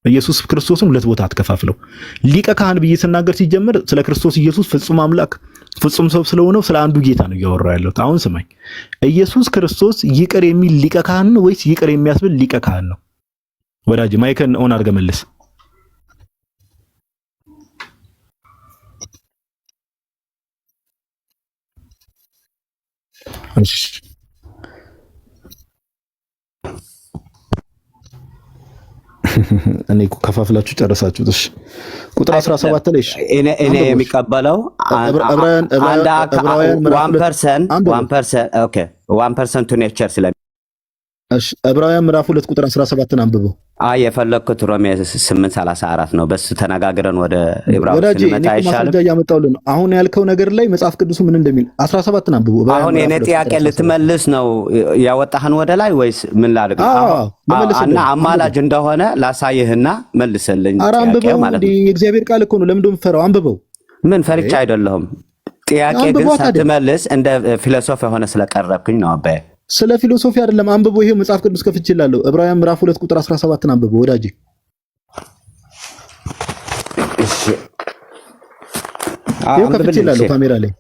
ኢየሱስ ክርስቶስን ሁለት ቦታ አትከፋፍለው። ሊቀ ካህን ብዬ ስናገር ሲጀምር ስለ ክርስቶስ ኢየሱስ ፍጹም አምላክ ፍጹም ሰው ስለሆነው ስለ አንዱ ጌታ ነው እያወራሁ ያለሁት። አሁን ስማኝ። ኢየሱስ ክርስቶስ ይቅር የሚል ሊቀ ካህን ነው ወይስ ይቅር የሚያስብል ሊቀ ካህን ነው? ወዳጅ ማይክን ኦን አድርገህ መልስ። እኔ ከፋፍላችሁ ጨረሳችሁት። እሺ ቁጥር 17 ላይ እኔ የሚቀበለው አንድ 1% ቱ ኔቸር ስለ እሺ ዕብራውያን ምዕራፍ 2 ቁጥር 17ን አንብበው። የፈለኩት ሮሜ 8:34 ነው። በሱ ተነጋግረን ወደ ዕብራውያን ስንመጣ አይሻልም? ያመጣውልን አሁን ያልከው ነገር ላይ መጽሐፍ ቅዱሱ ምን እንደሚል 17ን አንብበው። አሁን የኔ ጥያቄ ልትመልስ ነው ያወጣህን ወደ ላይ ወይስ ምን ላድርግ? እና አማላጅ እንደሆነ ላሳይህና መልስልኝ ጥያቄ ማለት ነው። የእግዚአብሔር ቃል እኮ ነው። ለምን እንደምፈራው አንብበው። ምን ፈርቻ አይደለሁም። ጥያቄ ግን ስትመልስ እንደ ፊሎሶፊ ሆነ ስለቀረብክኝ ነው አባዬ። ስለ ፊሎሶፊ አይደለም። አንብበው። ይሄው መጽሐፍ ቅዱስ ከፍቼላለሁ። ዕብራውያን ምዕራፍ 2 ቁጥር 17ን አንብበው ወዳጄ። እሺ ይሄው ከፍቼላለሁ ካሜራ ላይ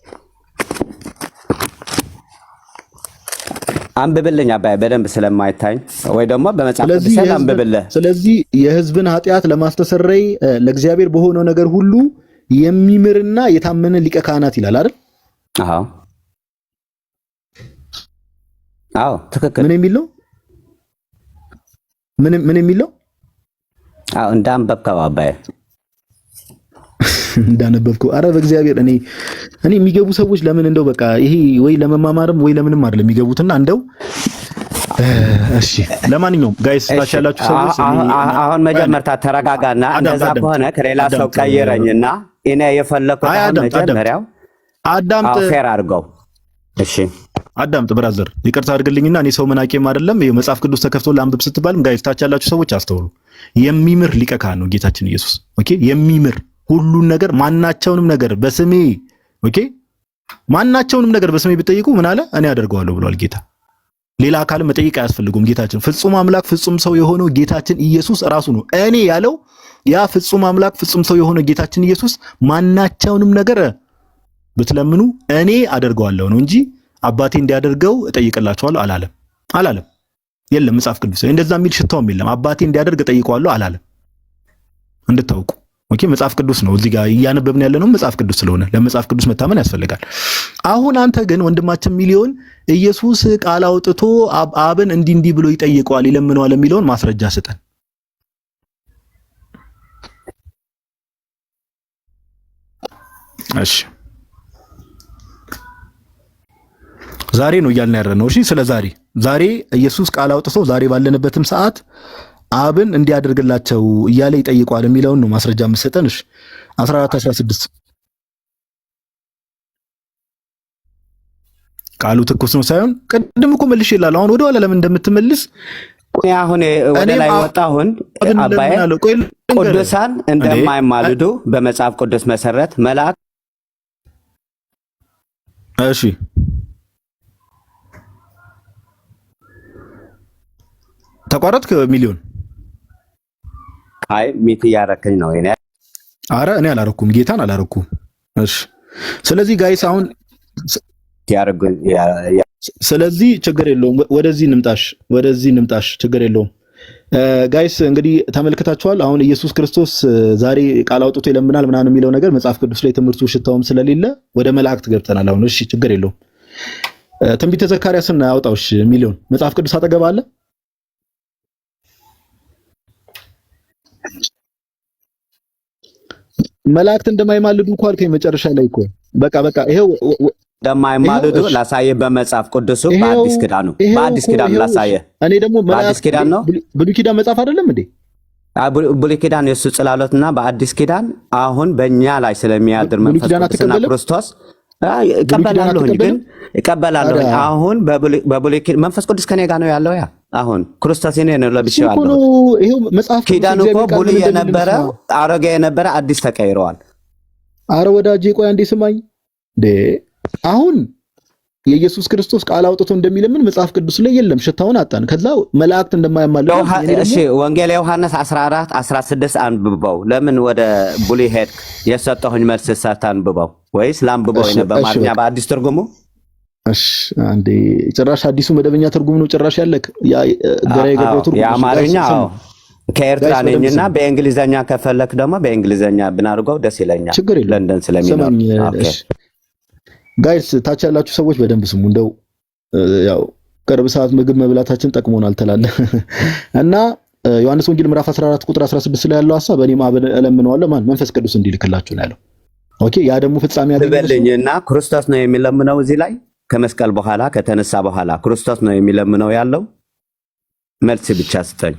አንብብልኝ አባዬ፣ በደንብ ስለማይታይ ወይ ደግሞ በመጽሐፍ ቅዱስ ላይ አንብብልህ። ስለዚህ የሕዝብን ኃጢአት ለማስተሰረይ ለእግዚአብሔር በሆነው ነገር ሁሉ የሚምርና የታመነ ሊቀ ካህናት ይላል አይደል? አዎ ትክክል። ምን የሚል ነው? ምን የሚል ነው? እንዳንበብከው አባዬ እንዳነበብከው። አረ በእግዚአብሔር እኔ የሚገቡ ሰዎች ለምን እንደው በቃ ይሄ ወይ ለመማማርም ወይ ለምንም አይደለም የሚገቡትና እንደው እሺ ለማንኛውም ጋይስ ታች ያላችሁ ሰዎች አሁን መጀመርታ ተረጋጋና እንደዛ ከሆነ ከሌላ ሰው ቀይረኝና እኔ የፈለኩት መጀመሪያው አዳምጥ ፌር አድርገው። እሺ አዳምጥ ብራዘር፣ ይቅርታ አድርግልኝና እኔ ሰው መናቄም አይደለም። ይሄ መጽሐፍ ቅዱስ ተከፍቶ ለአንብብ ስትባልም ጋይስ ታች ያላችሁ ሰዎች አስተውሉ። የሚምር ሊቀ ካህን ነው ጌታችን ኢየሱስ። ኦኬ የሚምር ሁሉን ነገር ማናቸውንም ነገር በስሜ ኦኬ ማናቸውንም ነገር በስሜ ብትጠይቁ ምን አለ? እኔ አደርገዋለሁ ብሏል ጌታ። ሌላ አካል መጠየቅ አያስፈልጉም። ጌታችን ፍጹም አምላክ ፍጹም ሰው የሆነው ጌታችን ኢየሱስ ራሱ ነው እኔ ያለው። ያ ፍጹም አምላክ ፍጹም ሰው የሆነው ጌታችን ኢየሱስ ማናቸውንም ነገር ብትለምኑ እኔ አደርገዋለሁ ነው እንጂ አባቴ እንዲያደርገው እጠይቅላችኋለሁ አላለም። የለም መጽሐፍ ቅዱስ እንደዛ የሚል ሽታውም የለም። አባቴ እንዲያደርግ እጠይቀዋለሁ አላለም። እንድታውቁ ኦኬ። መጽሐፍ ቅዱስ ነው እዚህ ጋር እያነበብን ያለነው መጽሐፍ ቅዱስ ስለሆነ ለመጽሐፍ ቅዱስ መታመን ያስፈልጋል። አሁን አንተ ግን ወንድማችን ሚሊዮን ኢየሱስ ቃል አውጥቶ አብን እንዲህ ብሎ ይጠይቀዋል ይለምነዋል የሚለውን ማስረጃ ስጠን። እሺ ዛሬ ነው እያልን ያረነው። እሺ ስለ ዛሬ ኢየሱስ ቃል አውጥቶ ዛሬ ባለንበትም ሰዓት አብን እንዲያደርግላቸው እያለ ይጠይቀዋል የሚለውን ነው ማስረጃ የምትሰጠን። እሺ 14:16 ቃሉ ትኩስ ነው ሳይሆን ቅድም እኮ መልሽ ይላል። አሁን ወደ ኋላ ለምን እንደምትመልስ አሁን ወደ ላይ ወጣሁን አባዬ ቅዱሳን እንደማይማልዱ በመጽሐፍ ቅዱስ መሰረት መልአክ እሺ ተቋረጥክ ሚሊዮን? አይ ሚት ያረከኝ ነው እኔ። አረ እኔ አላረኩም፣ ጌታን አላረኩም። እሺ ስለዚህ ጋይስ አሁን ስለዚህ ችግር የለውም። ወደዚህ እንምጣሽ ችግር የለውም። ጋይስ እንግዲህ ተመልክታችኋል። አሁን ኢየሱስ ክርስቶስ ዛሬ ቃል አውጥቶ ይለምናል ምናምን የሚለው ነገር መጽሐፍ ቅዱስ ላይ ትምህርቱ ሽታውም ስለሌለ ወደ መላእክት ገብተናል አሁን። እሺ ችግር የለውም። ትንቢተ ዘካርያስን አውጣው። እሺ ሚሊዮን መጽሐፍ ቅዱስ አጠገብ አለ? መላእክት እንደማይማልዱ እኮ አልከኝ መጨረሻ ላይ እኮ። በቃ ይሄው እንደማይማልዱ ላሳየህ በመጽሐፍ ቅዱሱ በአዲስ ኪዳኑ በአዲስ ኪዳኑ ላሳየህ። እኔ ደግሞ በአዲስ ኪዳን ነው ብሉይ ኪዳን መጽሐፍ አይደለም እንዴ? ብሉይ ኪዳን የሱ ጽላሎትና በአዲስ ኪዳን አሁን በእኛ ላይ ስለሚያድር መንፈስ ቅዱስና ክርስቶስ እቀበላለሁ ግን እቀበላለሁ። አሁን በብሉይ ኪዳን መንፈስ ቅዱስ ከኔ ጋር ነው ያለው። ያ አሁን ክርስቶስ እኔ ነው ለብቻው ያለው። ይሄው መጽሐፍ ኪዳኑ እኮ ብሉይ የነበረ አሮጌ የነበረ አዲስ ተቀይረዋል። አረ ወዳጄ ቆይ አንዴ ስማኝ እንዴ። አሁን የኢየሱስ ክርስቶስ ቃል አውጥቶ እንደሚለምን መጽሐፍ ቅዱስ ላይ የለም። ሽታውን አጣን። ከዛ መላእክት እንደማያማልዱ እሺ፣ ወንጌል ዮሐንስ 14:16 አንብበው። ለምን ወደ ብሉይ ሄድክ? የሰጠሁኝ መልስ ሳታንብበው ወይስ ላንብበው? በአማርኛ በአዲስ ትርጉሙ። እሺ፣ አንዴ ጭራሽ አዲሱ መደበኛ ትርጉም ነው ጭራሽ ያለክ። ያ ገራ የገባው ትርጉም የአማርኛ ከኤርትራ ነኝና በእንግሊዘኛ ከፈለክ ደግሞ በእንግሊዘኛ ብናርገው ደስ ይለኛል። ለንደን ስለሚኖር ኦኬ። ጋይስ ታች ያላችሁ ሰዎች በደንብ ስሙ። እንደው ያው ቅርብ ሰዓት ምግብ መብላታችን ጠቅሞናል ተላለ እና ዮሐንስ ወንጌል ምዕራፍ 14 ቁጥር 16 ላይ ያለው ሐሳብ እኔም አብ እለምነዋለሁ ማን መንፈስ ቅዱስ እንዲልክላችሁ ነው ያለው። ኦኬ ያ ደግሞ ፍጻሜ ያገኘና ክርስቶስ ነው የሚለምነው እዚህ ላይ ከመስቀል በኋላ ከተነሳ በኋላ ክርስቶስ ነው የሚለምነው ያለው። መልስ ብቻ ስጠኝ።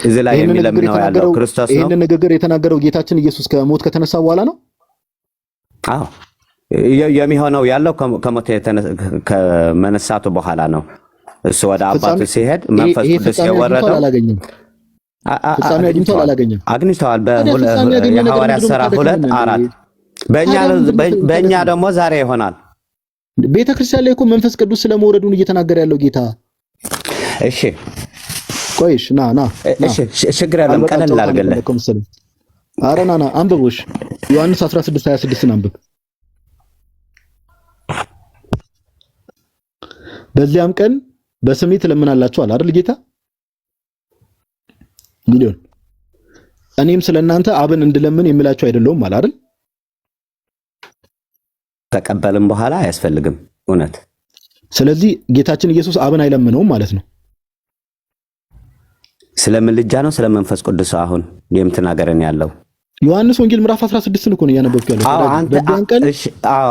እዚህ ላይ የሚለምነው ያለው ክርስቶስ ነው። ይሄን ንግግር የተናገረው ጌታችን ኢየሱስ ከሞት ከተነሳ በኋላ ነው። አዎ የሚሆነው ያለው ከመነሳቱ በኋላ ነው። እሱ ወደ አባቱ ሲሄድ መንፈስ ቅዱስ የወረደው ፍጻሜ አግኝቷል አላገኘም? አግኝቷል። የሐዋርያት ሥራ 2:4 በእኛ ደግሞ ዛሬ ይሆናል። ቤተክርስቲያን ላይ እኮ መንፈስ ቅዱስ ስለመውረዱን እየተናገረ ያለው ጌታ። እሺ ቆይሽ ና እሺ ችግር የለም ቀለል ላድርግልህ። ኧረ ና አንብቦሽ ዮሐንስ 16:26 አንብብ። በዚያም ቀን በስሜ ትለምናላችሁ አለ አይደል ጌታ ሚሊዮን። እኔም ስለናንተ አብን እንድለምን የሚላችሁ አይደለሁም አለ አይደል? ተቀበልም በኋላ አያስፈልግም እውነት። ስለዚህ ጌታችን ኢየሱስ አብን አይለምነውም ማለት ነው። ስለምን ልጃ ነው ስለ መንፈስ ቅዱስ አሁን የምትናገረን ያለው? ዮሐንስ ወንጌል ምዕራፍ 16 እኮ ነው ያነበብኩ ያለው። በዚያን ቀን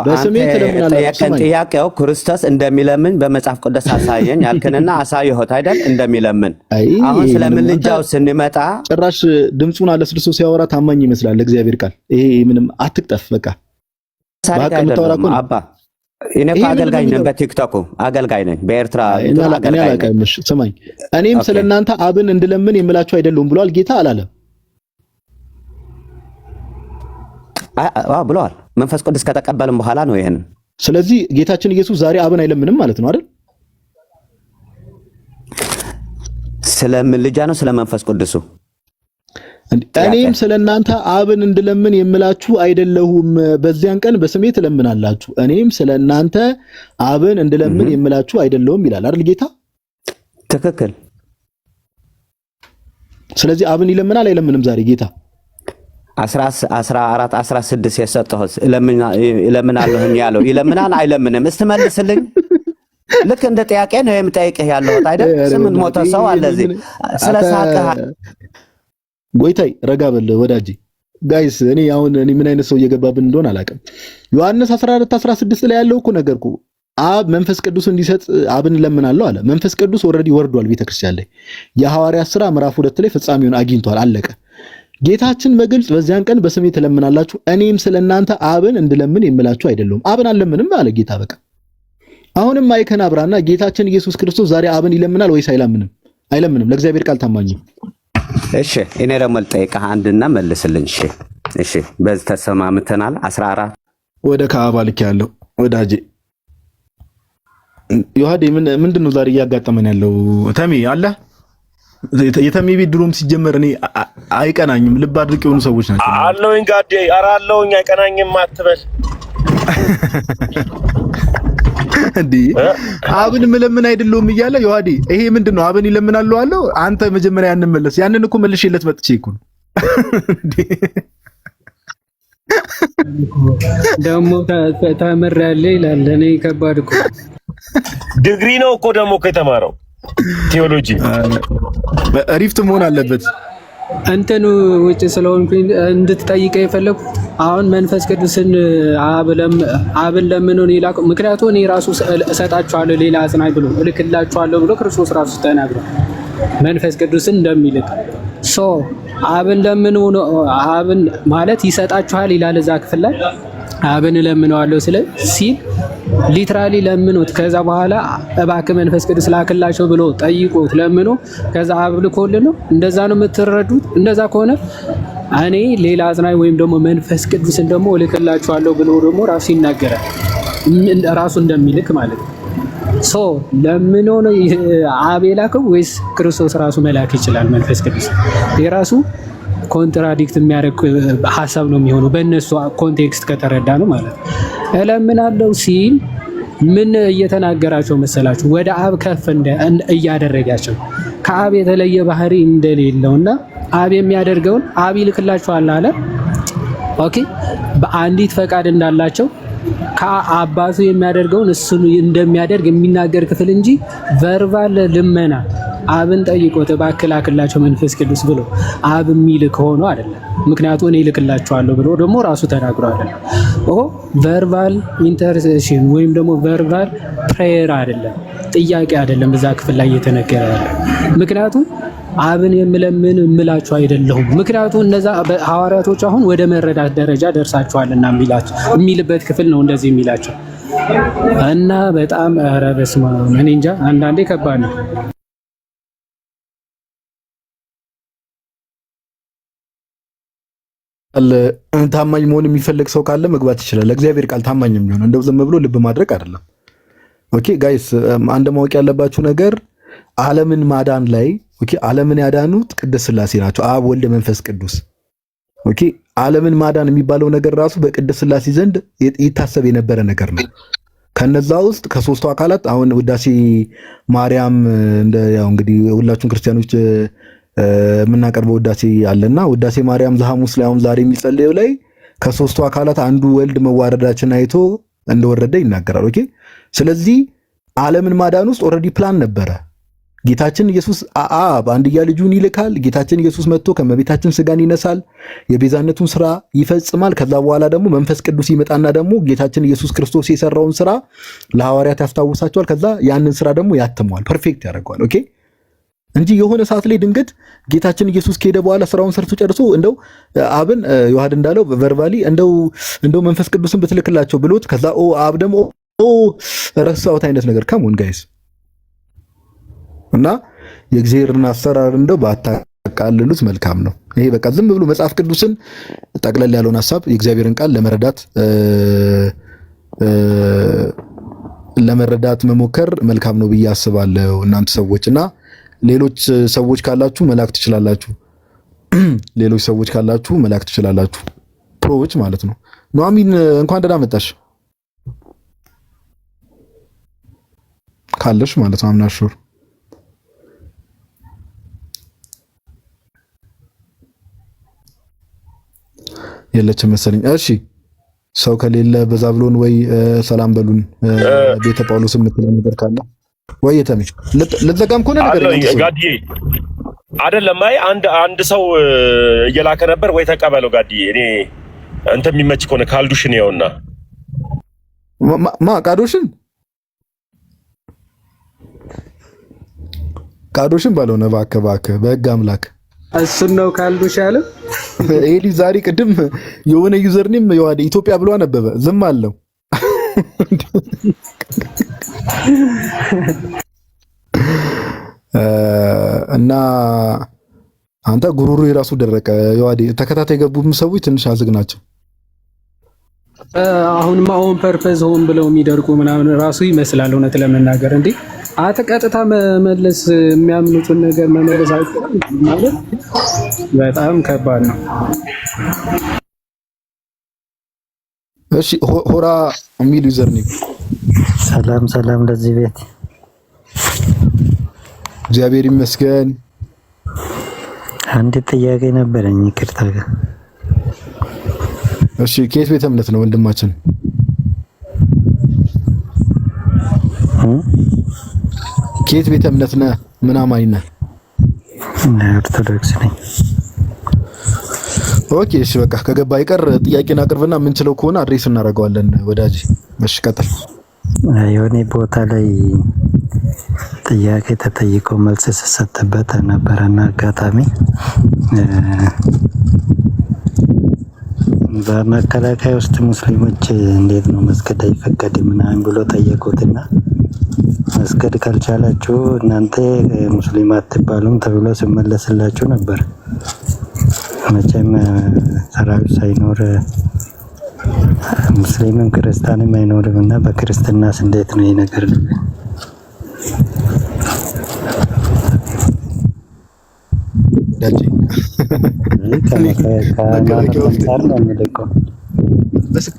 በስሜ ትለምናላችሁ። ጥያቄው ክርስቶስ እንደሚለምን በመጽሐፍ ቅዱስ አሳየኝ ያልከንና አሳየሁት አይደል? እንደሚለምን አሁን ስለምን ልጃው ስንመጣ ጭራሽ ድምጹን አለስልሶ ሲያወራ ታማኝ ይመስላል እግዚአብሔር ቃል። ይሄ ምንም አትቅጠፍ በቃ አባ እኔ አገልጋይ ነኝ፣ በቲክቶክ አገልጋይ ነኝ፣ በኤርትራ አገልጋይ ነኝ። ስማኝ እኔም ስለናንተ አብን እንድለምን የምላችሁ አይደለም ብሏል ጌታ አላለም? ብለዋል። መንፈስ ቅዱስ ከተቀበልን በኋላ ነው ይሄን። ስለዚህ ጌታችን ኢየሱስ ዛሬ አብን አይለምንም ማለት ነው አይደል? ስለምን ልጃ ነው ስለ መንፈስ ቅዱሱ? እኔም ስለናንተ አብን እንድለምን የምላችሁ አይደለሁም፣ በዚያን ቀን በስሜ ትለምናላችሁ። እኔም ስለናንተ አብን እንድለምን የምላችሁ አይደለሁም ይላል አይደል ጌታ? ትክክል። ስለዚህ አብን ይለምናል አይለምንም ዛሬ ጌታ? 14:16 የሰጠሁት እለምናለሁኝ ያለው ይለምናል አይለምንም? እስቲ መልስልኝ። ልክ እንደ ጥያቄ ነው የምጠይቅህ ያለሁት አይደል? 800 ሰው አለ እዚህ ስለሳቀህ ጎይታይ ረጋ በል ወዳጄ። ጋይስ እኔ ምን አይነት ሰው እየገባብን እንደሆነ አላውቅም። ዮሐንስ 14:16 ላይ ያለው እኮ ነገርኩ። አብ መንፈስ ቅዱስ እንዲሰጥ አብን እለምናለሁ አለ። መንፈስ ቅዱስ ኦልሬዲ ወርዷል ቤተክርስቲያን ላይ። የሐዋርያት ሥራ ምዕራፍ 2 ላይ ፍጻሜውን አግኝቷል፣ አለቀ። ጌታችን በግልጽ በዚያን ቀን በስሜ ትለምናላችሁ፣ እኔም ስለናንተ አብን እንድለምን የምላችሁ አይደለሁም። አብን አልለምንም አለ ጌታ በቃ። አሁንም አይከን አብራና ጌታችን ኢየሱስ ክርስቶስ ዛሬ አብን ይለምናል ወይስ አይለምንም? አይለምንም። ለእግዚአብሔር ቃል ታማኝ። እሺ እኔ ደግሞ ልጠይቅህ አንድና መልስልኝ። እሺ በዚህ ተሰማምተናል። 14 ወደ ካዕባ ልክ ያለው ወዳጄ ዮሐዴ ምንድነው ዛሬ እያጋጠመን ያለው? ተሜ አለ የተሜ ቤት ድሮም ሲጀመር እኔ አይቀናኝም። ልብ አድርቅ የሆኑ ሰዎች ናቸው። አለውኝ ጋዴ ኧረ አለውኝ አይቀናኝም አትበል እንዴ። አብን ምለምን አይደለም እያለ ዮሐዴ ይሄ ምንድነው? አብን ይለምናል አለው። አንተ መጀመሪያ ያንን መለስ። ያንን እኮ መልሼለት መጥቼ እኮ ነው ደሞ ተመራለ ይላል። እኔ ከባድ እኮ ዲግሪ ነው እኮ ደሞ ከተማረው ቴዎሎጂ ሪፍት መሆን አለበት። እንትኑ ውጭ ስለሆንኩኝ እንድትጠይቀኝ የፈለኩት አሁን መንፈስ ቅዱስን አብን ለምን ነው ይላል? ምክንያቱም እኔ ራሱ እሰጣችኋለሁ ሌላ አጽናኝ ብሎ እልክላችኋለሁ ብሎ ክርስቶስ ራሱ ተናግሯል መንፈስ ቅዱስን እንደሚልክ። ሶ አብን ለምን ነው አብን ማለት ይሰጣችኋል ይላል እዛ ክፍል ላይ አብን ለምነዋለሁ ሲል ሊትራሊ ለምኖት ከዛ በኋላ እባክህ መንፈስ ቅዱስ ላክላቸው ብሎ ጠይቆት ለምኖ ከዛ አብ ልኮልን ነው። እንደዛ ነው የምትረዱት? እንደዛ ከሆነ እኔ ሌላ አጽናኝ ወይም ደግሞ መንፈስ ቅዱስን ደግሞ እልክላችኋለሁ ብሎ ደግሞ ራሱ ይናገራል ራሱ እንደሚልክ ማለት ነው። ሶ ለምኖ ነው አብ የላከው ወይስ ክርስቶስ ራሱ መላክ ይችላል? መንፈስ ቅዱስ የራሱ ኮንትራዲክት የሚያደርግ ሀሳብ ነው የሚሆነው በእነሱ ኮንቴክስት ከተረዳ ነው ማለት ነው። እለምናለሁ ሲል ምን እየተናገራቸው መሰላችሁ? ወደ አብ ከፍ እያደረጋቸው ከአብ የተለየ ባህሪ እንደሌለውና አብ የሚያደርገውን አብ ይልክላቸዋል አለ። ኦኬ በአንዲት ፈቃድ እንዳላቸው ከአባቱ የሚያደርገውን እሱ እንደሚያደርግ የሚናገር ክፍል እንጂ ቨርባል ልመና አብን ጠይቆት እባክህ ላክላቸው መንፈስ ቅዱስ ብሎ አብ የሚልክ ሆኖ አይደለም። ምክንያቱም እኔ እልክላቸዋለሁ ብሎ ደግሞ ራሱ ተናግሯል። ቨርባል ኢንተርሴሽን ወይም ደግሞ ቨርባል ፕሬየር አይደለም፣ ጥያቄ አይደለም እዛ ክፍል ላይ እየተነገረ ያለ። ምክንያቱም አብን የምለምን እምላችሁ አይደለሁም። ምክንያቱም እነዛ ሐዋርያቶች አሁን ወደ መረዳት ደረጃ ደርሳችኋልና የሚልበት ክፍል ነው እንደዚህ የሚላቸው እና በጣም ኧረ በስመ አብ እኔ እንጃ አንዳንዴ ከባድ ነው። ታማኝ መሆን የሚፈልግ ሰው ካለ መግባት ይችላል። ለእግዚአብሔር ቃል ታማኝ የሚሆን እንደው ዝም ብሎ ልብ ማድረግ አይደለም። ኦኬ ጋይስ፣ አንድ ማወቅ ያለባችሁ ነገር ዓለምን ማዳን ላይ ኦኬ፣ ዓለምን ያዳኑት ቅድስት ሥላሴ ናቸው፣ አብ ወልድ መንፈስ ቅዱስ። ኦኬ፣ ዓለምን ማዳን የሚባለው ነገር ራሱ በቅድስት ሥላሴ ዘንድ ይታሰብ የነበረ ነገር ነው። ከነዛ ውስጥ ከሶስቱ አካላት አሁን ውዳሴ ማርያም እንደ ያው እንግዲህ ሁላችሁም ክርስቲያኖች የምናቀርበው ውዳሴ አለና ውዳሴ ማርያም ዘሐሙስ ላይ አሁን ዛሬ የሚጸልየው ላይ ከሶስቱ አካላት አንዱ ወልድ መዋረዳችን አይቶ እንደወረደ ይናገራል። ኦኬ፣ ስለዚህ ዓለምን ማዳን ውስጥ ኦልሬዲ ፕላን ነበረ። ጌታችን ኢየሱስ አብ አንድያ ልጁን ይልካል። ጌታችን ኢየሱስ መጥቶ ከመቤታችን ስጋን ይነሳል፣ የቤዛነቱን ስራ ይፈጽማል። ከዛ በኋላ ደግሞ መንፈስ ቅዱስ ይመጣና ደግሞ ጌታችን ኢየሱስ ክርስቶስ የሰራውን ስራ ለሐዋርያት ያስታውሳቸዋል። ከዛ ያንን ስራ ደግሞ ያትመዋል፣ ፐርፌክት ያደርገዋል። ኦኬ እንጂ የሆነ ሰዓት ላይ ድንገት ጌታችን ኢየሱስ ከሄደ በኋላ ስራውን ሰርቶ ጨርሶ እንደው አብን ዮሐድ እንዳለው ቨርባሊ እንደው መንፈስ ቅዱስን ብትልክላቸው ብሎት ከዛ አብ ደግሞ ረሳውት አይነት ነገር ከሞን ጋይስ እና የእግዚአብሔርን አሰራር እንደው ባታቃልሉት መልካም ነው። ይሄ በቃ ዝም ብሎ መጽሐፍ ቅዱስን ጠቅለል ያለውን ሐሳብ የእግዚአብሔርን ቃል ለመረዳት መሞከር መልካም ነው ብዬ አስባለሁ። እናንተ ሰዎችና ሌሎች ሰዎች ካላችሁ መላክ ትችላላችሁ። ሌሎች ሰዎች ካላችሁ መላክ ትችላላችሁ። ፕሮዎች ማለት ነው። ኑአሚን እንኳን ደህና መጣሽ ካለሽ ማለት ነው። አምናሹር የለችም መሰለኝ። እሺ ሰው ከሌለ በዛብሎን ወይ ሰላም በሉን። ቤተ ጳውሎስ የምትለው ነገር ካለ ወይ የተመች ለዘጋም ኮነ ነገር ጋዲዬ አይደለም። አይ አንድ ሰው እየላከ ነበር ወይ ተቀበለው ጋዲዬ። እኔ አንተ የሚመች ከሆነ ካልዱሽን ይኸውና ቃዶሽን ባለው ነው። እባክህ በሕግ አምላክ እሱን ነው ካልዱሽ ያለው። ኤሊ ዛሬ ቅድም የሆነ ዩዘርኔም የዋደ ኢትዮጵያ ብሎ አነበበ፣ ዝም አለው። እና አንተ ጉሩሩ የራሱ ደረቀ። የዋዴ ተከታታይ የገቡም ሰዎች ትንሽ አዝግ ናቸው። አሁንማ ኦን ፐርፐዝ ሆን ብለው የሚደርቁ ምናምን ራሱ ይመስላል። እውነት ለመናገር እንዴ ቀጥታ መመለስ የሚያምኑትን ነገር መመለስ ማለት በጣም ከባድ ነው። እሺ ሆራ የሚል ዩዘር ነው። ሰላም ለዚህ ቤት እግዚአብሔር ይመስገን። አንድ ጥያቄ ነበረኝ፣ ይቅርታ። እሺ ከየት ቤተ እምነት ነው ወንድማችን? ከየት ቤተ እምነት ነህ? ምን አማኝ ነህ? ኦርቶዶክስ ነኝ። ኦኬ እሺ በቃ ከገባ አይቀር ጥያቄን አቅርብና የምንችለው ከሆነ አድሬስ እናደርገዋለን ወዳጅ። እሺ ቀጥል። የሆነ ቦታ ላይ ጥያቄ ተጠይቆ መልስ ሲሰጥበት ነበረና አጋጣሚ በመከላከያ ውስጥ ሙስሊሞች እንዴት ነው መስገድ አይፈቀድም ምናምን ብሎ ጠየቁትና መስገድ ካልቻላችሁ እናንተ ሙስሊም አትባሉም ተብሎ ሲመለስላችሁ ነበር። መቼም ሰራዊት ሳይኖር ሙስሊምም ክርስቲያንም አይኖርም እና በክርስትናስ እንዴት ነው ይሄ ነገር?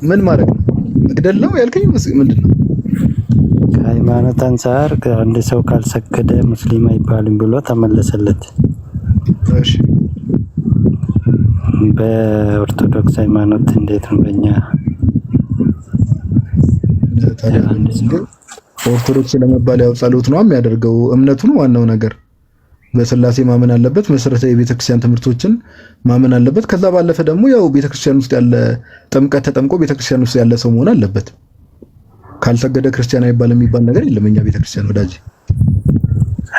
ምን ማለት ነው? መግደል ነው ያልከኝ ምንድን ነው? ከሃይማኖት አንፃር አንድ ሰው ካልሰገደ ሙስሊም አይባልም ብሎ ተመለሰለት። እሺ በኦርቶዶክስ ሃይማኖት እንዴት ነው? በእኛ ኦርቶዶክስ ለመባል ያው ጸሎት ነው የሚያደርገው፣ እምነቱ ነው ዋናው ነገር። በስላሴ ማመን አለበት፣ መሰረታዊ የቤተክርስቲያን ትምህርቶችን ማመን አለበት። ከዛ ባለፈ ደግሞ ያው ቤተክርስቲያን ውስጥ ያለ ጥምቀት ተጠምቆ ቤተክርስቲያን ውስጥ ያለ ሰው መሆን አለበት። ካልሰገደ ክርስቲያን አይባልም የሚባል ነገር የለም እኛ ቤተክርስቲያን ወዳጅ።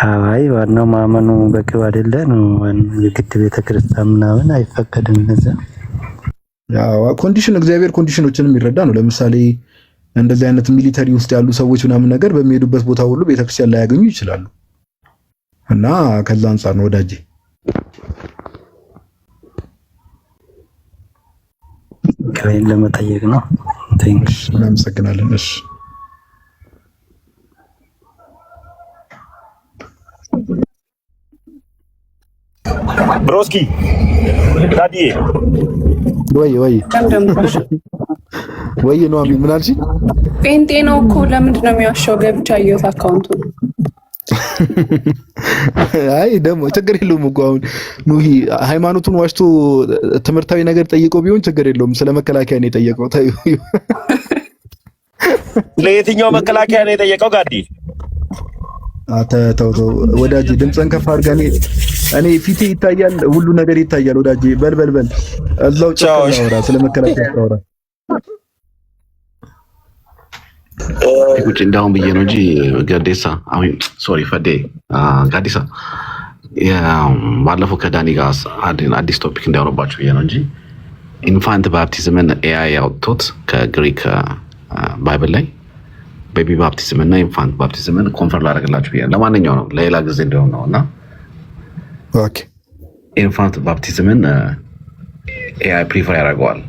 አይ ዋናው ማመኑ በቂው አይደለ ነው። የግድ ቤተክርስቲያን ምናምን አይፈቀድም። እንደዛ ያው ኮንዲሽን እግዚአብሔር ኮንዲሽኖችንም ይረዳ ነው። ለምሳሌ እንደዚህ አይነት ሚሊተሪ ውስጥ ያሉ ሰዎች ምናምን ነገር በሚሄዱበት ቦታ ሁሉ ቤተክርስቲያን ላይ ያገኙ ይችላሉ። እና ከዛ አንፃር ነው ወዳጅ። ከይን ለመጠየቅ ነው። ቴንክስ እናመሰግናለን። እሺ ብሮስኪ ዳዲዬ ወይ ነው አሚን ምን አልሽ? ጴንጤ ነው እኮ ለምንድን ነው የሚዋሻው? ገብቻ አየሁት አካውንቱን። አይ ደግሞ ችግር የለውም እኮ አሁን ኑሂ ሃይማኖቱን ዋሽቶ ትምህርታዊ ነገር ጠይቆ ቢሆን ችግር የለውም። ስለ መከላከያ ነው የጠየቀው። ለየትኛው መከላከያ ነው የጠየቀው? ጋዲ ተው ወዳጄ ድምፅህን ከፍ አድርገህ። እኔ ፊቴ ይታያል፣ ሁሉ ነገር ይታያል ወዳጄ። በል እዛው ጫውራ ስለ መከላከያ ጫውራ። ቁጭ እንዳሁን ብዬ ነው እንጂ ጋዴሳ አሁን ሶሪ ፈዴ ጋዲሳ ባለፈው ከዳኒ ጋር አዲስ ቶፒክ እንዳወራባችሁ ብዬ ነው እንጂ ኢንፋንት ባፕቲዝምን ኤአይ ያወጡት ከግሪክ ባይብል ላይ ቤቢ ባፕቲዝም እና ኢንፋንት ባፕቲዝምን ኮንፈርም ላደርግላችሁ ብዬ። ለማንኛው ነው ለሌላ ጊዜ እንደሆነ ነው። እና ኦኬ ኢንፋንት ባፕቲዝምን ኤአይ ፕሪፈር ያደርገዋል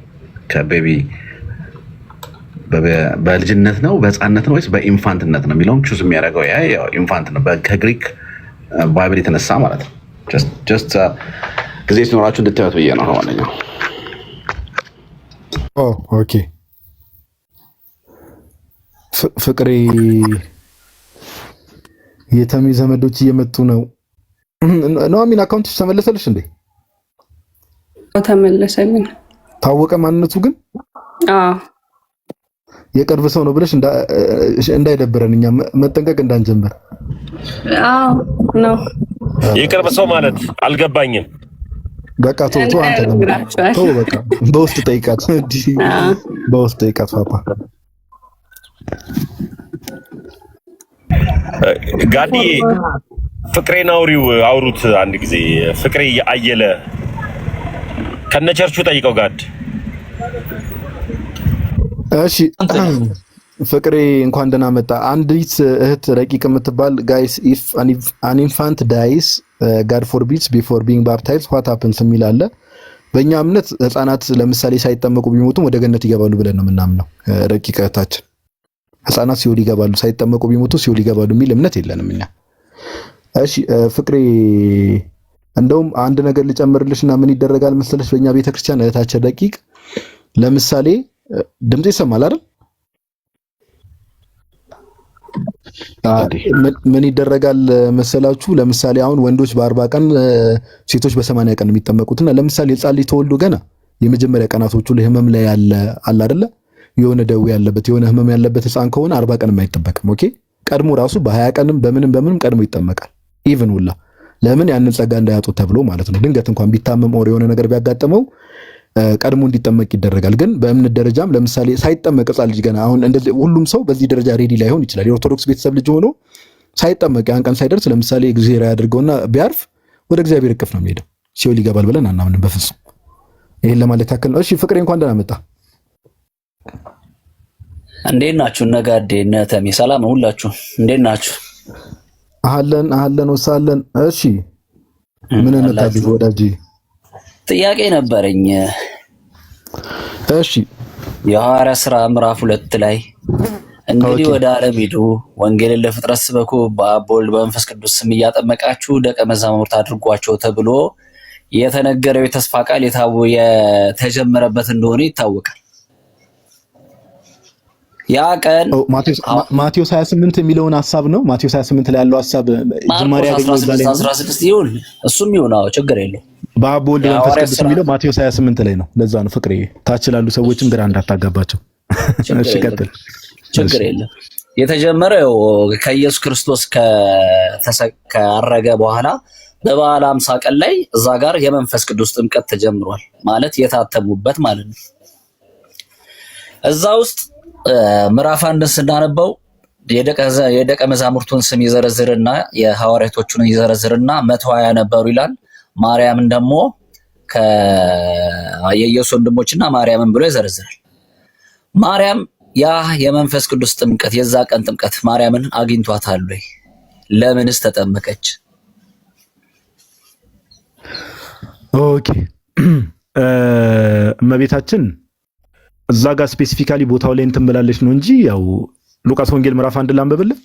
ከቤቢ በልጅነት ነው በህፃንነት ነው ወይስ በኢንፋንትነት ነው የሚለውን ቹዝ የሚያደርገው ያው ኢንፋንት ነው። ከግሪክ ባይብል የተነሳ ማለት ነው። ጀስት ጊዜ ሲኖራችሁ እንድታዩት ብዬ ነው። ለማንኛው ኦኬ ፍቅሬ የተሚ ዘመዶች እየመጡ ነው። ኑሐሚን አካውንትሽ ተመለሰልሽ እንዴ? ተመለሰልኝ። ታወቀ ማንነቱ ግን? አዎ የቅርብ ሰው ነው ብለሽ እንዳይደብረን እኛ መጠንቀቅ እንዳንጀምር። አዎ ነው። የቅርብ ሰው ማለት አልገባኝም። በቃ ተው አንተ ተው በቃ በውስጥ ጠይቃት። በውስጥ ጠይቃት ፓፓ። ጋዲ ፍቅሬን አውሩት አንድ ጊዜ። ፍቅሬ አየለ ከነቸርቹ ጠይቀው ጋድ። እሺ ፍቅሬ እንኳን ደህና መጣ። አንዲት እህት ረቂቅ የምትባል ጋይስ ኢፍ አን ኢንፋንት ዳይስ ጋድ ፎርቢድስ ቢፎር ቢንግ ባፕታይዝድ ዋት ሃፕንስ የሚል አለ። በእኛ እምነት ህፃናት ለምሳሌ ሳይጠመቁ ቢሞቱም ወደ ገነት ይገባሉ ብለን ነው የምናምነው። ረቂቅ እህታችን ህፃናት ሲኦል ይገባሉ፣ ሳይጠመቁ ቢሞቱ ሲኦል ይገባሉ የሚል እምነት የለንም እኛ። እሺ ፍቅሬ እንደውም አንድ ነገር ልጨምርልሽና ምን ይደረጋል መሰለሽ በእኛ ቤተክርስቲያን እህታችን ረቂቅ ለምሳሌ ድምጽ ይሰማል አይደል? ምን ይደረጋል መሰላችሁ? ለምሳሌ አሁን ወንዶች በ40 ቀን ሴቶች በ80 ቀን የሚጠመቁትና ለምሳሌ ህፃን ልጅ ተወልዶ ገና የመጀመሪያ ቀናቶቹ ላይ ህመም ላይ አለ አይደለ? የሆነ ደዌ ያለበት የሆነ ህመም ያለበት ህፃን ከሆነ 40 ቀን የማይጠበቅም። ኦኬ ቀድሞ ራሱ በ20 ቀንም በምንም ቀድሞ ይጠመቃል። ኢቭን ሁላ ለምን ያንን ጸጋ እንዳያጡት ተብሎ ማለት ነው። ድንገት እንኳን ቢታመም ኦር የሆነ ነገር ቢያጋጥመው ቀድሞ እንዲጠመቅ ይደረጋል። ግን በእምነት ደረጃም ለምሳሌ ሳይጠመቅ ሕፃን ልጅ ገና አሁን እንደዚህ ሁሉም ሰው በዚህ ደረጃ ሬዲ ላይሆን ይችላል። የኦርቶዶክስ ቤተሰብ ልጅ ሆኖ ሳይጠመቅ ያን ቀን ሳይደርስ ለምሳሌ እግዚአብሔር ያድርገውና ቢያርፍ ወደ እግዚአብሔር እቅፍ ነው የሚሄደው። ሲኦል ይገባል ብለን አናምንም በፍጹም። ይሄን ለማለት ያክል ነው። እሺ ፍቅሬ እንኳን ደህና መጣ። እንዴት ናችሁ? ነጋዴ ነተሜ ሰላም ሁላችሁ እንዴት ናችሁ? አህለን ወሳለን። እሺ ምን እንታድርግ ወዳጅ? ጥያቄ ነበረኝ። እሺ የሐዋርያ ሥራ ምዕራፍ 2 ላይ እንግዲህ ወደ ዓለም ሂዱ፣ ወንጌልን ለፍጥረት ስበኩ፣ በአብ በወልድ በመንፈስ ቅዱስ ስም እያጠመቃችሁ ደቀ መዛሙርት አድርጓቸው ተብሎ የተነገረው የተስፋ ቃል የተጀመረበት እንደሆነ ይታወቃል። ያ ቀን ማቴዎስ 28 የሚለውን ሐሳብ ነው። ማቴዎስ 28 ላይ ያለው ሐሳብ ጅማሬ ያገኘው ዛሬ 16 ይሁን እሱም ይሁን፣ አዎ ችግር የለው። በአብ በወልድ በመንፈስ ቅዱስ የሚለው ማቴዎስ 28 ላይ ነው። ለዛ ነው ፍቅሬ ታች ላሉ ሰዎችም ግራ እንዳታጋባቸው። እሺ ቀጥል። ችግር የለም። የተጀመረው ከኢየሱስ ክርስቶስ ካረገ በኋላ በበዓለ ሃምሳ ቀን ላይ እዛ ጋር የመንፈስ ቅዱስ ጥምቀት ተጀምሯል። ማለት የታተሙበት ማለት ነው። እዛ ውስጥ ምዕራፍ 1 ስናነበው የደቀ መዛሙርቱን ስም ይዘረዝርና የሐዋርያቶቹን ይዘረዝርና 120 ነበሩ ይላል። ማርያምን ደግሞ የኢየሱስ ወንድሞችና ማርያምን ብሎ ይዘረዝራል። ማርያም ያ የመንፈስ ቅዱስ ጥምቀት የዛ ቀን ጥምቀት ማርያምን አግኝቷታል ወይ? ለምንስ ተጠመቀች? ኦኬ እመቤታችን እዛ ጋር ስፔሲፊካሊ ቦታው ላይ እንትን ብላለች ነው እንጂ ያው ሉቃስ ወንጌል ምዕራፍ 1 ላንብብልህ።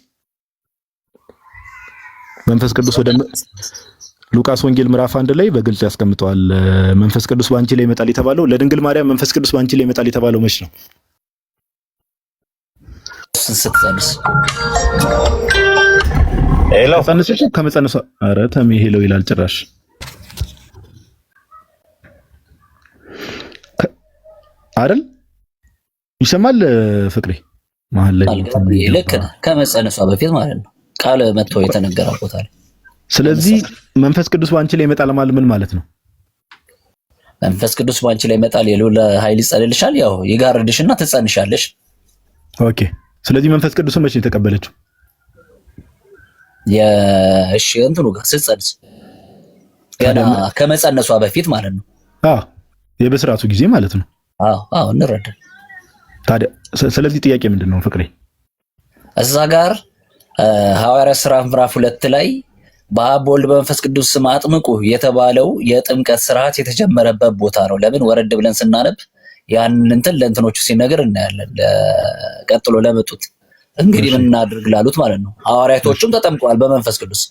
መንፈስ ቅዱስ ወደ ሉቃስ ወንጌል ምዕራፍ 1 ላይ በግልጽ ያስቀምጠዋል። መንፈስ ቅዱስ ባንቺ ላይ ይመጣል የተባለው ለድንግል ማርያም መንፈስ ቅዱስ ባንቺ ላይ ይመጣል የተባለው መች ነው? ስትጸንስ ሄሎ ጸንሰሽ ከመጸነሷ ኧረ ተሜ ሄሎ ይላል ጭራሽ አይደል? ይሰማል ፍቅሬ መሀል ላይ ልክ ነህ። ከመጸነሷ በፊት ማለት ነው ቃል መጥቶ የተነገረው ቦታ ላይ። ስለዚህ መንፈስ ቅዱስ ባንቺ ላይ ይመጣል ማለት ምን ማለት ነው? መንፈስ ቅዱስ ባንቺ ላይ ይመጣል የልዑል ኃይል ይጸልልሻል፣ ያው ይጋርድሽና ትጸንሻለሽ። ኦኬ ስለዚህ መንፈስ ቅዱስን መቼ የተቀበለችው? እሺ እንትኑ ጋር ስትጸንስ ገና ከመጸነሷ በፊት ማለት ነው። የበስራቱ ጊዜ ማለት ነው። አዎ እንረዳለን። ታዲያ ስለዚህ ጥያቄ ምንድን ነው ፍቅሬ? እዛ ጋር ሐዋርያ ሥራ ምዕራፍ 2 ላይ በአብ በወልድ በመንፈስ ቅዱስ ስም አጥምቁ የተባለው የጥምቀት ስርዓት የተጀመረበት ቦታ ነው። ለምን ወረድ ብለን ስናነብ ያንን እንትን ለእንትኖቹ ሲነገር እናያለን። ቀጥሎ ለመጡት እንግዲህ ምን እናድርግ ላሉት ማለት ነው። ሐዋርያቶቹም ተጠምቀዋል በመንፈስ ቅዱስ።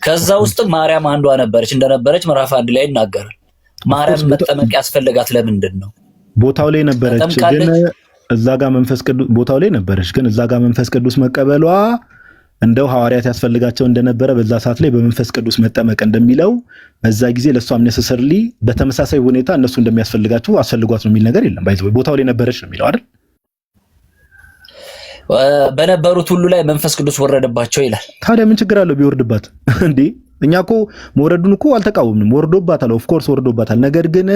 ከዛ ውስጥ ማርያም አንዷ ነበረች እንደነበረች ምዕራፍ 1 ላይ ይናገራል። ማርያም መጠመቅ ያስፈልጋት ለምንድን ነው? ቦታው ላይ ነበረች ግን እዛ ጋር መንፈስ ቅዱስ ቦታው ላይ ነበረች ግን እዛ ጋር መንፈስ ቅዱስ መቀበሏ እንደው ሐዋርያት ያስፈልጋቸው እንደነበረ በዛ ሰዓት ላይ በመንፈስ ቅዱስ መጠመቅ እንደሚለው በዛ ጊዜ ለሷም ነሰሰርሊ በተመሳሳይ ሁኔታ እነሱ እንደሚያስፈልጋቸው አስፈልጓት ነው የሚል ነገር የለም። ባይዘው ቦታው ላይ ነበረች ነው የሚለው አይደል? በነበሩት ሁሉ ላይ መንፈስ ቅዱስ ወረደባቸው ይላል። ታዲያ ምን ችግር አለው ቢወርድባት እንዴ? እኛ እኮ መውረዱን እኮ አልተቃወምንም። ወርዶባታል፣ ኦፍ ኮርስ ወርዶባታል። ነገር ግን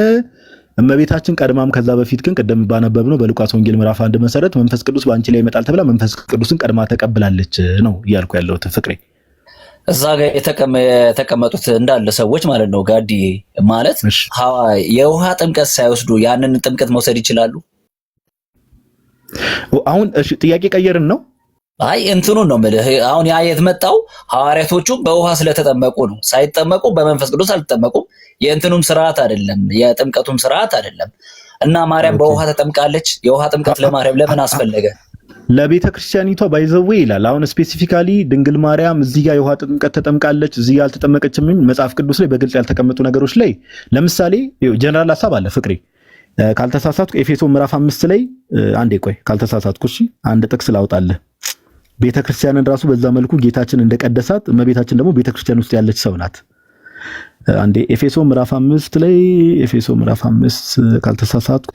እመቤታችን ቀድማም ከዛ በፊት ግን ቀደም ባነበብነው በሉቃስ ወንጌል ምዕራፍ 1 መሰረት መንፈስ ቅዱስ ባንቺ ላይ ይመጣል ተብላ መንፈስ ቅዱስን ቀድማ ተቀብላለች ነው እያልኩ ያለሁት ፍቅሬ። እዛ ጋር የተቀመጡት እንዳለ ሰዎች ማለት ነው ጋዲ ማለት የውሃ ጥምቀት ሳይወስዱ ያንን ጥምቀት መውሰድ ይችላሉ? አሁን እሺ ጥያቄ ቀየርን ነው። አይ እንትኑን ነው የምልህ። አሁን ያ የተመጣው ሐዋርያቶቹ በውሃ ስለተጠመቁ ነው። ሳይጠመቁ በመንፈስ ቅዱስ አልተጠመቁም። የእንትኑም ስርዓት አይደለም፣ የጥምቀቱም ስርዓት አይደለም። እና ማርያም በውሃ ተጠምቃለች። የውሃ ጥምቀት ለማርያም ለምን አስፈለገ? ለቤተ ክርስቲያኒቷ ባይዘዌ ይላል። አሁን ስፔሲፊካሊ ድንግል ማርያም እዚህ ጋር የውሃ ጥምቀት ተጠምቃለች፣ እዚህ ጋር አልተጠመቀችም። መጽሐፍ ቅዱስ ላይ በግልጽ ያልተቀመጡ ነገሮች ላይ ለምሳሌ ጀነራል ሐሳብ አለ ፍቅሬ። ካልተሳሳትኩ ኤፌሶ ምዕራፍ 5 ላይ አንዴ ቆይ ካልተሳሳትኩ እሺ አንድ ጥቅስ ላውጣልህ። ቤተክርስቲያንን ራሱ በዛ መልኩ ጌታችን እንደቀደሳት እመቤታችን ደግሞ ቤተክርስቲያን ውስጥ ያለች ሰው ናት። አንዴ ኤፌሶ ምዕራፍ 5 ላይ ኤፌሶ ምዕራፍ 5 ካልተሳሳትኩ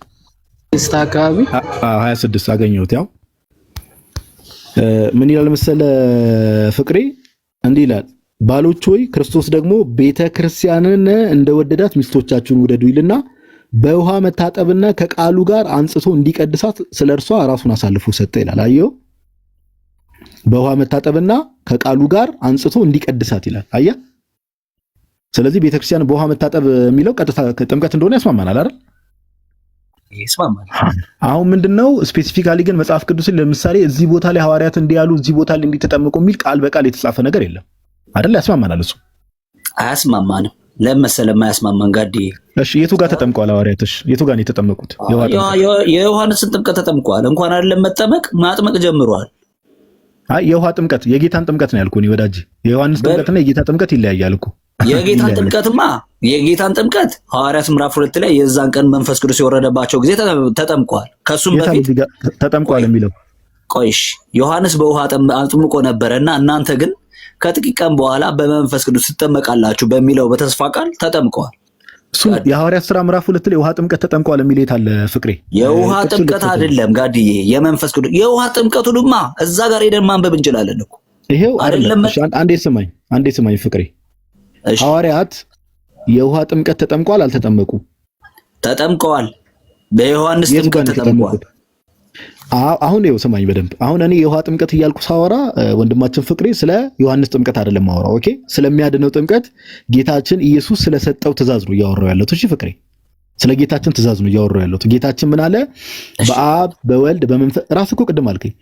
አካባቢ 26 አገኘሁት። ያው ምን ይላል መሰለ ፍቅሬ እንዲህ ይላል ባሎች ሆይ ክርስቶስ ደግሞ ቤተ ክርስቲያንን እንደወደዳት ሚስቶቻችሁን ውደዱ ይልና በውሃ መታጠብና ከቃሉ ጋር አንጽቶ እንዲቀድሳት ስለርሷ ራሱን አሳልፎ ሰጠ ይላል። አየው፣ በውሃ መታጠብና ከቃሉ ጋር አንጽቶ እንዲቀድሳት ይላል። አያ። ስለዚህ ቤተክርስቲያን በውሃ መታጠብ የሚለው ቀጥታ ጥምቀት እንደሆነ ያስማማናል አይደል? ይስማማል። አሁን ምንድነው ስፔሲፊካሊ ግን መጽሐፍ ቅዱስን ለምሳሌ እዚህ ቦታ ላይ ሐዋርያት እንዲያሉ እዚህ ቦታ ላይ እንዲተጠመቁ የሚል ቃል በቃል የተጻፈ ነገር የለም አይደል? ያስማማናል እሱ? አያስማማንም። ለመሰለ የማያስማማን ጋዲ። እሺ የቱ ጋር ተጠምቀዋል ሐዋርያትሽ? የቱ ጋር ነው የተጠመቁት? የዮሐንስን ጥምቀት ተጠምቀዋል። እንኳን አይደለም መጠመቅ ማጥመቅ ጀምረዋል። አይ የውሃ ጥምቀት የጌታን ጥምቀት ነው ያልኩኝ ወዳጅ። የዮሐንስ ጥምቀትና የጌታ ጥምቀት ይለያያል እኮ። የጌታን ጥምቀት ሐዋርያት ምዕራፍ 2 ላይ የዛን ቀን መንፈስ ቅዱስ የወረደባቸው ጊዜ ተጠምቀዋል። ከሱም በፊት ተጠምቀዋል የሚለው ቆይሽ ዮሐንስ በውሃ አጥምቆ ነበረና እናንተ ግን ከጥቂት ቀን በኋላ በመንፈስ ቅዱስ ትጠመቃላችሁ በሚለው በተስፋ ቃል ተጠምቀዋል። እሱ የሐዋርያት ሥራ ምዕራፍ 2 ላይ ውሃ ጥምቀት ተጠምቀዋል የሚል የታለ ፍቅሬ? የውሃ ጥምቀት አይደለም ጋድዬ፣ የመንፈስ ቅዱስ የውሃ ጥምቀቱንማ እዛ ጋር ሄደን ማንበብ እንችላለን እኮ። ይሄው አይደለም። አንዴ ስማኝ ፍቅሬ፣ ሐዋርያት የውሃ ጥምቀት ተጠምቀዋል አልተጠመቁ? ተጠምቀዋል። በዮሐንስ ጥምቀት ተጠምቀዋል። አሁን ይኸው ስማኝ በደንብ። አሁን እኔ የውሃ ጥምቀት እያልኩ ሳወራ ወንድማችን ፍቅሬ ስለ ዮሐንስ ጥምቀት አይደለም ማወራው። ኦኬ፣ ስለሚያድነው ጥምቀት ጌታችን ኢየሱስ ስለሰጠው ትእዛዝ ነው እያወራው ያለሁት። እሺ ፍቅሬ፣ ስለ ጌታችን ትእዛዝ ነው እያወራው ያለሁት። ጌታችን ምን አለ? በአብ በወልድ በመንፈስ ራስ እኮ ቅድም አልከኝ።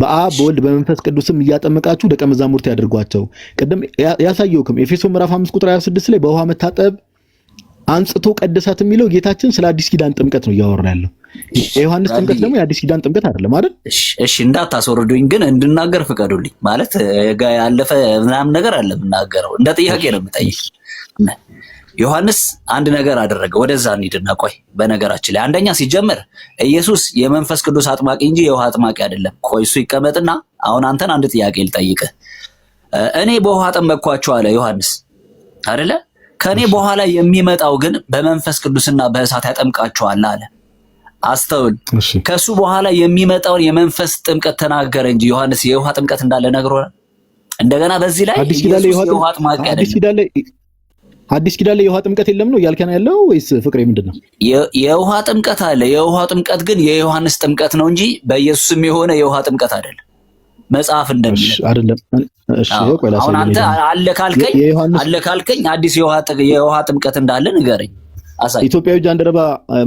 በአብ በወልድ በመንፈስ ቅዱስም እያጠመቃችሁ ደቀ መዛሙርት ያድርጓቸው። ቅድም ያሳየውክም ኤፌሶን ምዕራፍ 5 ቁጥር 26 ላይ በውሃ መታጠብ አንጽቶ ቀደሳት የሚለው ጌታችን ስለ አዲስ ኪዳን ጥምቀት ነው እያወራ ያለው። የዮሐንስ ጥምቀት ደግሞ የአዲስ ኪዳን ጥምቀት አይደለም አይደል? እሺ እንዳታስወርዱኝ ግን እንድናገር ፍቀዱልኝ። ማለት ያለፈ ምናምን ነገር አለ የምናገረው፣ እንደ ጥያቄ ነው የምጠይቅ። ዮሐንስ አንድ ነገር አደረገ። ወደዛ እንሂድና ቆይ። በነገራችን ላይ አንደኛ ሲጀምር ኢየሱስ የመንፈስ ቅዱስ አጥማቂ እንጂ የውሃ አጥማቂ አይደለም። ቆይ እሱ ይቀመጥና አሁን አንተን አንድ ጥያቄ ልጠይቅህ። እኔ በውሃ አጠመቅኳቸው አለ ዮሐንስ አይደለ? ከኔ በኋላ የሚመጣው ግን በመንፈስ ቅዱስና በእሳት ያጠምቃቸዋል አለ። አስተውል። ከሱ በኋላ የሚመጣውን የመንፈስ ጥምቀት ተናገረ እንጂ ዮሐንስ የውሃ ጥምቀት እንዳለ ነግሮናል። እንደገና በዚህ ላይ ኢየሱስ የውሃ አጥማቂ አይደለም። አዲስ ኪዳን ላይ የውሃ ጥምቀት የለም ነው እያልከን ያለው ወይስ ፍቅሬ ምንድነው? የውሃ ጥምቀት አለ። የውሃ ጥምቀት ግን የዮሐንስ ጥምቀት ነው እንጂ በኢየሱስም የሆነ የውሃ ጥምቀት አይደለም። መጽሐፍ እንደሚለው አይደለም። እሺ አሁን አንተ አለ ካልከኝ አዲስ የውሃ ጥምቀት እንዳለ ንገረኝ፣ አሳይ። ኢትዮጵያዊ ጃንደረባ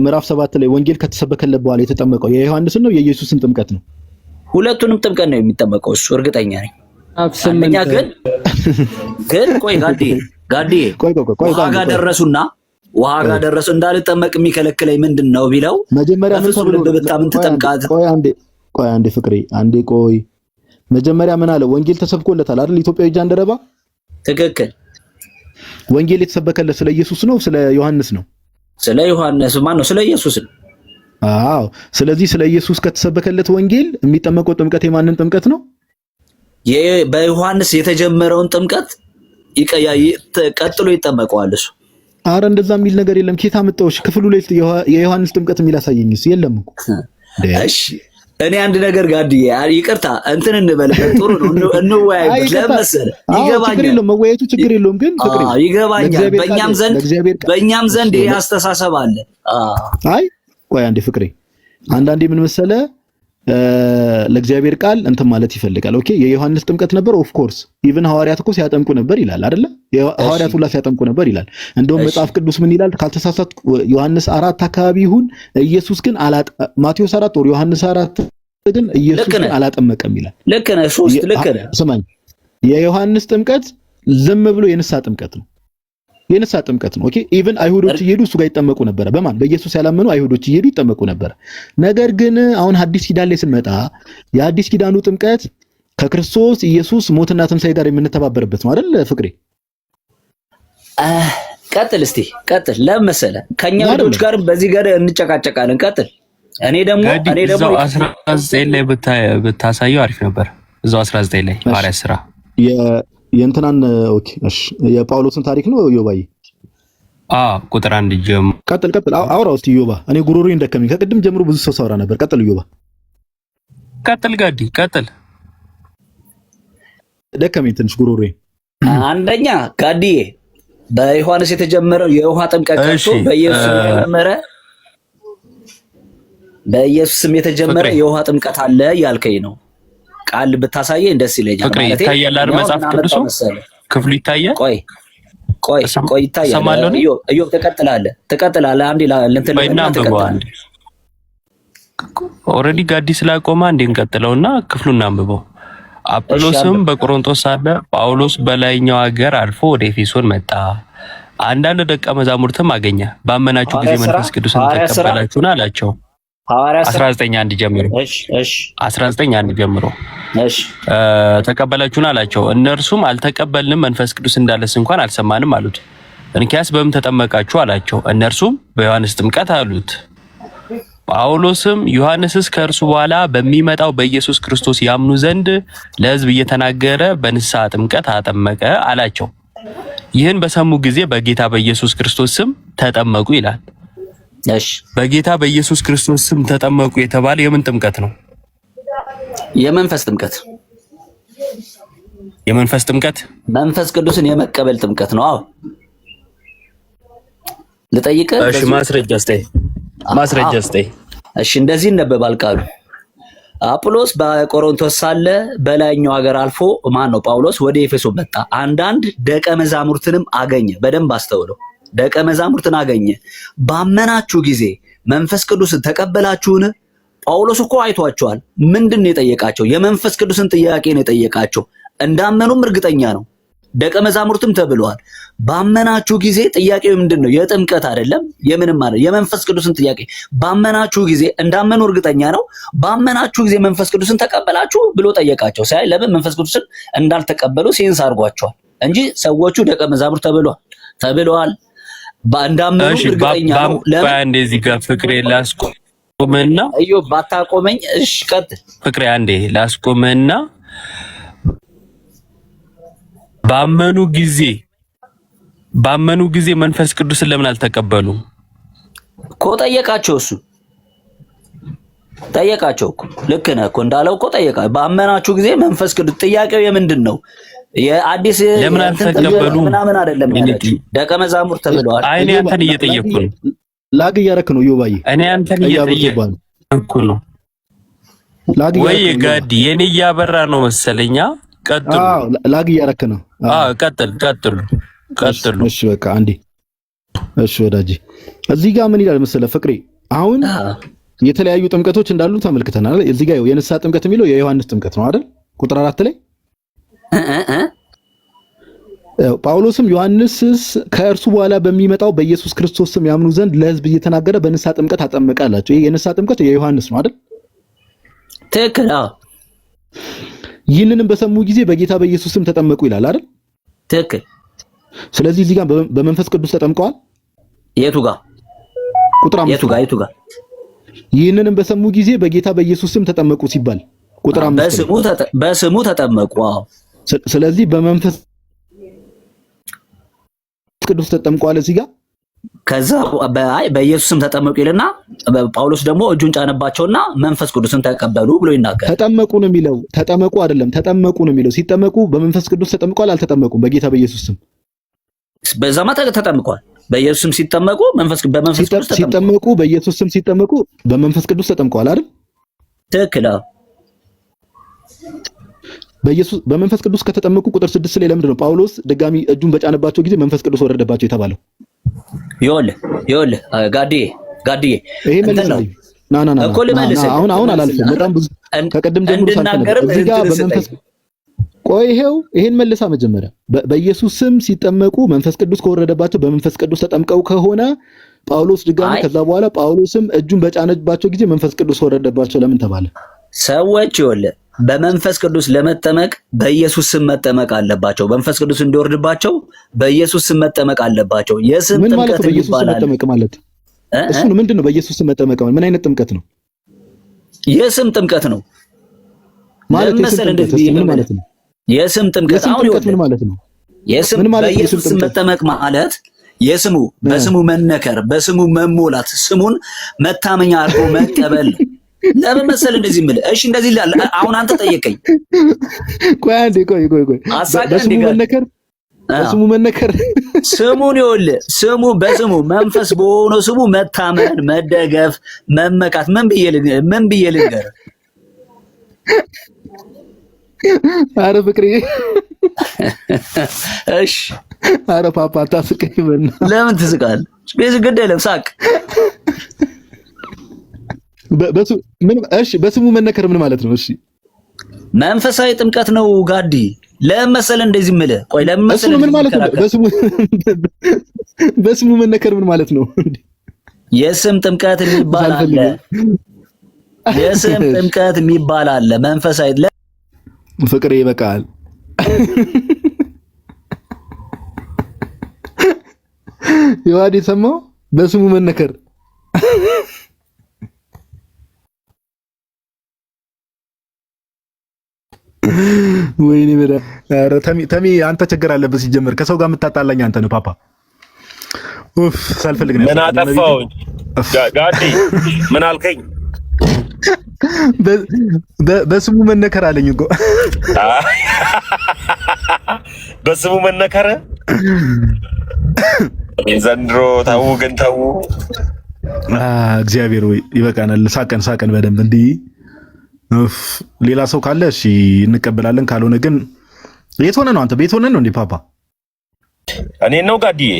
ምዕራፍ 7 ላይ ወንጌል ከተሰበከለት በኋላ የተጠመቀው የዮሐንስን ነው የኢየሱስን ጥምቀት ነው? ሁለቱንም ጥምቀት ነው የሚጠመቀው እሱ፣ እርግጠኛ ነኝ። አንደኛ ግን ቆይ ጋዲ ውሃ ጋር ደረሱ እንዳልጠመቅ የሚከለክለኝ ምንድን ነው ቢለው መጀመሪያ ምን ተብሎ በጣም ተጠምቃት። ቆይ አንዴ ፍቅሬ አንዴ ቆይ። መጀመሪያ ምን አለ? ወንጌል ተሰብኮለታል አይደል? ኢትዮጵያዊ ጃንደረባ ትክክል። ወንጌል የተሰበከለት ስለ ኢየሱስ ነው ስለ ዮሐንስ ነው? ስለ ዮሐንስ ማን ነው? ስለ ኢየሱስ ነው። አዎ። ስለዚህ ስለ ኢየሱስ ከተሰበከለት ወንጌል የሚጠመቀው ጥምቀት የማንን ጥምቀት ነው? በዮሐንስ የተጀመረውን ጥምቀት ቀጥሎ ይጠመቀዋል እሱ። አረ እንደዛ የሚል ነገር የለም። ኬታ መጣውሽ ክፍሉ ላይ የዮሐንስ ጥምቀት የሚል አሳየኝስ? የለም እኮ። እሺ እኔ አንድ ነገር ጋዲ ይቅርታ እንትን እንበልበት ጥሩ ነው እንወያይበት። ለምሳሌ ይገባኛል፣ መወያየቱ ችግር የለውም ግን ፍቅሬ ይገባኛል። በእኛም ዘንድ ይሄ አስተሳሰብ አለ። አይ ቆይ አንዴ ፍቅሬ፣ አንዳንዴ ምን መሰለ ለእግዚአብሔር ቃል እንትን ማለት ይፈልጋል። ኦኬ የዮሐንስ ጥምቀት ነበር። ኦፍ ኮርስ ኢቭን ሐዋርያት እኮ ሲያጠምቁ ነበር ይላል አይደለ? ሐዋርያት ሁላ ሲያጠምቁ ነበር ይላል። እንደውም መጽሐፍ ቅዱስ ምን ይላል ካልተሳሳት ዮሐንስ 4 አካባቢ ይሁን ኢየሱስ ግን ማቴዎስ 4 ወር ዮሐንስ 4 ግን ኢየሱስ ግን አላጠመቀም ይላል። ልክ ነህ። 3 ልክ ነህ። ስማኝ፣ የዮሐንስ ጥምቀት ዝም ብሎ የንስሐ ጥምቀት ነው። የንስሐ ጥምቀት ነው። ኦኬ ኢቭን አይሁዶች እየሄዱ እሱ ጋር ይጠመቁ ነበር። በማን? በኢየሱስ ያላመኑ አይሁዶች እየሄዱ ይጠመቁ ነበር። ነገር ግን አሁን አዲስ ኪዳን ላይ ስንመጣ የአዲስ ኪዳኑ ጥምቀት ከክርስቶስ ኢየሱስ ሞትና ትንሣኤ ጋር የምንተባበርበት ነው አይደል ፍቅሬ? ቀጥል እስቲ ቀጥል። ለምን መሰለህ ከኛ ልጆች ጋር በዚህ ጋር እንጨቃጨቃለን። ቀጥል። እኔ ደግሞ 19 ላይ ብታሳየው አሪፍ ነበር። እዛው 19 ላይ ሐዋርያት ሥራ የእንትናን ኦኬ እሺ የጳውሎስን ታሪክ ነው ዮባይ? ቁጥር 1 ጀምሮ ቀጥል አውራ እስቲ ዮባ። እኔ ጉሮሮዬ እንደከመኝ ከቅድም ጀምሮ ብዙ ሰው ሳወራ ነበር። ቀጥል ዮባ። ቀጥል ጋዲ ቀጥል። ደከመኝ ትንሽ ጉሮሮዬ። አንደኛ ጋዲዬ በዮሐንስ የተጀመረው የውሃ ጥምቀት ቀርቶ በኢየሱስም የተጀመረ የውሃ ጥምቀት አለ ያልከኝ ነው። ቃል ብታሳየኝ ደስ ይለኛል። ማለት ይታያል አይደል? መጽሐፍ ቅዱስ ክፍሉ ይታያል። ቆይ ይታያል። እዮብ ትቀጥላለህ። አንዴ ለእንትን ኦልሬዲ ጋዲ ስላቆመ አንዴ እንቀጥለውና ክፍሉን አንብበው። አጵሎስም በቆሮንቶስ ሳለ ጳውሎስ በላይኛው ሀገር አልፎ ወደ ኤፌሶን መጣ። አንዳንድ ደቀ መዛሙርትም አገኘ። ባመናችሁ ጊዜ መንፈስ ቅዱስን ተቀበላችሁና አላቸው። 19:1 ጀምሮ 19:1 ጀምሮ ተቀበላችሁና አላቸው። እነርሱም አልተቀበልንም፣ መንፈስ ቅዱስ እንዳለስ እንኳን አልሰማንም አሉት። እንኪያስ በምን ተጠመቃችሁ አላቸው። እነርሱም በዮሐንስ ጥምቀት አሉት። ጳውሎስም ዮሐንስስ ከእርሱ በኋላ በሚመጣው በኢየሱስ ክርስቶስ ያምኑ ዘንድ ለሕዝብ እየተናገረ በንስሐ ጥምቀት አጠመቀ አላቸው። ይህን በሰሙ ጊዜ በጌታ በኢየሱስ ክርስቶስ ስም ተጠመቁ ይላል። በጌታ በኢየሱስ ክርስቶስ ስም ተጠመቁ የተባለ የምን ጥምቀት ነው? የመንፈስ ጥምቀት። የመንፈስ ጥምቀት መንፈስ ቅዱስን የመቀበል ጥምቀት ነው። አዎ ልጠይቅህ። እሺ ማስረጃ ስጠኝ። እሺ እንደዚህ ይነበባል ቃሉ። አጵሎስ በቆሮንቶስ ሳለ በላይኛው ሀገር አልፎ ጳውሎስ ወደ ኤፌሶን መጣ። አንዳንድ ደቀ መዛሙርትንም አገኘ። በደንብ አስተውለው። ደቀ መዛሙርትን አገኘ። ባመናችሁ ጊዜ መንፈስ ቅዱስን ተቀበላችሁን? ጳውሎስ እኮ አይቷቸዋል። ምንድን ነው የጠየቃቸው? የመንፈስ ቅዱስን ጥያቄ ነው የጠየቃቸው። እንዳመኑም እርግጠኛ ነው። ደቀ መዛሙርትም ተብለዋል። ባመናችሁ ጊዜ ጥያቄው ምንድን ነው? የጥምቀት አይደለም፣ የምንም አይደለም፣ የመንፈስ ቅዱስን ጥያቄ። ባመናችሁ ጊዜ እንዳመኑ እርግጠኛ ነው። ባመናችሁ ጊዜ መንፈስ ቅዱስን ተቀበላችሁ ብሎ ጠየቃቸው። ሳይ ለምን መንፈስ ቅዱስን እንዳልተቀበሉ ሴንስ አድርጓቸዋል እንጂ ሰዎቹ ደቀ መዛሙርት ተብለዋል። እንዳመኑ እርግጠኛ ነው። ለምን እንደዚህ ጋር ፍቅሬ ላስቆምና ባታቆመኝ። እሺ ቀጥል ፍቅሬ፣ አንዴ ላስቆምና ባመኑ ጊዜ መንፈስ ቅዱስን ለምን አልተቀበሉም እኮ ጠየቃቸው። እሱ ጠየቃቸው እኮ ልክ ነህ እኮ እንዳለው እኮ ጠየቃ። ባመናችሁ ጊዜ መንፈስ ቅዱስ ጥያቄው የምንድን ነው? የአዲስ ለምን አልተቀበሉ ምናምን አይደለም ያለችው። ደቀ መዛሙርት ተብለዋል። እኔ አንተን እየጠየቅኩ ነው። ላግ እያረክ ነው ዮባዬ። እኔ አንተን እየጠየቅኩ ነው ወይ ጋዲ? የኔ እያበራ ነው መሰለኛ። ቀጥሉ። ላግ እያረክ ነው። ቀጥሉ። እሺ በቃ አንዴ። እሺ ወዳጄ፣ እዚህ ጋር ምን ይላል መሰለ ፍቅሬ? አሁን የተለያዩ ጥምቀቶች እንዳሉ ተመልክተናል። እዚህ ጋር የንስሐ ጥምቀት የሚለው የዮሐንስ ጥምቀት ነው አይደል? ቁጥር 4 ላይ ጳውሎስም ዮሐንስስ ከእርሱ በኋላ በሚመጣው በኢየሱስ ክርስቶስ ስም ያምኑ ዘንድ ለሕዝብ እየተናገረ በንስሐ ጥምቀት አጠመቀ አላቸው። ይሄ የንስሐ ጥምቀት የዮሐንስ ነው አይደል? ትክክል። ይህንንም በሰሙ ጊዜ በጌታ በኢየሱስ ስም ተጠመቁ ይላል አይደል? ትክክል። ስለዚህ እዚህ ጋር በመንፈስ ቅዱስ ተጠምቀዋል። የቱ ጋር? ቁጥር 5 የቱ ጋር? ይህንንም በሰሙ ጊዜ በጌታ በኢየሱስ ስም ተጠመቁ ሲባል ቁጥር 5 በስሙ ተጠመቁ። ስለዚህ በመንፈስ ቅዱስ ተጠምቀዋል እዚህ ጋር። ከዛ በኢየሱስ ስም ተጠመቁ ይልና ጳውሎስ ደግሞ እጁን ጫነባቸውና መንፈስ ቅዱስን ተቀበሉ ብሎ ይናገራል። ተጠመቁ ነው የሚለው፣ ተጠመቁ አይደለም። ተጠመቁ ነው የሚለው። ሲጠመቁ በመንፈስ ቅዱስ ተጠምቀዋል አልተጠመቁም? በጌታ በኢየሱስ ስም በዛማ ተጠምቀዋል። በኢየሱስ ስም ሲጠመቁ በመንፈስ ቅዱስ ሲጠመቁ በኢየሱስ ስም ሲጠመቁ በመንፈስ ቅዱስ ተጠምቀዋል አይደል? ትክክል። በመንፈስ ቅዱስ ከተጠመቁ ቁጥር 6 ላይ ለምንድን ነው ጳውሎስ ድጋሚ እጁን በጫነባቸው ጊዜ መንፈስ ቅዱስ ወረደባቸው የተባለው? ይኸውልህ ጋዲዬ ይሄ መልስ ነው። አሁን አላልኩም። በጣም ብዙ ከቀደም ጀምሮ ሳልተነገር እዚህ ጋር በመንፈስ ይሄን መልሳ መጀመሪያ በኢየሱስ ስም ሲጠመቁ መንፈስ ቅዱስ ከወረደባቸው በመንፈስ ቅዱስ ተጠምቀው ከሆነ ጳውሎስ ድጋሚ ከዛ በኋላ ጳውሎስም እጁን በጫነባቸው ጊዜ መንፈስ ቅዱስ ወረደባቸው ለምን ተባለ? ሰዎች ይኸውልህ በመንፈስ ቅዱስ ለመጠመቅ በኢየሱስ ስም መጠመቅ አለባቸው። መንፈስ ቅዱስ እንዲወርድባቸው በኢየሱስ ስም መጠመቅ አለባቸው። የስም ጥምቀት ይባላል ማለት እሱ ነው። ምንድነው በኢየሱስ ስም መጠመቅ? ምን አይነት ጥምቀት ነው? የስም ጥምቀት ነው ማለት ምን ማለት ነው? የስም ጥምቀት አሁን ምን ማለት ነው? የስም በኢየሱስ ስም መጠመቅ ማለት በስሙ መነከር፣ በስሙ መሞላት፣ ስሙን መታመኛ አድርጎ መቀበል። ለምን መሰል እንደዚህ የምልህ? እሺ እንደዚህ ይላል። አሁን አንተ ጠየቀኝ። ቆይ በስሙ መነከር በስሙ መነከር ስሙን ይኸውልህ፣ ስሙ በስሙ መንፈስ በሆነው ስሙ መታመን፣ መደገፍ፣ መመካት ምን ብዬ ልንገርህ? አረ ፍቅሬ እሺ፣ አረ ፓፓ አታስቀኝ። ለምን ትስቃለህ? ግድ የለም ሳቅ። በስሙ መነከር ምን ማለት ነው? እሺ መንፈሳዊ ጥምቀት ነው ጋዲ። ለምን መሰለህ እንደዚህ የምልህ? ቆይ ለምን መሰለህ ምን ማለት ነው? በስሙ መነከር ምን ማለት ነው? የስም ጥምቀት የሚባል አለ። የስም ጥምቀት የሚባል አለ። መንፈሳዊ ፍቅሬ ይበቃል። ይዋዲ ሰማው በስሙ መነከር ወይኔ በዳ ኧረ ተሚ አንተ ችግር አለበት። ሲጀመር ከሰው ጋር የምታጣላኝ አንተ ነው ፓፓ። ኡፍ ሳልፈልግ ነው። ምን አጠፋሁኝ? ጋዲ ምን አልከኝ? በስሙ መነከር አለኝ እኮ። በስሙ መነከረ ዘንድሮ ተው ግን ተው። እግዚአብሔር ወይ ይበቃናል። ሳቀን በደንብ እንዲህ ሌላ ሰው ካለ እሺ እንቀበላለን። ካልሆነ ግን የት ሆነ ነው? አንተ ቤት ሆነ ነው እንዴ ፓፓ? እኔ ነው ጋዲዬ።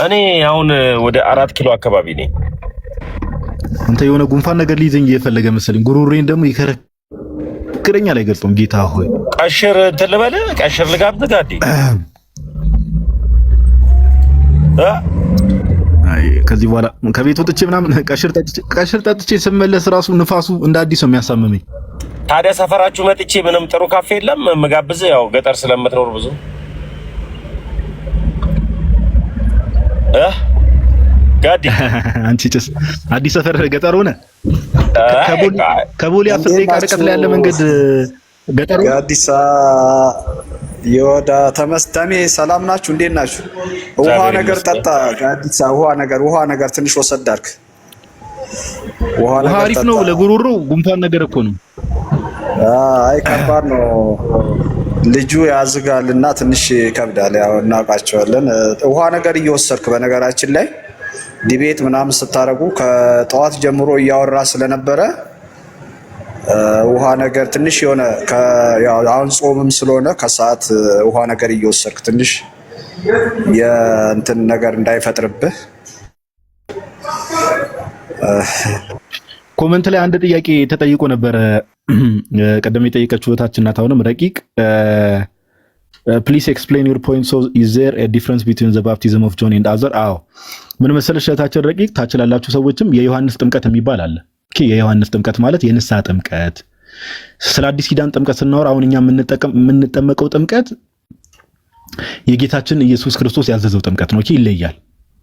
እኔ አሁን ወደ 4 ኪሎ አካባቢ ነኝ። አንተ የሆነ ጉንፋን ነገር ሊይዘኝ እየፈለገ መሰለኝ። ጉሮሬን ደግሞ ይከረክረኛል። አይገልጽም። ጌታ ሆይ ቀሽር እንትን ልበልህ? ቀሽር ልጋብዝህ ጋዲ? ከዚህ በኋላ ከቤት ወጥቼ ምናምን ቀሽር ጠጥቼ ስመለስ ራሱ ንፋሱ እንደ አዲስ ነው የሚያሳምመኝ። ታዲያ ሰፈራችሁ መጥቼ ምንም ጥሩ ካፌ የለም መጋብዝህ? ያው ገጠር ስለምትኖር ብዙ ጋዲ አንቺ ጭስ አዲስ ሰፈር ገጠር ሆነ። ከቦሌ 10 ደቂቃ ርቀት ላይ ያለ መንገድ ገጠር ሆነ። ጋዲሳ የወዳ ተመስጠሜ ሰላም ናችሁ? እንዴት ናችሁ? ውሃ ነገር ጠጣ ጋዲሳ። ውሃ ነገር ትንሽ ወሰድ አድርግ። ውሃ አሪፍ ነው ለጉሮሮ። ጉንፋን ነገር እኮ ነው። አይ ከባድ ነው። ልጁ ያዝጋልና ትንሽ ይከብዳል። ያው እናውቃቸዋለን። ውሃ ነገር እየወሰድክ በነገራችን ላይ ዲቤት ምናምን ስታረጉ ከጠዋት ጀምሮ እያወራ ስለነበረ ውሃ ነገር ትንሽ የሆነ አሁን ጾምም ስለሆነ ከሰዓት ውሃ ነገር እየወሰድክ ትንሽ የእንትን ነገር እንዳይፈጥርብህ። ኮሜንት ላይ አንድ ጥያቄ ተጠይቆ ነበረ። ቀደም የጠየቀችው እህታችን ናት። አሁንም ረቂቅ ፕሊዝ ኤክስፕሌን ዩር ፖይንት ሶ ኢዝ ዜር ኤ ዲፍረንስ ቢትዊን ዘ ባፕቲዝም ኦፍ ጆን ኤንድ አዘር? አዎ ምን መሰለሽ እህታችን ረቂቅ፣ ታችላላችሁ ሰዎችም የዮሐንስ ጥምቀት የሚባል አለ። የዮሐንስ ጥምቀት ማለት የንስሐ ጥምቀት። ስለ አዲስ ኪዳን ጥምቀት ስናወራ አሁን እኛ የምንጠመቀው ጥምቀት የጌታችን ኢየሱስ ክርስቶስ ያዘዘው ጥምቀት ነው። ይለያል።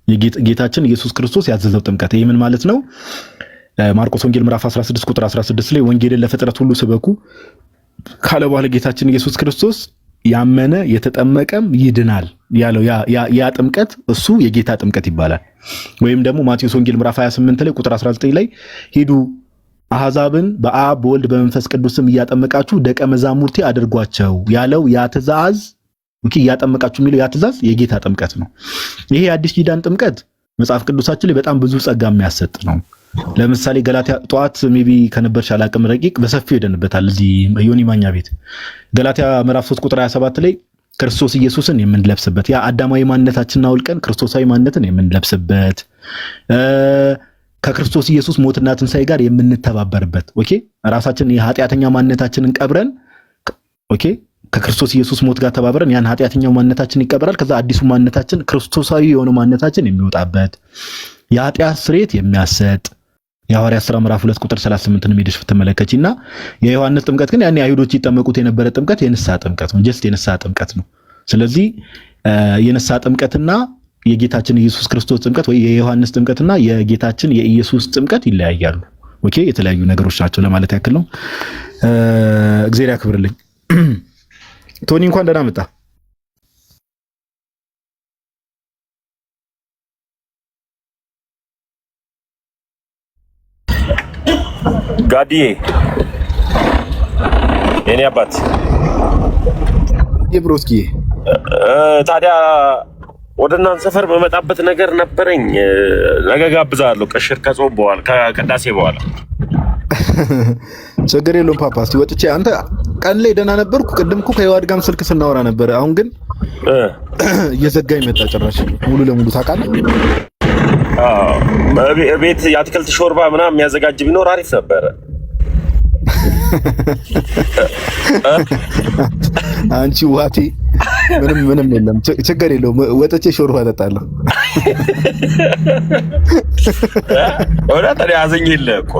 የጌታችን ኢየሱስ ክርስቶስ ያዘዘው ጥምቀት ይሄ ምን ማለት ነው? ማርቆስ ወንጌል ምዕራፍ 16 ቁጥር 16 ላይ ወንጌልን ለፍጥረት ሁሉ ስበኩ ካለ በኋላ ጌታችን ኢየሱስ ክርስቶስ ያመነ የተጠመቀም ይድናል ያለው ያ ጥምቀት እሱ የጌታ ጥምቀት ይባላል። ወይም ደግሞ ማቴዎስ ወንጌል ምዕራፍ 28 ላይ ቁጥር 19 ላይ ሂዱ አሕዛብን በአብ በወልድ በመንፈስ ቅዱስም እያጠመቃችሁ ደቀ መዛሙርቴ አድርጓቸው ያለው ያ ትእዛዝ እያጠመቃችሁ የሚለው ያ ትእዛዝ የጌታ ጥምቀት ነው። ይሄ የአዲስ ኪዳን ጥምቀት መጽሐፍ ቅዱሳችን ላይ በጣም ብዙ ጸጋ የሚያሰጥ ነው። ለምሳሌ ገላትያ ጠዋት ሜቢ ከነበርሽ አላቅም ረቂቅ በሰፊው ሄደንበታል እዚህ ዮኒ ማኛ ቤት። ገላትያ ምዕራፍ 3 ቁጥር 27 ላይ ክርስቶስ ኢየሱስን የምንለብስበት ያ አዳማዊ ማንነታችንን አውልቀን ክርስቶሳዊ ማንነትን የምንለብስበት ከክርስቶስ ኢየሱስ ሞትና ትንሣኤ ጋር የምንተባበርበት ራሳችንን የኃጢአተኛ ማንነታችንን ቀብረን ከክርስቶስ ኢየሱስ ሞት ጋር ተባብረን ያን ኃጢአተኛው ማንነታችን ይቀበራል። ከዛ አዲሱ ማንነታችን ክርስቶሳዊ የሆነ ማንነታችን የሚወጣበት የኃጢአት ስርየት የሚያሰጥ የሐዋርያት ሥራ ምዕራፍ 2 ቁጥር 38 ሄደሽ ብትመለከቺና የዮሐንስ ጥምቀት ግን ያኔ አይሁዶች ይጠመቁት የነበረ ጥምቀት የንስሐ ጥምቀት ነው። ጀስት የንስሐ ጥምቀት ነው። ስለዚህ የንስሐ ጥምቀትና የጌታችን ኢየሱስ ክርስቶስ ጥምቀት ወይ የዮሐንስ ጥምቀትና የጌታችን የኢየሱስ ጥምቀት ይለያያሉ። የተለያዩ ነገሮች ናቸው ለማለት ያክል ነው። እግዚአብሔር ያክብርልኝ። ቶኒ እንኳን ደህና መጣ። ጋዲዬ የኔ አባት ብሮስኪ ታዲያ ወደ እናንተ ሰፈር በመጣበት ነገር ነበረኝ። ነገ ጋብዛለሁ። ቀሽር ከጾም በኋላ ከቅዳሴ በኋላ ችግር የለውም ፓፓ። እስቲ ወጥቼ አንተ ቀን ላይ ደህና ነበርኩ። ቅድም እኮ ከህይወት ጋርም ስልክ ስናወራ ነበር። አሁን ግን እየዘጋኝ መጣ ጭራሽ ሙሉ ለሙሉ ታውቃለህ። ቤት የአትክልት ሾርባ ምናምን የሚያዘጋጅ ቢኖር አሪፍ ነበረ። አንቺ ዋቴ ምንም የለም፣ ችግር የለውም። ወጥቼ ሾርባ እጠጣለሁ። ወደ ታዲያ አዘኝ የለ እኮ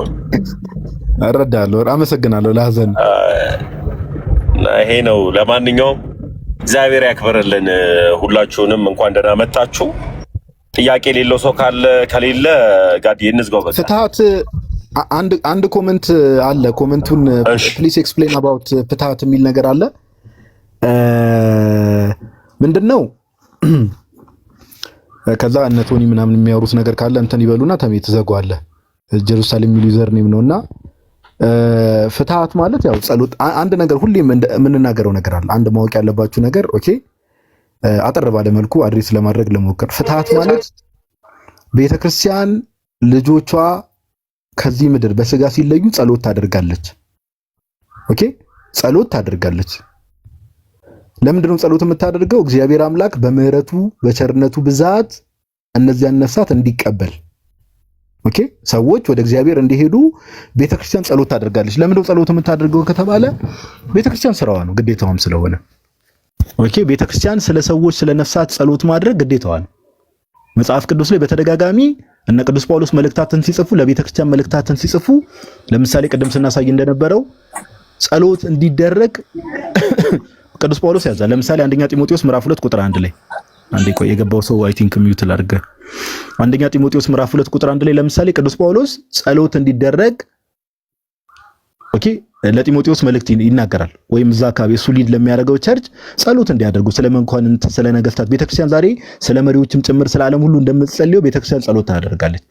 እረዳለሁ። አመሰግናለሁ ለሀዘን። ይሄ ነው። ለማንኛውም እግዚአብሔር ያክብርልን። ሁላችሁንም እንኳን ደህና መጣችሁ። ጥያቄ የሌለው ሰው ከሌለ ጋዲ እንዝጋው። በቃ ፍትሃት አንድ ኮሜንት አለ። ኮሜንቱን ፕሊዝ ኤክስፕሌን አባውት ፍትሃት የሚል ነገር አለ። ምንድነው? ከዛ እነ ቶኒ ምናምን የሚያወሩት ነገር ካለ እንትን ይበሉና ተሜ ትዘጋዋለህ። ጀሩሳሌም የሚሉ ዩዘር ኔም ነውና ፍትሃት ማለት ያው ጸሎት። አንድ ነገር ሁሌም የምንናገረው ነገር አለ። አንድ ማወቅ ያለባችሁ ነገር ኦኬ፣ አጠር ባለ መልኩ አድሬስ ለማድረግ ለሞከር። ፍትሃት ማለት ቤተክርስቲያን ልጆቿ ከዚህ ምድር በስጋ ሲለዩ ጸሎት ታደርጋለች። ኦኬ፣ ጸሎት ታደርጋለች። ለምንድነው ጸሎት የምታደርገው? እግዚአብሔር አምላክ በምህረቱ በቸርነቱ ብዛት እነዚያን ነፍሳት እንዲቀበል። ኦኬ፣ ሰዎች ወደ እግዚአብሔር እንዲሄዱ ቤተክርስቲያን ጸሎት ታደርጋለች። ለምንድነው ጸሎት የምታደርገው ከተባለ ቤተክርስቲያን ስራዋ ነው፣ ግዴታዋም ስለሆነ። ኦኬ፣ ቤተክርስቲያን ስለ ሰዎች ስለ ነፍሳት ጸሎት ማድረግ ግዴታዋ ነው። መጽሐፍ ቅዱስ ላይ በተደጋጋሚ እነ ቅዱስ ጳውሎስ መልእክታትን ሲጽፉ ለቤተክርስቲያን መልእክታትን ሲጽፉ ለምሳሌ ቅድም ስናሳይ እንደነበረው ጸሎት እንዲደረግ ቅዱስ ጳውሎስ ያዛል። ለምሳሌ አንደኛ ጢሞቴዎስ ምዕራፍ 2 ቁጥር 1 ላይ አንዴ ቆይ የገባው ሰው አይ ቲንክ ሚውት ላድርግ። አንደኛ ጢሞቴዎስ ምዕራፍ 2 ቁጥር 1 ላይ ለምሳሌ ቅዱስ ጳውሎስ ጸሎት እንዲደረግ ኦኬ ለጢሞቴዎስ መልእክት ይናገራል። ወይም እዛ አካባቢ እሱ ሊድ ለሚያደርገው ቸርች ጸሎት እንዲያደርጉ ስለ መንኳንንት ስለ ነገስታት ቤተክርስቲያን ዛሬ ስለ መሪዎችም ጭምር ስለ ዓለም ሁሉ እንደምትጸልየው ቤተክርስቲያን ጸሎት ታደርጋለች።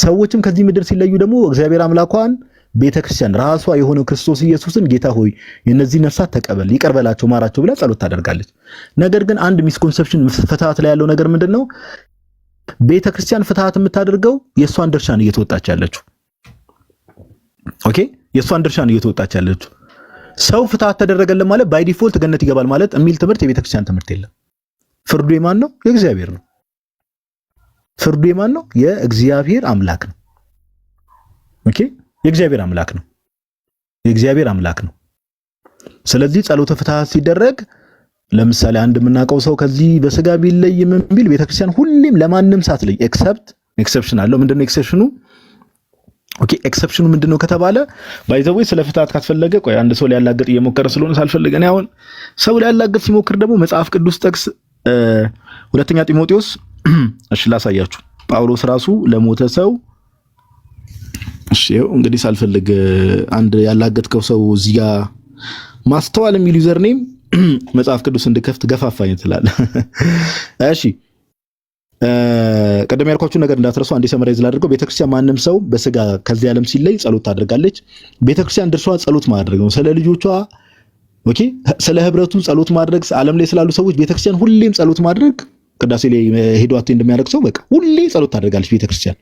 ሰዎችም ከዚህ ምድር ሲለዩ ደግሞ እግዚአብሔር አምላኳን ቤተክርስቲያን ራሷ የሆነው ክርስቶስ ኢየሱስን ጌታ ሆይ የነዚህ ነፍሳት ተቀበል፣ ይቅር በላቸው፣ ማራቸው ብላ ጸሎት ታደርጋለች። ነገር ግን አንድ ሚስኮንሰፕሽን ፍትሃት ላይ ያለው ነገር ምንድነው? ቤተክርስቲያን ፍትሃት የምታደርገው የሷን ድርሻ ነው እየተወጣች ያለችው። ኦኬ፣ የሷን ድርሻ ነው እየተወጣች ያለችው። ሰው ፍትሃት ተደረገልን ማለት ባይ ዲፎልት ገነት ይገባል ማለት የሚል ትምህርት የቤተክርስቲያን ትምህርት የለም። ፍርዱ የማን ነው? የእግዚአብሔር ነው። ፍርዱ የማን ነው? የእግዚአብሔር አምላክ ነው። ኦኬ፣ የእግዚአብሔር አምላክ ነው። የእግዚአብሔር አምላክ ነው። ስለዚህ ጸሎተ ፍትሃት ሲደረግ ለምሳሌ አንድ የምናውቀው ሰው ከዚህ በስጋ ቢለይ ምን ቢል ቤተክርስቲያን ሁሌም ለማንም ሳትለይ ኤክሰፕሽን አለው። ምንድነው ኤክሰፕሽኑ? ኦኬ፣ ኤክሰፕሽኑ ምንድነው ከተባለ ባይዘው ስለ ፍትሃት ካስፈለገ ቆይ አንድ ሰው ሊያላግጥ እየሞከረ ስለሆነ ሳልፈልግ እኔ አሁን ሰው ሊያላግጥ ሲሞክር ደግሞ መጽሐፍ ቅዱስ ጥቅስ ሁለተኛ ጢሞቴዎስ እሺ ላሳያችሁ። ጳውሎስ ራሱ ለሞተ ሰው እሺ እንግዲህ ሳልፈልግ አንድ ያላገጥከው ሰው እዚህ ጋር ማስተዋል የሚል ዩዘር ኔም መጽሐፍ ቅዱስ እንድከፍት ገፋፋኝ ትላለህ። እሺ ቀደም ያልኳችሁ ነገር እንዳትረሱ አንዴ ሰመራይዝ ላድርገው። ቤተክርስቲያን ማንም ሰው በስጋ ከዚህ ዓለም ሲለይ ጸሎት ታደርጋለች። ቤተክርስቲያን ድርሻዋ ጸሎት ማድረግ ነው። ስለ ልጆቿ ኦኬ፣ ስለ ህብረቱ ጸሎት ማድረግ፣ ዓለም ላይ ስላሉ ሰዎች ቤተክርስቲያን ሁሌም ጸሎት ማድረግ፣ ቅዳሴ ላይ ሄዶ አቴ እንደሚያደርግ ሰው በቃ ሁሌ ጸሎት ታደርጋለች ቤተክርስቲያን።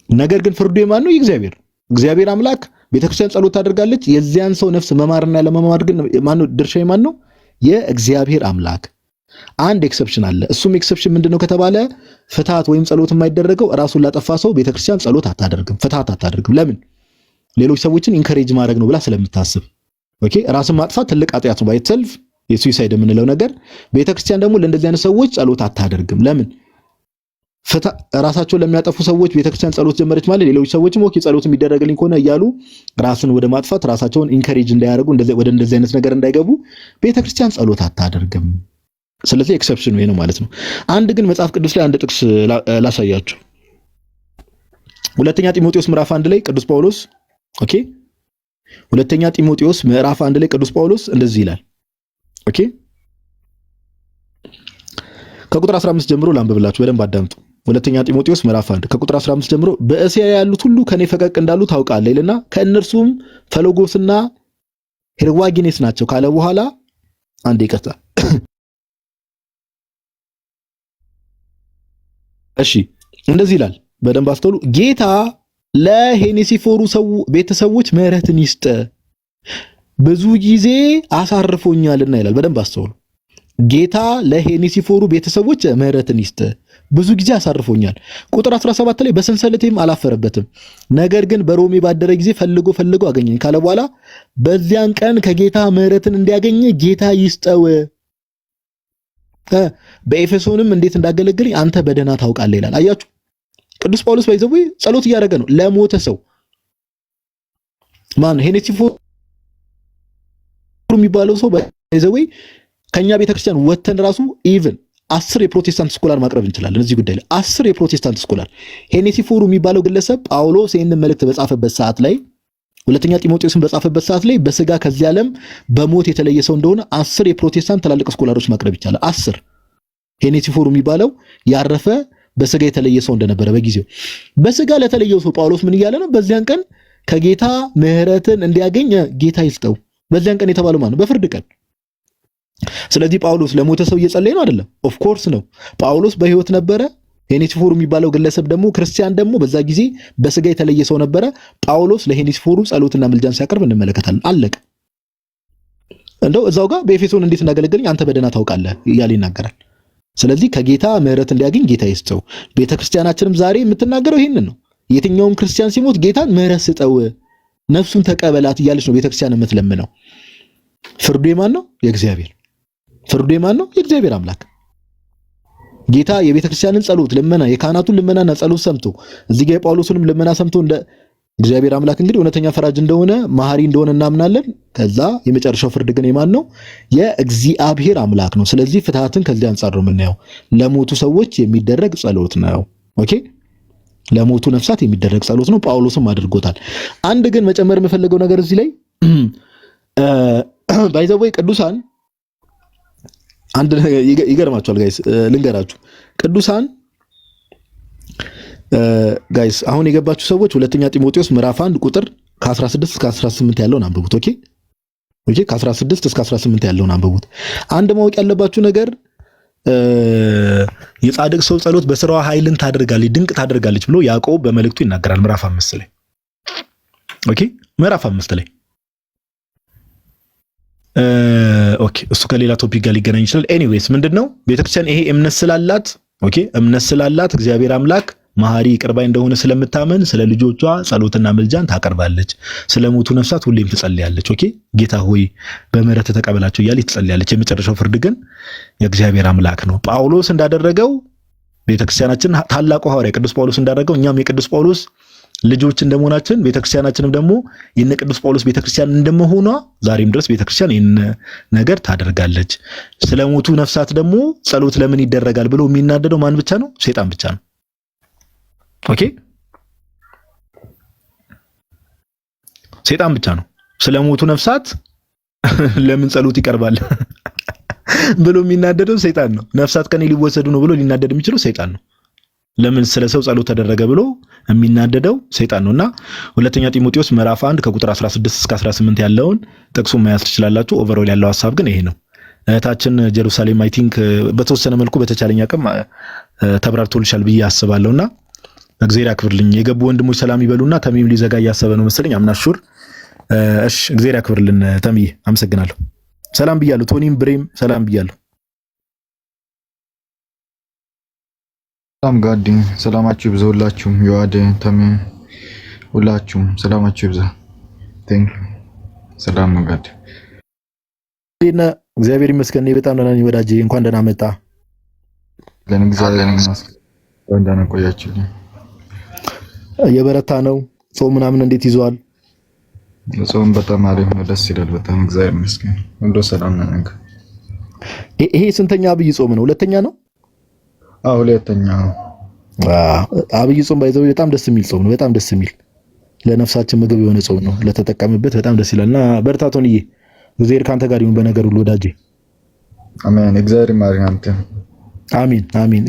ነገር ግን ፍርዱ የማን ነው? የእግዚአብሔር። እግዚአብሔር አምላክ ቤተክርስቲያን ጸሎት ታደርጋለች። የዚያን ሰው ነፍስ መማርና ለመማር ግን ማን ነው? ድርሻ የማን ነው? የእግዚአብሔር አምላክ። አንድ ኤክሰፕሽን አለ። እሱም ኤክሰፕሽን ምንድነው ከተባለ ፍትሃት ወይም ጸሎት የማይደረገው ራሱን ላጠፋ ሰው ቤተክርስቲያን ጸሎት አታደርግም፣ ፍትሃት አታደርግም። ለምን? ሌሎች ሰዎችን ኢንከሬጅ ማድረግ ነው ብላ ስለምታስብ። ኦኬ፣ ራስን ማጥፋት ትልቅ ኃጢአት ነው ባይ ኢትሰልፍ፣ የሱሳይድ የምንለው ነገር። ቤተክርስቲያን ደግሞ ለእንደዚህ አይነት ሰዎች ጸሎት አታደርግም። ለምን? ራሳቸውን ለሚያጠፉ ሰዎች ቤተክርስቲያን ጸሎት ጀመረች ማለት ሌሎች ሰዎችም ኦኬ ጸሎት የሚደረግልኝ ከሆነ እያሉ ራስን ወደ ማጥፋት ራሳቸውን ኢንከሬጅ እንዳያደርጉ ወደ እንደዚህ አይነት ነገር እንዳይገቡ ቤተክርስቲያን ጸሎት አታደርግም። ስለዚህ ኤክሰፕሽን ነው ማለት ነው። አንድ ግን መጽሐፍ ቅዱስ ላይ አንድ ጥቅስ ላሳያችሁ። ሁለተኛ ጢሞቴዎስ ምዕራፍ 1 ላይ ቅዱስ ጳውሎስ ኦኬ፣ ሁለተኛ ጢሞቴዎስ ምዕራፍ 1 ላይ ቅዱስ ጳውሎስ እንደዚህ ይላል። ኦኬ፣ ከቁጥር 15 ጀምሮ ላንብብላችሁ፣ በደንብ አዳምጡ። ሁለተኛ ጢሞቴዎስ ምዕራፍ 1 ከቁጥር 15 ጀምሮ በእስያ ያሉት ሁሉ ከኔ ፈቀቅ እንዳሉ ታውቃለህ ይልና ከእነርሱም ፈሎጎስና ሄርዋጊኔስ ናቸው ካለ በኋላ አንድ ይቀጥላል። እሺ እንደዚህ ይላል፣ በደንብ አስተውሉ። ጌታ ለሄኔሲፎሩ ቤተሰቦች ምህረትን ይስጥ ብዙ ጊዜ አሳርፎኛልና ይላል። በደንብ አስተውሉ። ጌታ ለሄኔሲፎሩ ቤተሰቦች ምህረትን ይስጥ ብዙ ጊዜ አሳርፎኛል። ቁጥር 17 ላይ በሰንሰለቴም አላፈረበትም፣ ነገር ግን በሮሜ ባደረ ጊዜ ፈልጎ አገኘኝ ካለ በኋላ በዚያን ቀን ከጌታ ምህረትን እንዲያገኝ ጌታ ይስጠው። በኤፌሶንም እንዴት እንዳገለግልኝ አንተ በደህና ታውቃለህ ይላል። አያችሁ ቅዱስ ጳውሎስ ባይዘው ጸሎት እያደረገ ነው ለሞተ ሰው። ማን ሄኔሲፎሩ የሚባለው ሰው ባይዘው ከኛ ቤተክርስቲያን ወተን ራሱ ኢቭን 10 የፕሮቴስታንት ስኮላር ማቅረብ እንችላለን እዚህ ጉዳይ ላይ 10 የፕሮቴስታንት ስኮላር። ሄኔሲፎሩ የሚባለው ግለሰብ ጳውሎስ ይህንን መልእክት በጻፈበት ሰዓት ላይ ሁለተኛ ጢሞቴዎስን በጻፈበት ሰዓት ላይ በስጋ ከዚህ ዓለም በሞት የተለየ ሰው እንደሆነ 10 የፕሮቴስታንት ትላልቅ ስኮላሮች ማቅረብ ይቻላል። 10 ሄኔሲፎሩ የሚባለው ያረፈ በስጋ የተለየ ሰው እንደነበረ በጊዜው በስጋ ለተለየው ሰው ጳውሎስ ምን እያለ ነው? በዚያን ቀን ከጌታ ምህረትን እንዲያገኝ ጌታ ይስጠው። በዚያን ቀን የተባለው ማን ነው? በፍርድ ቀን። ስለዚህ ጳውሎስ ለሞተ ሰው እየጸለየ ነው አይደለም? ኦፍ ኮርስ ነው። ጳውሎስ በህይወት ነበረ። ሄኔሲፎሩ የሚባለው ግለሰብ ደግሞ ክርስቲያን ደግሞ በዛ ጊዜ በስጋ የተለየ ሰው ነበረ። ጳውሎስ ለሄኔሲፎሩ ጸሎትና ምልጃን ሲያቀርብ እንመለከታለን። አለቀ። እንደው እዛው ጋር በኤፌሶን እንዴት እንዳገለገልኝ አንተ በደህና ታውቃለህ እያለ ይናገራል። ስለዚህ ከጌታ ምህረት እንዲያገኝ ጌታ ይስጠው። ቤተክርስቲያናችንም ዛሬ የምትናገረው ይህንን ነው። የትኛውም ክርስቲያን ሲሞት ጌታን ምህረት ስጠው፣ ነፍሱን ተቀበላት እያለች ነው ቤተክርስቲያን የምትለምነው። ፍርዱ የማን ነው? የእግዚአብሔር። ፍርዱ የማን ነው? የእግዚአብሔር አምላክ። ጌታ የቤተክርስቲያንን ጸሎት ልመና፣ የካህናቱን ልመናና ጸሎት ሰምቶ እዚህ ጋር የጳውሎስንም ልመና ሰምቶ እንደ እግዚአብሔር አምላክ እንግዲህ እውነተኛ ፈራጅ እንደሆነ መሐሪ እንደሆነ እናምናለን። ከዛ የመጨረሻው ፍርድ ግን የማን ነው? የእግዚአብሔር አምላክ ነው። ስለዚህ ፍትሃትን ከዚህ አንጻር ነው የምናየው። ለሞቱ ሰዎች የሚደረግ ጸሎት ነው። ኦኬ፣ ለሞቱ ነፍሳት የሚደረግ ጸሎት ነው። ጳውሎስም አድርጎታል። አንድ ግን መጨመር የምፈልገው ነገር እዚህ ላይ ባይዘወይ ቅዱሳን አንድ ይገርማችኋል ጋይስ፣ ልንገራችሁ። ቅዱሳን ጋይስ አሁን የገባችሁ ሰዎች ሁለተኛ ጢሞቴዎስ ምዕራፍ 1 ቁጥር ከ16 እስከ 18 ያለውን አንብቡት። ኦኬ ከ16 እስከ 18 ያለውን አንብቡት። አንድ ማወቅ ያለባችሁ ነገር የጻድቅ ሰው ጸሎት በስራዋ ኃይልን ታደርጋለች፣ ድንቅ ታደርጋለች ብሎ ያዕቆብ በመልእክቱ ይናገራል ምዕራፍ 5 ላይ። ኦኬ ምዕራፍ 5 ላይ ኦኬ እሱ ከሌላ ቶፒክ ጋር ሊገናኝ ይችላል። ኤኒዌይስ ምንድነው ቤተክርስቲያን ይሄ እምነት ስላላት ኦኬ እምነት ስላላት እግዚአብሔር አምላክ መሐሪ ይቅር ባይ እንደሆነ ስለምታመን ስለ ልጆቿ ጸሎትና ምልጃን ታቀርባለች። ስለ ሞቱ ነፍሳት ሁሌም ትጸልያለች። ኦኬ ጌታ ሆይ በምህረት ተቀበላቸው እያለች ትጸልያለች። የመጨረሻው ፍርድ ግን የእግዚአብሔር አምላክ ነው። ጳውሎስ እንዳደረገው ቤተክርስቲያናችን ታላቁ ሐዋርያ ቅዱስ ጳውሎስ እንዳደረገው እኛም የቅዱስ ጳውሎስ ልጆች እንደመሆናችን ቤተክርስቲያናችንም ደግሞ የነ ቅዱስ ጳውሎስ ቤተክርስቲያን እንደመሆኗ ዛሬም ድረስ ቤተክርስቲያን ይህን ነገር ታደርጋለች። ስለ ሞቱ ነፍሳት ደግሞ ጸሎት ለምን ይደረጋል ብሎ የሚናደደው ማን ብቻ ነው? ሰይጣን ብቻ ነው። ኦኬ ሰይጣን ብቻ ነው። ስለ ሞቱ ነፍሳት ለምን ጸሎት ይቀርባል ብሎ የሚናደደው ሰይጣን ነው። ነፍሳት ከኔ ሊወሰዱ ነው ብሎ ሊናደድ የሚችለው ሰይጣን ነው። ለምን ስለ ሰው ጸሎት ተደረገ ብሎ የሚናደደው ሰይጣን ነውና ሁለተኛ ጢሞቴዎስ ምዕራፍ 1 ከቁጥር 16 እስከ 18 ያለውን ጥቅሱን መያዝ ትችላላችሁ። ኦቨርኦል ያለው ሐሳብ ግን ይሄ ነው። እህታችን ጀሩሳሌም አይ ቲንክ በተወሰነ መልኩ በተቻለኛ አቅም ተብራርቶልሻል ብዬ አስባለሁና እግዚአብሔር ያክብርልኝ። የገቡ ወንድሞች ሰላም ይበሉና ተሚም ሊዘጋ ያሰበ ነው መሰለኝ። አምናሹር እሺ፣ እግዚአብሔር ያክብርልን። ተሚዬ አመሰግናለሁ። ሰላም ብያለሁ። ቶኒም ብሬም ሰላም ብያለሁ። ሰላም ጋዲ፣ ሰላማችሁ ይብዛ ሁላችሁም። የዋደ ተሚ ሁላችሁም ሰላማችሁ ይብዛ። ቴንክ ዩ። ሰላም ነው ጋዲ። እግዚአብሔር ይመስገን። እኔ በጣም ደህና ነኝ ወዳጄ፣ እንኳን ደህና መጣ። ለእግዚአብሔር ይመስገን። እንኳን ደህና ቆያችሁ። የበረታ ነው ጾም ምናምን እንዴት ይዟል? ጾም በጣም አሪፍ ነው፣ ደስ ይላል በጣም እግዚአብሔር ይመስገን። ሁሉ ሰላም ነው። ይሄ ስንተኛ አብይ ጾም ነው? ሁለተኛ ነው? ሁለተኛ። አብይ ጾም ባይዘው በጣም ደስ የሚል ጾም ነው። በጣም ደስ የሚል ለነፍሳችን ምግብ የሆነ ጾም ነው። ለተጠቀምበት በጣም ደስ ይላልና በርታቶንዬ፣ እግዚአብሔር ካንተ ጋር ይሁን በነገር ሁሉ ወዳጄ። አሜን። እግዚአብሔር ይማርህ አንተ። አሜን አሜን።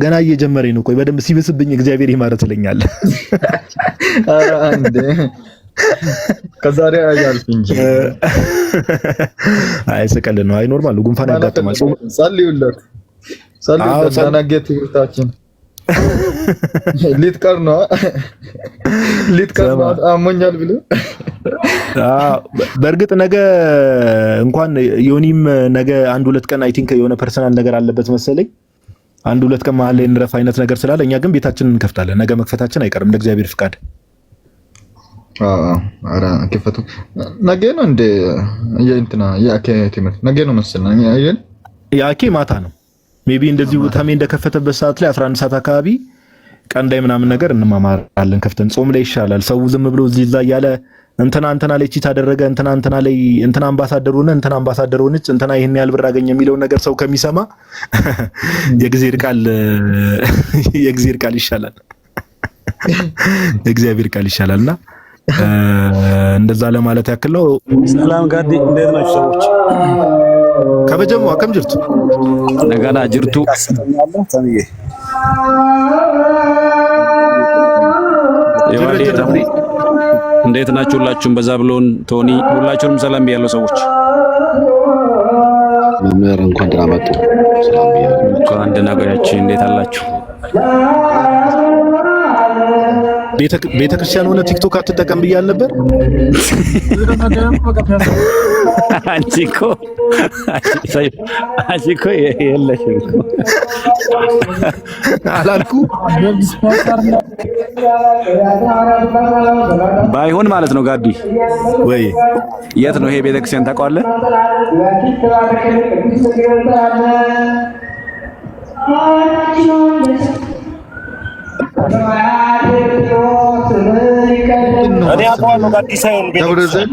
ገና እየጀመረኝ ነው። ቆይ በደንብ ሲብስብኝ እግዚአብሔር ይማረህ ትለኛለህ። ኧረ አንዴ ከዛሬ አያልፍ እንጂ አይ ሰቀል ነው። አይ ኖርማል ጉንፋን ያጋጥማል። ጸልዩለት ለነገ ትምህርታችን ሊትቀር ነው አሞኛል ብሎ በእርግጥ ነገ እንኳን ዮኒም ነገ 1-2 ቀን አይ ቲንክ የሆነ ፐርሰናል ነገር አለበት መሰለኝ 1-2 ቀን መሀል ላይ እንረፍ አይነት ነገር ስላለ እኛ ግን ቤታችንን እንከፍታለን። ነገ መክፈታችን አይቀርም እንደ እግዚአብሔር ፍቃድ። አራ ከፈቱ ነገ ነው እንደ የእንትና ያኬ ትምህርት ነገ ነው መሰለኝ። ያኬ ማታ ነው ሜቢ እንደዚሁ ታሜ እንደከፈተበት ሰዓት ላይ 11 ሰዓት አካባቢ ቀን ላይ ምናምን ነገር እንማማራለን ከፍተን። ጾም ላይ ይሻላል ሰው ዝም ብሎ እዚህ እዛ እያለ እንትና ላይ ቺት አደረገ እንትና ላይ እንትና አምባሳደር ሆነ እንትና አምባሳደር ሆነች እንትና ይሄን ያህል ብር አገኘ የሚለው ነገር ሰው ከሚሰማ የእግዚአብሔር ቃል ይሻላል። የእግዚአብሔር ቃል ይሻላልና እንደዛ ለማለት ያክል ነው። ሰላም ጋዲ እንዴት ናችሁ ሰዎች? ከበጀሙ አከም ጅርቱ ነገና ጅርቱ ተምዬ የዋዴ ተምሪ እንዴት ናችሁ? ሁላችሁም በዛ ብሎን ቶኒ ሁላችሁንም ሰላም ብያለሁ ሰዎች። መምህር እንኳን ደህና መጡ። ሰላም ብያለሁ። እንኳን ደህና ቆያችሁ። እንዴት አላችሁ? ቤተክርስቲያን ሆነ ቲክቶክ አትጠቀም ብያል ነበር። አንቺኮ የለሽም እኮ አላልኩ ባይሆን ማለት ነው። ጋዲ ወይ የት ነው ይሄ ቤተክርስቲያን ታውቀዋለህ? እኔ አውቀዋለሁ። አዲስ አይን ቤተክርስቲያን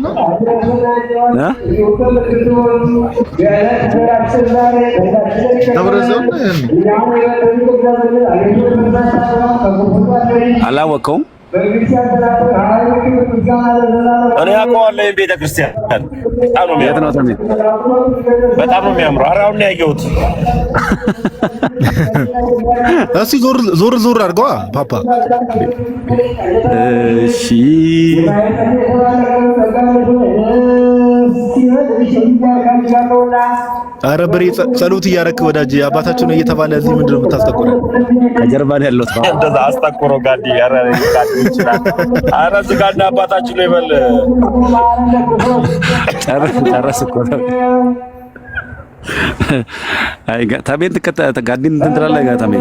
አላወቀውም። እኔ አውቀዋለሁ። ይሄን ቤተክርስቲያን በጣም ነው የሚያምረው። ኧረ አሁን ነው ያየሁት። እስኪ ዞር አድርገዋ ፓፓ። እሺ አረ በሬ ጸሎት እያረክ ወዳጅ አባታችን ነው እየተባለ እዚህ ምንድነው የምታስጠቁረው? ከጀርባ ነው ያለው ተባ እንደዛ አስጠቁሮ ጋዲ። አረ ጋዲ ይችላል። አረ ዝጋና አባታችን ነው ይበል። ጨረስ እኮ ነው። አይ ታቤን ጋዲን እንትን ትላለህ ጋር ታሜ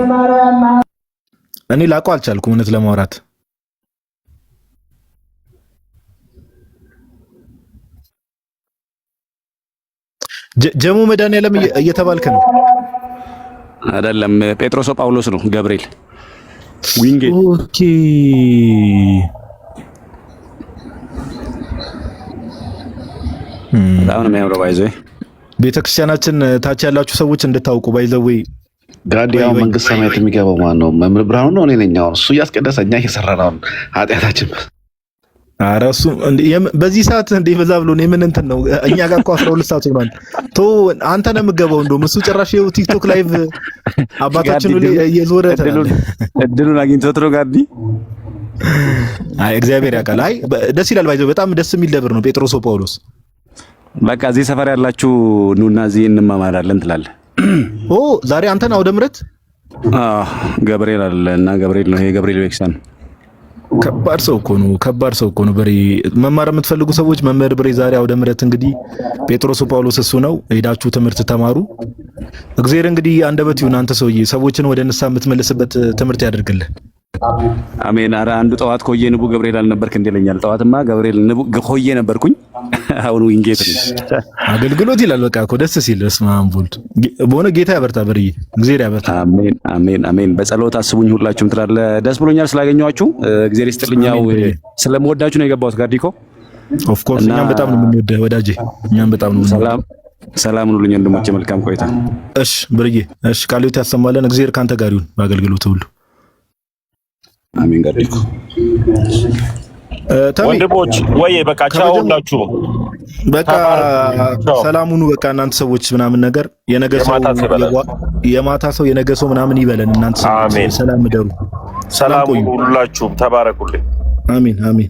እኔ ላውቀው አልቻልኩም እውነት ለማውራት። ጀሙ መድኃኒዓለም እየተባልክ ነው አይደለም? ጴጥሮስ ጳውሎስ ነው ገብርኤል ዊንጌ። ኦኬ አሁን የሚያምረው ባይዘው ቤተክርስቲያናችን ታች ያላችሁ ሰዎች እንድታውቁ ባይዘው ጋዲያው መንግስት ሰማያት የሚገባው ማን ነው? መምህር ብርሃኑ ነው። እኔ ነኝ። አሁን እሱ እያስቀደሰ እኛ እየሰራነው ኃጢአታችን። ኧረ እሱ በዚህ ሰዓት እንደ በዛ ብሎ ነው ምን እንትን ነው? እኛ ጋር እኮ 12 ሰዓት ሆኗል። ቶ አንተ ነው የምገባው። እንደውም እሱ ጭራሽ ይኸው ቲክቶክ ላይቭ አባታችን ሁሉ እየዞረ እድሉን አግኝቶት ነው ጋዲ። አይ እግዚአብሔር ያውቃል። አይ ደስ ይላል። ባይዘው በጣም ደስ የሚል ደብር ነው ጴጥሮስ ጳውሎስ። በቃ እዚህ ሰፈር ያላችሁ ኑና እዚህ እንማማራለን ትላለህ። ኦ ዛሬ አንተን አውደ ምሕረት ገብርኤል አለ እና ገብርኤል ነው ይሄ ገብርኤል ቤተክርስቲያን። ከባድ ሰው እኮ ነው። በሬ መማር የምትፈልጉ ሰዎች መምህር በሬ ዛሬ አውደ ምሕረት እንግዲህ ጴጥሮስ ጳውሎስ እሱ ነው። ሄዳችሁ ትምህርት ተማሩ። እግዚአብሔር እንግዲህ አንደበት ይሁን። አንተ ሰውዬ ሰዎችን ወደ ንስሐ የምትመልስበት ትምህርት ያደርግልህ። አሜን። ኧረ አንዱ ጠዋት ኮዬ ንቡ ገብርኤል አልነበርክ እንደለኛል። ጠዋትማ ገብርኤል ንቡ ኮዬ ነበርኩኝ። አሁን ዊንጌት ነው አገልግሎት ይላል። በቃ እኮ ደስ ሲል ስማም ቮልት በሆነ ጌታ ያበርታ በርይ እግዚአብሔር ያበርታ። አሜን አሜን አሜን። በጸሎት አስቡኝ ሁላችሁም ትላለህ። ደስ ብሎኛል ስላገኘኋችሁ። እግዚአብሔር ይስጥልኛው። ስለምወዳችሁ ነው የገባሁት ጋዲኮ። ኦፍ ኮርስ እኛም በጣም ነው የምንወደው ወዳጄ። እኛም በጣም ነው ሰላም ሁሉኝ ወንድሞቼ። መልካም ቆይታ። እሺ ብርዬ፣ እሺ ቃልዮት ያሰማለን። እግዚአብሔር ካንተ ጋር ይሁን በአገልግሎት ሁሉ። አሜን ጋዲኮ። ወንድሞች ወይ በቃ ቻው ሁላችሁ። በቃ ሰላም ሁኑ። በቃ እናንተ ሰዎች ምናምን ነገር የማታ ሰው የነገ ሰው ምናምን ይበለን። እናንተ ሰላም እደሩ። ሰላም ሁላችሁም ተባረኩልኝ። አሜን አሜን።